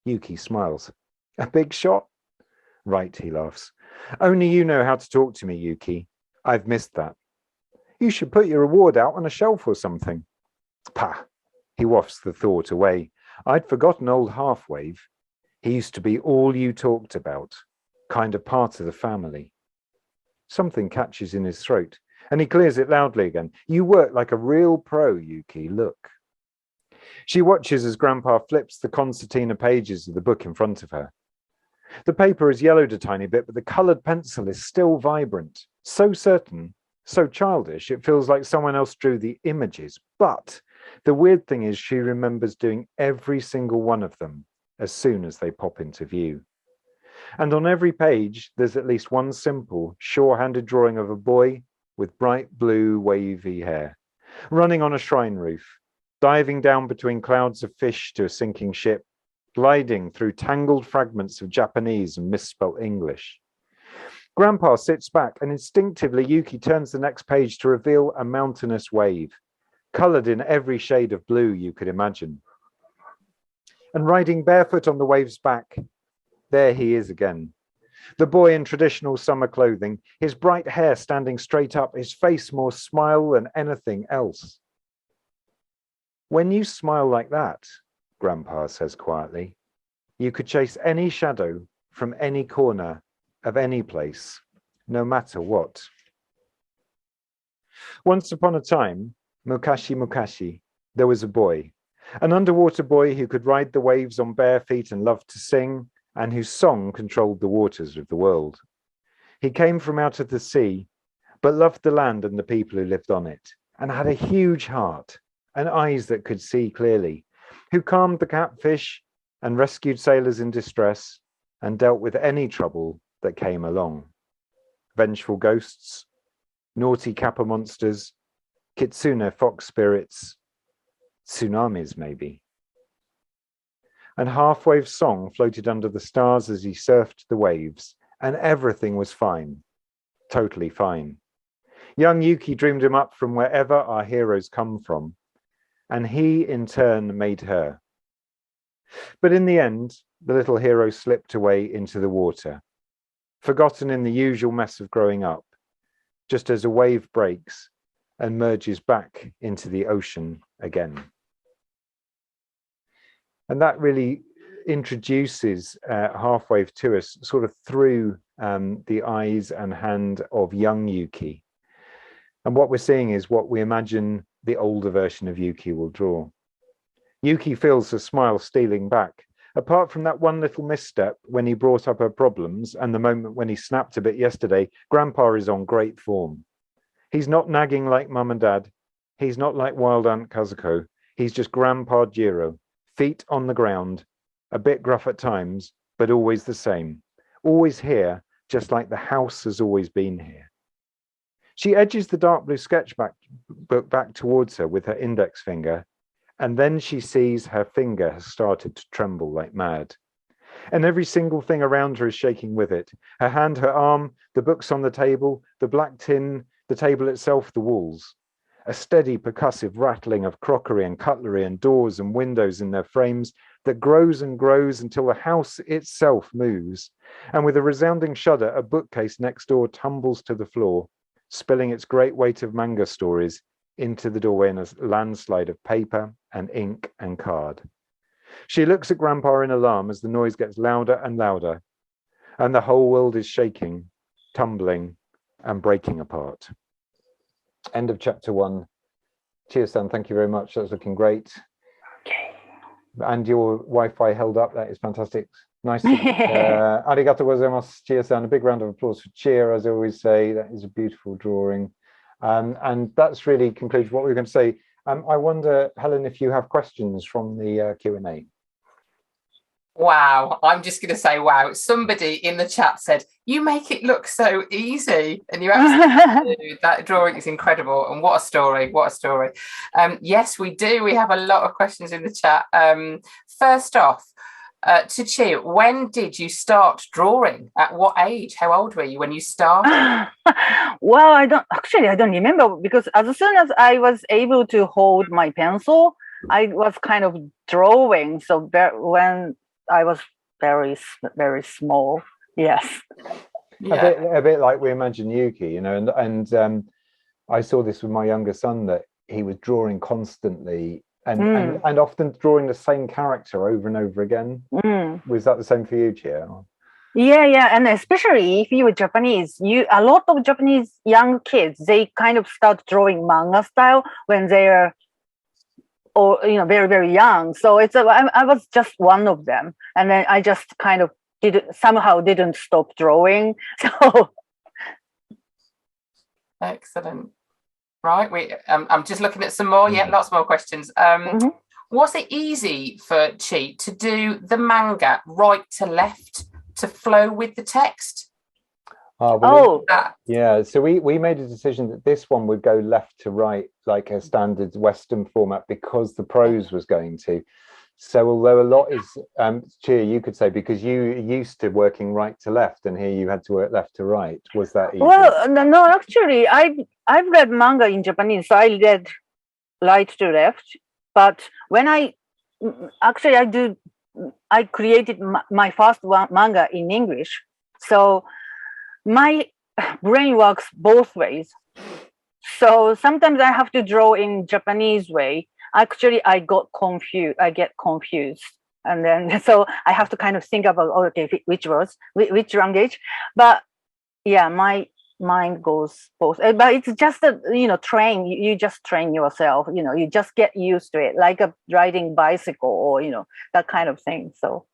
Yuki smiles. A big shot? Right, he laughs. Only you know how to talk to me, Yuki. I've missed that. You should put your award out on a shelf or something. Pah! He wafts the thought away. I'd forgotten old Half-Wave. He used to be all you talked about, kind of part of the family. Something catches in his throat, and he clears it loudly again. You work like a real pro, Yuki, look. She watches as Grandpa flips the concertina pages of the book in front of her. The paper has yellowed a tiny bit, but the coloured pencil is still vibrant, so certain, so childish, it feels like someone else drew the images. But the weird thing is she remembers doing every single one of them as soon as they pop into view. And on every page, there's at least one simple, sure-handed drawing of a boy with bright blue, wavy hair, running on a shrine roof, diving down between clouds of fish to a sinking ship, gliding through tangled fragments of Japanese and misspelt English. Grandpa sits back, and instinctively Yuki turns the next page to reveal a mountainous wave, coloured in every shade of blue you could imagine. And riding barefoot on the wave's back, there he is again. The boy in traditional summer clothing, his bright hair standing straight up, his face more smile than anything else. When you smile like that, Grandpa says quietly, you could chase any shadow from any corner of any place, no matter what. Once upon a time, Mukashi Mukashi, there was a boy, an underwater boy who could ride the waves on bare feet and loved to sing, and whose song controlled the waters of the world. He came from out of the sea, but loved the land and the people who lived on it, and had a huge heart and eyes that could see clearly, who calmed the catfish and rescued sailors in distress and dealt with any trouble that came along. Vengeful ghosts, naughty kappa monsters, kitsune fox spirits, tsunamis maybe. And Half-Wave's song floated under the stars as he surfed the waves, and everything was fine, totally fine. Young Yuki dreamed him up from wherever our heroes come from, and he in turn made her. But in the end, the little hero slipped away into the water, forgotten in the usual mess of growing up, just as a wave breaks and merges back into the ocean again. And that really introduces Half-Wave to us sort of through the eyes and hand of young Yuki. And what we're seeing is what we imagine the older version of Yuki will draw. Yuki feels a smile stealing back, Apart from that one little misstep when he brought up her problems and the moment when he snapped a bit yesterday, Grandpa is on great form. He's not nagging like Mum and Dad. He's not like Wild Aunt Kazuko. He's just Grandpa Jiro, feet on the ground, a bit gruff at times, but always the same. Always here, just like the house has always been here. She edges the dark blue sketchbook back towards her with her index finger, and then she sees her finger has started to tremble like mad. And every single thing around her is shaking with it. Her hand, her arm, the books on the table, the black tin, the table itself, the walls. A steady percussive rattling of crockery and cutlery and doors and windows in their frames that grows and grows until the house itself moves. And with a resounding shudder, a bookcase next door tumbles to the floor, spilling its great weight of manga stories into the doorway in a landslide of paper and ink and card. She looks at Grandpa in alarm as the noise gets louder and louder, and the whole world is shaking, tumbling, and breaking apart. End of chapter 1. Cheers, San. Thank you very much. That's looking great. Okay. And your Wi-Fi held up. That is fantastic. Nice. Arigato gozaimasu, Cheer-san. A big round of applause for Cheer, as I always say. That is a beautiful drawing. And that's really concludes what we were going to say. I wonder, Helen, if you have questions from the Q&A. Wow, I'm just going to say, wow. Somebody in the chat said, you make it look so easy. And you absolutely do. That drawing is incredible. And what a story. What a story. Yes, we do. We have a lot of questions in the chat. First off, to Chi, when did you start drawing? At what age? How old were you when you started? Well, I don't remember, because as soon as I was able to hold my pencil, I was kind of drawing. So when I was very, very small, yes. Yeah. A bit like we imagine Yuki, you know, and I saw this with my younger son, that he was drawing constantly and often drawing the same character over and over again. Was that the same for you, Chia? Yeah, and especially if you were Japanese, a lot of Japanese young kids, they kind of start drawing manga style when they're, or very, very young. So I was just one of them, and then I just kind of didn't stop drawing. So excellent. Right, I'm just looking at some more. Yeah, lots more questions. Was it easy for Chi to do the manga right to left to flow with the text? Yeah, so we made a decision that this one would go left to right, like a standard Western format, because the prose was going to. So although a lot is, Chia, you could say, because you used to working right to left, and here you had to work left to right. Was that easy? Well, no, actually, I've read manga in Japanese, so I read right to left. But when I created my first manga in English, so my brain works both ways. So sometimes I have to draw in Japanese way. Actually, I get confused. And then, so I have to kind of think about, which language. But yeah, my mind goes both. But it's just you just train yourself, you just get used to it, like riding bicycle or, that kind of thing. So.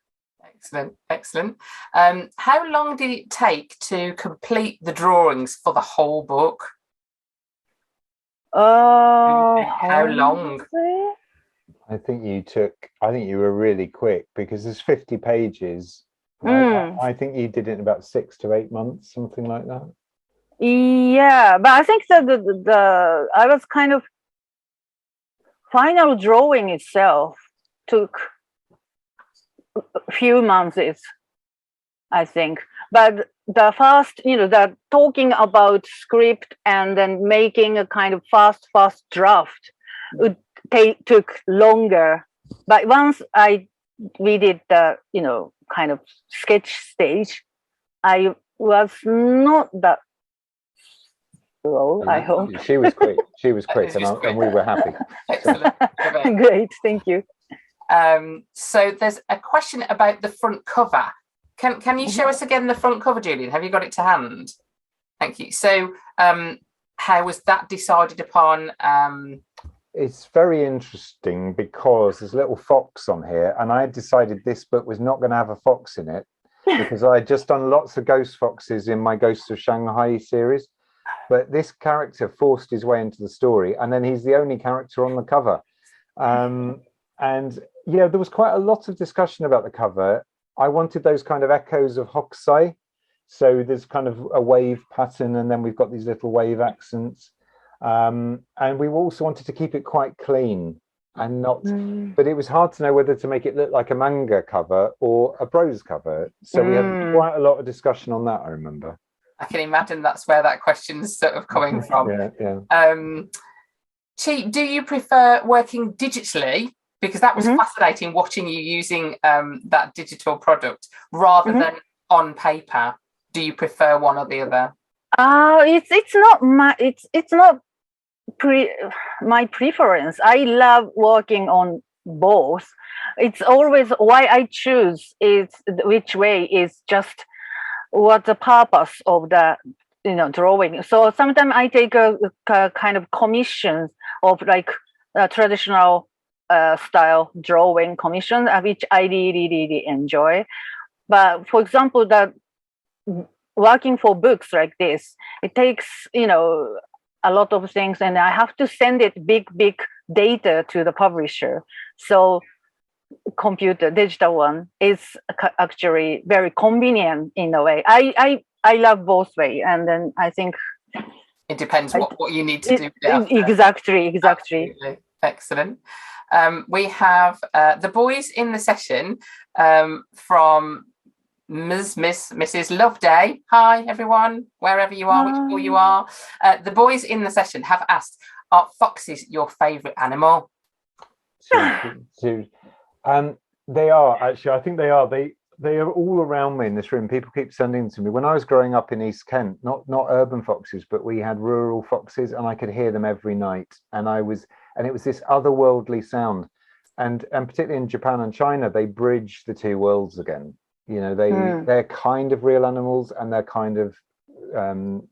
Excellent. How long did it take to complete the drawings for the whole book? How long? I think you were really quick, because there's 50 pages. I think you did it in about 6 to 8 months, something like that. Yeah, but I think that I was kind of final drawing itself took a few months, I think. But the first, the talking about script and then making a kind of fast draft took longer. But once we did the, kind of sketch stage, I was not that slow, I hope. She was quick. And we were happy. Excellent. Great, thank you. So there's a question about the front cover. Can you show us again the front cover, Julian? Have you got it to hand? Thank you. So how was that decided upon? It's very interesting because there's a little fox on here, and I had decided this book was not going to have a fox in it because I had just done lots of ghost foxes in my Ghosts of Shanghai series. But this character forced his way into the story, and then he's the only character on the cover. And yeah, there was quite a lot of discussion about the cover. I wanted those kind of echoes of Hokusai. So there's kind of a wave pattern, and then we've got these little wave accents. And we also wanted to keep it quite clean and not, but it was hard to know whether to make it look like a manga cover or a prose cover. So we had quite a lot of discussion on that, I remember. I can imagine that's where that question's sort of coming from. Chi, do you prefer working digitally? Because that was fascinating watching you using that digital product rather than on paper. Do you prefer one or the other? It's not my preference. I love working on both. It's always why I choose is which way is just what the purpose of the drawing. So sometimes I take a kind of commissions of like traditional style drawing commission, which I really enjoy. But for example, that working for books like this, it takes a lot of things, and I have to send it big data to the publisher. So digital one is actually very convenient in a way. I love both way, and then I think it depends what you need to do. Exactly. Absolutely. Excellent. We have the boys in the session from Mrs. Loveday. Hi everyone, wherever you are, which school you are. The boys in the session have asked, are foxes your favourite animal? They are actually. I think they are. They are all around me in this room. People keep sending them to me. When I was growing up in East Kent, not urban foxes, but we had rural foxes, and I could hear them every night. And it was this otherworldly sound. And particularly in Japan and China, they bridge the two worlds again. They're kind of real animals, and they're kind of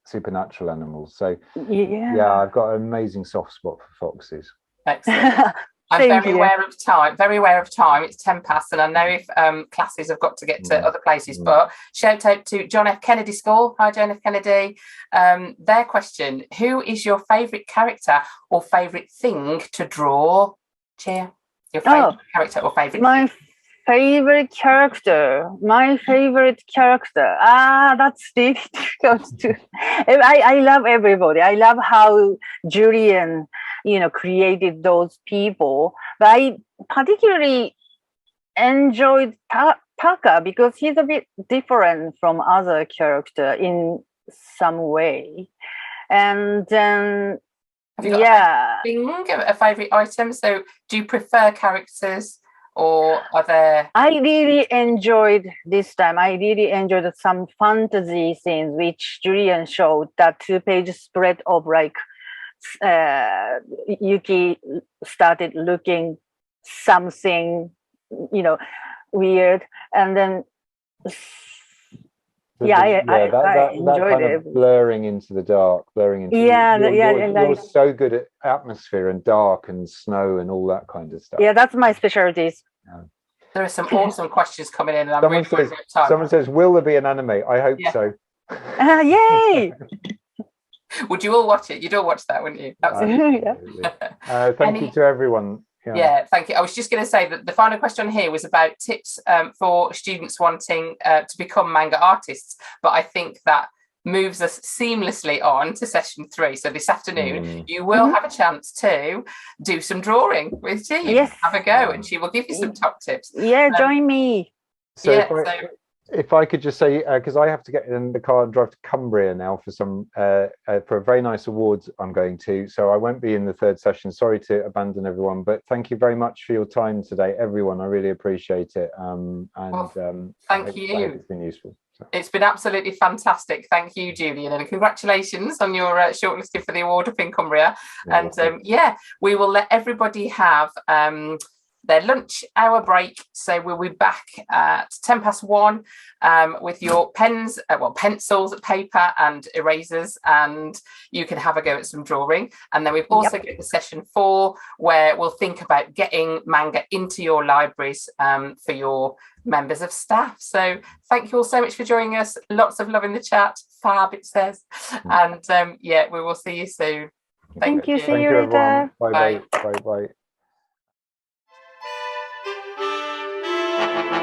supernatural animals. So yeah, I've got an amazing soft spot for foxes. Excellent. I'm very aware of time. It's 10 past, and I know if classes have got to get to other places, but shout out to John F. Kennedy School. Hi, John F. Kennedy. Their question, who is your favourite character or favourite thing to draw? Cheer. Your favourite character or favourite My favorite character. That's difficult to. I love everybody. I love how Julian, created those people. But I particularly enjoyed Taka because he's a bit different from other character in some way. And then have you got a favourite item? So do you prefer characters? Or are there? I really enjoyed this time. I really enjoyed some fantasy scenes which Julian showed. That 2-page spread of like Yuki started looking something, weird, and then I enjoyed it. Blurring into the dark, you're so good at atmosphere and dark and snow and all that kind of stuff. Yeah, that's my specialties. There are some awesome questions coming in, and someone says, will there be an anime? I hope so. Yay! Would you all watch it? You'd all watch that, wouldn't you? Absolutely. Thank you to everyone. Yeah, thank you. I was just going to say that the final question here was about tips for students wanting to become manga artists, but I think that moves us seamlessly on to session 3. So this afternoon, you will have a chance to do some drawing with Jean. Yes. Have a go, and she will give you some top tips. Yeah, join me. If I could just say, because I have to get in the car and drive to Cumbria now for a very nice awards I'm going to, so I won't be in the 3rd session. Sorry to abandon everyone, but thank you very much for your time today, everyone. I really appreciate it. Thank you. It's been useful. So. It's been absolutely fantastic. Thank you, Julian, and congratulations on your shortlisting for the award up in Cumbria. We will let everybody have their lunch hour break. So we'll be back at 1:10 with your pens, pencils, paper and erasers, and you can have a go at some drawing. And then we've also got the session 4 where we'll think about getting manga into your libraries for your members of staff. So thank you all so much for joining us. Lots of love in the chat. Fab, it says. And we will see you soon. Thank you. See Thank you you, later. everyone. Bye Bye. bye. Bye bye.